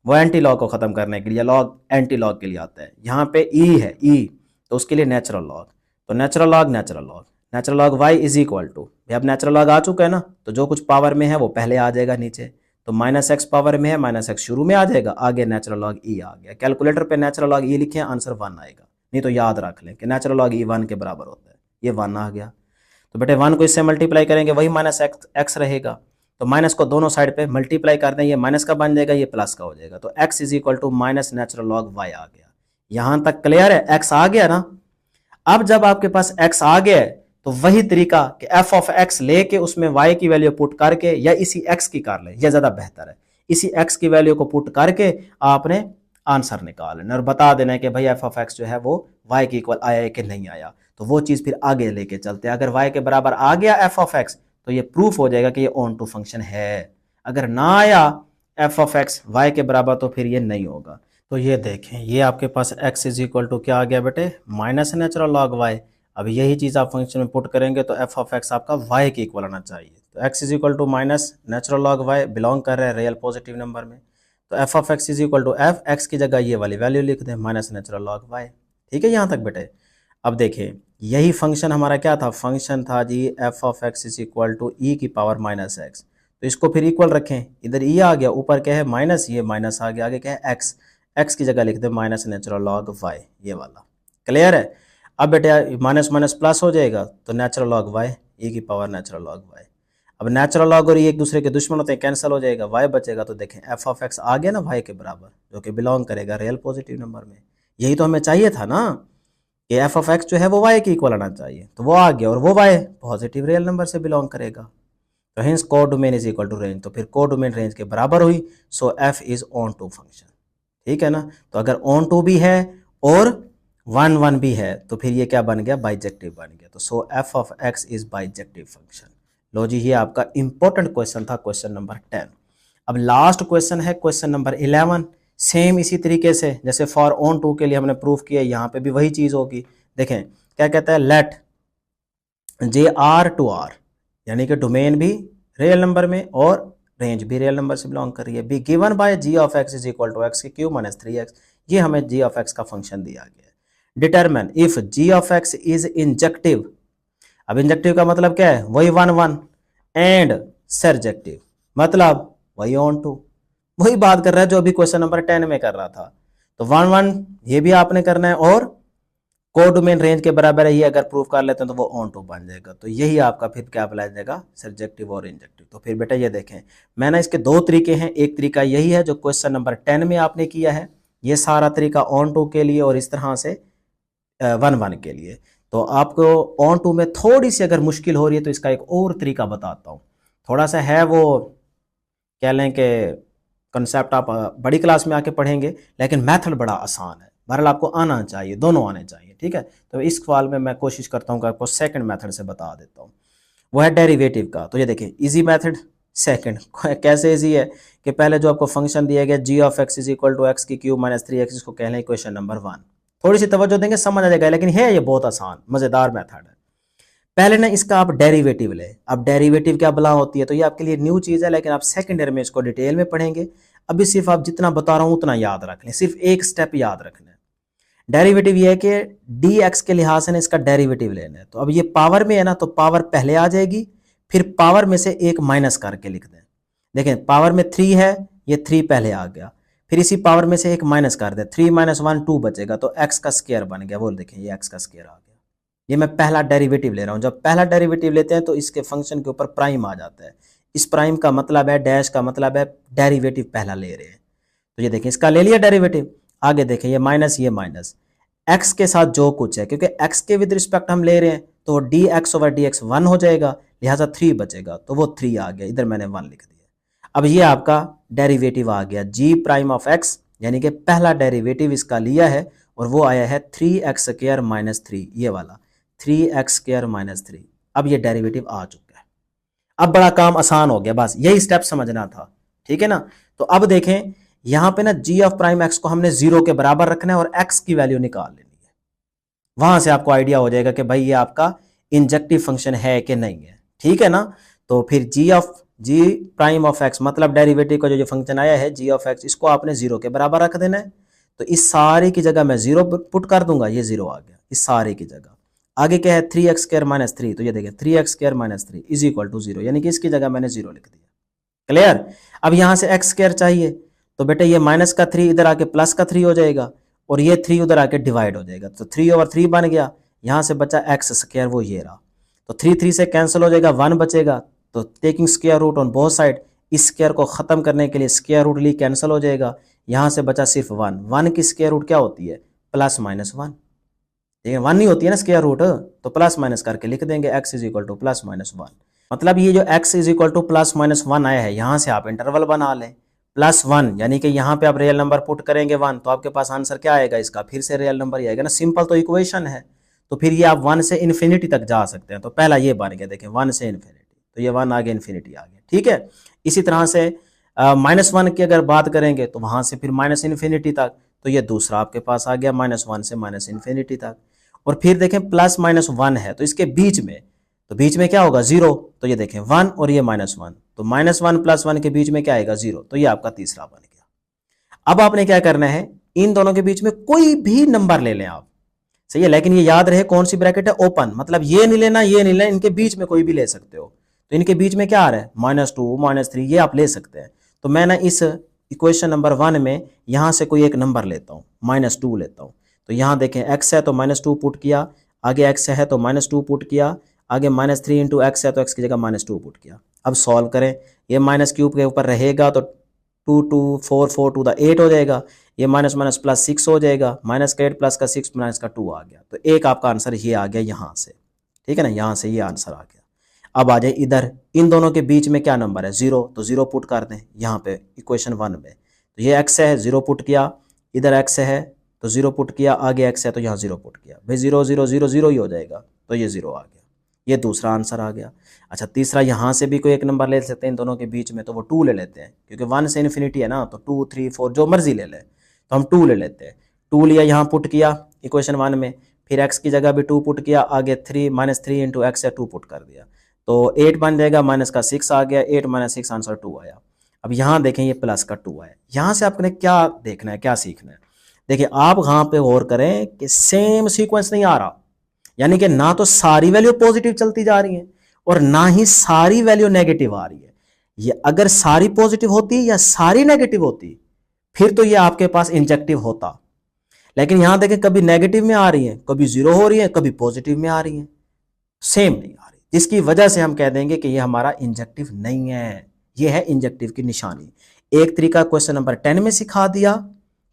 वो एंटी लॉग को खत्म करने के लिए, लॉग एंटी लॉग के लिए आता है। यहाँ पे e है e, तो उसके लिए नेचुरल लॉग, तो natural log natural log, natural log y is equal to, अब नेचुरल लॉग आ चुका है ना, तो जो कुछ पावर में है वो पहले आ जाएगा नीचे, तो -x पावर में है, -x शुरू में आ जाएगा, आगे नेचुरल लॉग e आ गया। कैलकुलेटर पे नेचुरल लॉग e लिखे, आंसर 1 आएगा, नहीं तो याद रख लें कि नेचुरल लॉग e 1 के बराबर होता है, ये 1 आ गया। तो बेटे 1 को इससे मल्टीप्लाई करेंगे वही -x रहेगा, तो माइनस को दोनों साइड पे मल्टीप्लाई कर दें, ये माइनस का बन जाएगा, ये प्लस का हो जाएगा, तो x is equal to minus natural log y आ गया। यहां तक क्लियर है, x आ गया ना। अब जब आपके पास x आ गया तो वही तरीका कि f ऑफ x लेके उसमें y की वैल्यू पुट करके, या इसी x की कर ले, यह ज्यादा बेहतर है, इसी x की वैल्यू को पुट करके आपने आंसर निकालना और बता देना है कि भाई f ऑफ x जो है वो y के इक्वल आया है कि नहीं आया, तो वो चीज फिर आगे लेके चलते हैं। अगर y के बराबर आ गया f ऑफ x तो ये प्रूफ हो जाएगा कि ये ऑन टू फंक्शन है, अगर ना आया f ऑफ x y के बराबर तो फिर ये नहीं होगा। तो ये देखें, ये आपके पास x इज इक्वल टू क्या आ गया बेटे, माइनस नेचुरल लॉग y। अब यही चीज आप फंक्शन में पुट करेंगे तो f ऑफ x आपका y के इक्वल आना चाहिए, तो x is equal to minus natural log y belong कर रहा है रियल पॉजिटिव नंबर में, तो f of x is equal to f, x की जगह ये वाली वैल्यू लिख दें माइनस नेचुरल लॉग y, ठीक है यहाँ तक बेटे। अब देखें यही फंक्शन हमारा क्या था, फंक्शन था जी f of x is equal to e की पावर -x, तो इसको फिर इक्वल रखें, इधर e आ गया, ऊपर क्या है माइनस, ये माइनस आ गया, आगे क्या है x, x की जगह लिख दें माइनस नेचुरल लॉग y, ये वाला क्लियर है। अब बेटे माइनस माइनस प्लस हो जाएगा, तो नेचुरल लॉग y e की पावर नेचुरल लॉग y। अब नेचुरल लॉग और ये एक दूसरे के दुश्मन होते हैं, कैंसिल हो जाएगा, y बचेगा। तो देखें एफ ऑफ एक्स आ गया ना y के बराबर, जो कि बिलोंग करेगा रियल पॉजिटिव नंबर में। यही तो हमें चाहिए था ना कि एफ ऑफ एक्स जो है वो y के इक्वल आना चाहिए, तो वो आ गया, और वो y पॉजिटिव रियल नंबर से बिलोंग करेगा। तो hence codomain is equal to range, तो फिर कोडोमेन रेंज के बराबर हुई। So f is onto function, ठीक है ना। तो अगर ऑन टू भी है और 1 1 भी है तो फिर ये क्या बन गया, बाइजेक्टिव बन गया। तो so F of x is bijective function. लो जी, ये आपका इंपॉर्टेंट क्वेश्चन था, क्वेश्चन नंबर 10। अब लास्ट क्वेश्चन है क्वेश्चन नंबर 11। सेम इसी तरीके से जैसे फॉर ऑन टू के लिए हमने प्रूफ किया, यहाँ पे भी वही चीज होगी। देखें क्या कहता है, let J R to R, यानी कि डोमेन भी रियल नंबर में और रेंज भी रियल नंबर से बिलोंग कर रही है, be given by G of x is equal to X की क्यूब माइनस 3x। ये हमें जी ऑफ एक्स का फंक्शन दिया गया है। Determine if G of x is injective. अब इंजेक्टिव का मतलब क्या है, वही 1 1 एंड सरजेक्टिव मतलब वही ऑन टू, वही बात कर रहा है जो अभी क्वेश्चन नंबर 10 में कर रहा था। तो 1 1 ये भी आपने करना है, और कोडोमेन रेंज के बराबर है, ये अगर प्रूफ कर लेते हैं तो वो ऑन टू बन जाएगा। तो यही आपका फिर क्या अप्लाई जाएगा, सरजेक्टिव और इंजेक्टिव। तो फिर बेटा ये देखें, मैंने इसके दो तरीके हैं। एक तरीका यही है जो क्वेश्चन नंबर 10 में आपने किया है, ये सारा तरीका ऑन टू के लिए और इस तरह से 1 1 के लिए। तो आपको ऑन टू में थोड़ी सी अगर मुश्किल हो रही है तो इसका एक और तरीका बताता हूँ। थोड़ा सा है वो, कह लें कि कंसेप्ट आप बड़ी क्लास में आके पढ़ेंगे, लेकिन मेथड बड़ा आसान है। बहरहाल आपको आना चाहिए, दोनों आने चाहिए, ठीक है। तो इस सवाल में मैं कोशिश करता हूँ कि आपको सेकंड मेथड से बता देता हूँ, वो है डेरिवेटिव का। तो ये देखिए इजी मेथड सेकंड। कैसे इजी है कि पहले जो आपको फंक्शन दिया गया G of x is equal to X की क्यूब माइनस 3x, इसको कह लें इक्वेशन नंबर 1। थोड़ी सी तवज्जो देंगे समझ आ जाएगा, लेकिन है ये बहुत आसान मजेदार मेथड है। पहले ना इसका आप डेरिवेटिव ले। अब डेरिवेटिव क्या बला होती है, तो ये आपके लिए न्यू चीज़ है, लेकिन आप सेकंड ईयर में इसको डिटेल में पढ़ेंगे। अभी सिर्फ आप जितना बता रहा हूँ उतना याद रख लें, सिर्फ एक स्टेप याद रखना है। डेरिवेटिव ये है कि डी एक्स के लिहाज से ना इसका डेरिवेटिव लेना है। तो अब ये पावर में है ना, तो पावर पहले आ जाएगी, फिर पावर में से एक माइनस करके लिख दें। देखें पावर में 3 है, ये 3 पहले आ गया, फिर इसी पावर में से एक माइनस कर दें, 3 - 1 2 बचेगा, तो एक्स का स्क्वायर बन गया। वो देखें ये एक्स का स्क्वायर आ गया। ये मैं पहला डेरिवेटिव ले रहा हूं। जब पहला डेरिवेटिव लेते हैं तो इसके फंक्शन के ऊपर प्राइम आ जाता है। इस प्राइम का मतलब है, डैश का मतलब है डेरिवेटिव पहला ले रहे हैं। तो ये देखें इसका ले लिया डेरिवेटिव। आगे देखें ये माइनस, ये माइनस, एक्स के साथ जो कुछ है, क्योंकि एक्स के विद रिस्पेक्ट हम ले रहे हैं तो D x over D x 1 हो जाएगा, लिहाजा 3 बचेगा, तो वो 3 आ गया, इधर मैंने 1 लिख दिया। अब ये आपका डेरिवेटिव आ गया जी प्राइम ऑफ एक्स, यानी कि पहला डेरिवेटिव इसका लिया है, और वो आया है 3x स्क्वायर माइनस 3, ये वाला 3x स्क्वायर माइनस 3। अब ये डेरिवेटिव आ चुका है। अब बड़ा काम आसान हो गया, बस यही स्टेप समझना था, ठीक है ना। तो अब देखें यहां पे ना जी ऑफ प्राइम एक्स को हमने 0 के बराबर रखना है और एक्स की वैल्यू निकाल लेनी है। वहां से आपको आइडिया हो जाएगा कि भाई ये आपका इंजेक्टिव फंक्शन है कि नहीं है, ठीक है ना। तो फिर जी प्राइम ऑफ एक्स मतलब डेरिवेटिव का जो फंक्शन आया है जी ऑफ एक्स, इसको आपने 0 के बराबर रख देना है। तो इस सारे की जगह मैं 0 पुट कर दूंगा, ये 0 आ गया इस सारे की जगह। आगे क्या है 3x स्क्वायर माइनस 3, तो ये देखिए 3x square minus 3 is equal to 0, यानी कि इसकी जगह मैंने 0 लिख दिया। क्लियर। अब यहां से x स्क्वायर चाहिए, तो बेटा ये माइनस का 3 इधर आके प्लस का 3 हो जाएगा, और ये 3 उधर आके डिवाइड हो जाएगा, तो 3 ओवर 3 बन गया। यहां से बचा x स्क्वायर, वो ये रहा। तो 3 3 से कैंसिल हो जाएगा, 1 बचेगा। तो taking square root on both side, इस स्क्वायर को खत्म करने के लिए स्क्वायर रूट ली कैंसिल हो जाएगा। यहां से बचा सिर्फ 1। 1 की स्क्वायर रूट क्या होती है, प्लस माइनस 1। ठीक है, 1 नहीं होती है ना स्क्वायर रूट, तो प्लस माइनस करके लिख देंगे x is equal two plus minus 1। मतलब ये जो x is equal two plus minus 1 आया है, यहां से आप इंटरवल बना लें प्लस 1, यानी कि यहां पे आप रियल नंबर पुट करेंगे 1, तो आपके पास आंसर क्या आएगा इसका, फिर से रियल नंबर ही आएगा ना। सिंपल तो इक्वेशन है। तो फिर ये आप 1 से इन्फिनिटी तक जा सकते हैं। तो पहला ये बन गया, देखें 1 से इन्फिनिटी, तो ये 1 आगे इन्फिनिटी आ गया, ठीक है। इसी तरह से -1 की अगर बात करेंगे तो वहां से फिर माइनस इन्फिनिटी तक, तो ये दूसरा आपके पास आ गया -1 से माइनस इन्फिनिटी तक। और फिर देखें प्लस माइनस 1 है, तो इसके बीच में, तो बीच में क्या होगा 0, तो ये देखें 1 और ये -1, तो -1 + 1 के बीच में क्या आएगा 0, तो ये आपका तीसरा बन गया। अब आपने क्या करना है, इन दोनों के बीच में कोई भी नंबर ले लें आप, सही है, लेकिन ये याद रहे कौन सी ब्रैकेट है, ओपन, मतलब ये नहीं लेना, ये नहीं लेना, इनके बीच में कोई भी ले सकते हो। तो इनके बीच में क्या आ रहा है -2 -3, ये आप ले सकते हैं। तो मैं ना इस इक्वेशन नंबर 1 में यहां से कोई एक नंबर लेता हूं, -2 लेता हूं। तो यहां देखें x है तो -2 पुट किया, आगे x है तो -2 पुट किया, आगे -3 इंटू एक्स है तो एक्स की जगह -2 पुट किया। अब सॉल्व करें, ये माइनस क्यूब के ऊपर रहेगा तो 2 2 4 4 टू द 8 हो जाएगा, ये माइनस माइनस प्लस 6 हो जाएगा, माइनस का 8 प्लस का 6 माइनस का 2 आ गया। तो एक आपका आंसर ये आ गया यहाँ से, ठीक है ना, यहाँ से ये आंसर आ गया। अब आ जाए इधर, इन दोनों के बीच में क्या नंबर है 0, तो 0 पुट कर दें यहाँ पे इक्वेशन 1 में। तो ये x है 0 पुट किया, इधर x है तो 0 पुट किया, आगे x है तो यहाँ 0 पुट किया, भाई 0 0 0 0 ही हो जाएगा, तो ये 0 आ गया, ये दूसरा आंसर आ गया। अच्छा तीसरा, यहाँ से भी कोई एक नंबर ले सकते हैं इन दोनों के बीच में, तो वो 2 ले लेते हैं, क्योंकि 1 से इन्फिनिटी है ना, तो 2 3 4 जो मर्जी ले ले, तो हम 2 ले लेते हैं। 2 लिया, यहाँ पुट किया इक्वेशन 1 में, फिर x की जगह भी 2 पुट किया, आगे 3 -3 इंटू एक्स है 2 पुट कर दिया, तो 8 बन जाएगा, माइनस का 6 आ गया, 8 - 6 आंसर 2 आया। अब यहाँ देखें ये प्लस का 2 आया। यहाँ से आपने क्या देखना है, क्या सीखना है, देखिए आप यहाँ पे गौर करें कि सेम सीक्वेंस नहीं आ रहा, यानी कि ना तो सारी वैल्यू पॉजिटिव चलती जा रही है और ना ही सारी वैल्यू नेगेटिव आ रही है। ये अगर सारी पॉजिटिव होती या सारी नेगेटिव होती फिर तो ये आपके पास इंजेक्टिव होता, लेकिन यहां देखें कभी नेगेटिव में आ रही है, कभी 0 हो रही है, कभी पॉजिटिव में आ रही है, सेम नहीं आ रही, जिसकी वजह से हम कह देंगे कि ये हमारा इंजेक्टिव नहीं है, ये है इंजेक्टिव की निशानी। एक तरीका क्वेश्चन नंबर 10 में सिखा दिया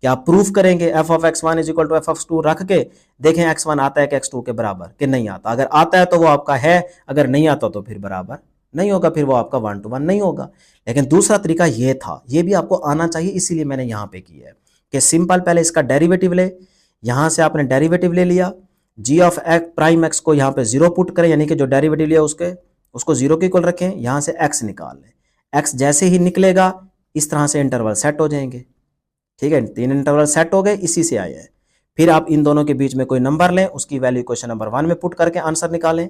कि आप प्रूफ करेंगे f(x1 = f(2) रख के देखें x1 आता है कि x2 के बराबर कि नहीं आता। अगर आता है तो वो आपका है, अगर नहीं आता तो फिर बराबर नहीं होगा, फिर वो आपका 1 to 1 नहीं होगा। लेकिन दूसरा तरीका ये था, ये भी आपको आना चाहिए, इसीलिए मैंने यहाँ पे किया है कि सिंपल पहले इसका डेरिवेटिव ले, यहाँ से आपने डेरिवेटिव ले लिया, g ऑफ प्राइम x को यहाँ पे 0 पुट करें, यानी कि जो डेरिवेटिव लिया उसको 0 के इक्वल रखें, यहाँ से x निकाल लें। x जैसे ही निकलेगा इस तरह से इंटरवल सेट हो जाएंगे, ठीक है, 3 इंटरवल सेट हो गए, इसी से आए हैं। फिर आप इन दोनों के बीच में कोई नंबर लें, उसकी वैल्यू क्वेश्चन नंबर 1 में पुट करके आंसर निकालें,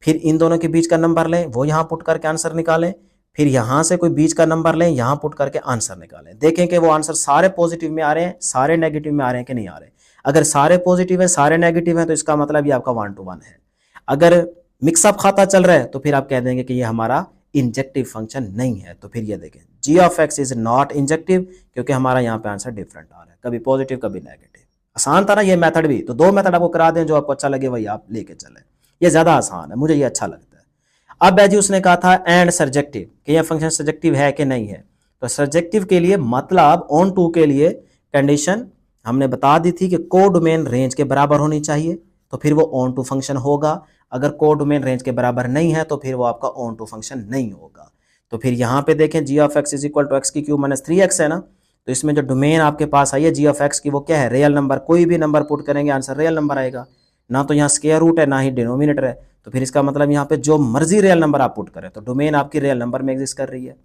फिर इन दोनों के बीच का नंबर लें, वो यहाँ पुट करके आंसर निकालें, फिर यहाँ से कोई बीच का नंबर लें, यहाँ पुट करके आंसर निकालें। देखें कि वो आंसर सारे पॉजिटिव में आ रहे हैं, सारे नेगेटिव में आ रहे हैं कि नहीं आ रहे। अगर सारे पॉजिटिव है, सारे नेगेटिव है, तो इसका मतलब ये आपका 1 to 1 है। अगर मिक्सअप खाता चल रहा है तो फिर आप कह देंगे कि ये हमारा इंजेक्टिव फंक्शन नहीं है। तो फिर ये देखें g of x is not injective, क्योंकि हमारा यहाँ पे आंसर डिफरेंट आ रहा है, कभी पॉजिटिव कभी नेगेटिव। आसान था ना ये मेथड भी, तो 2 मेथड आपको करा दें, जो आपको अच्छा लगे वही आप लेके चले, ये ज्यादा आसान है, मुझे ये अच्छा लगता है। अब बैजी उसने कहा था एंड सर्जेक्टिव, कि यह फंक्शन सर्जेक्टिव है कि नहीं है। तो सर्जेक्टिव के लिए मतलब ऑन टू के लिए कंडीशन हमने बता दी थी कि कोडोमेन रेंज के बराबर होनी चाहिए, तो फिर वो ऑन टू फंक्शन होगा। अगर कोडोमेन रेंज के बराबर नहीं है तो फिर वो आपका ऑन टू फंक्शन नहीं होगा। तो फिर यहाँ पे देखें g of x = x³ - 3x है ना, तो इसमें जो डोमेन आपके पास आई है g ऑफ x की, वो क्या है, रियल नंबर। कोई भी नंबर पुट करेंगे आंसर रियल नंबर आएगा, ना तो यहाँ स्क्वायर रूट है ना ही डिनोमिनेटर है। तो फिर इसका मतलब यहाँ पे जो मर्जी रियल नंबर आप पुट करें तो डोमेन आपकी रियल नंबर में एग्जिस्ट कर रही है।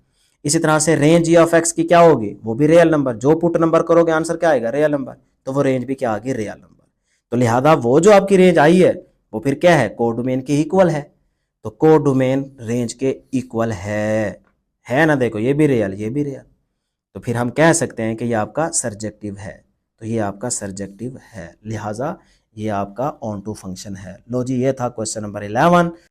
इसी तरह से रेंज g ऑफ x की क्या होगी, वो भी रियल नंबर, जो पुट नंबर करोगे आंसर क्या आएगा, रियल नंबर, तो वो रेंज भी क्या आ गई, रियल नंबर। तो लिहाजा वो जो आपकी रेंज आई है वो फिर क्या है, कोडोमेन के इक्वल है, तो कोडोमेन रेंज के इक्वल है ना। देखो ये भी रियल, ये भी रियल, तो फिर हम कह सकते हैं कि ये आपका सर्जेक्टिव है, तो ये आपका सर्जेक्टिव है, लिहाजा ये आपका ऑन टू फंक्शन है। लो जी, ये था क्वेश्चन नंबर 11।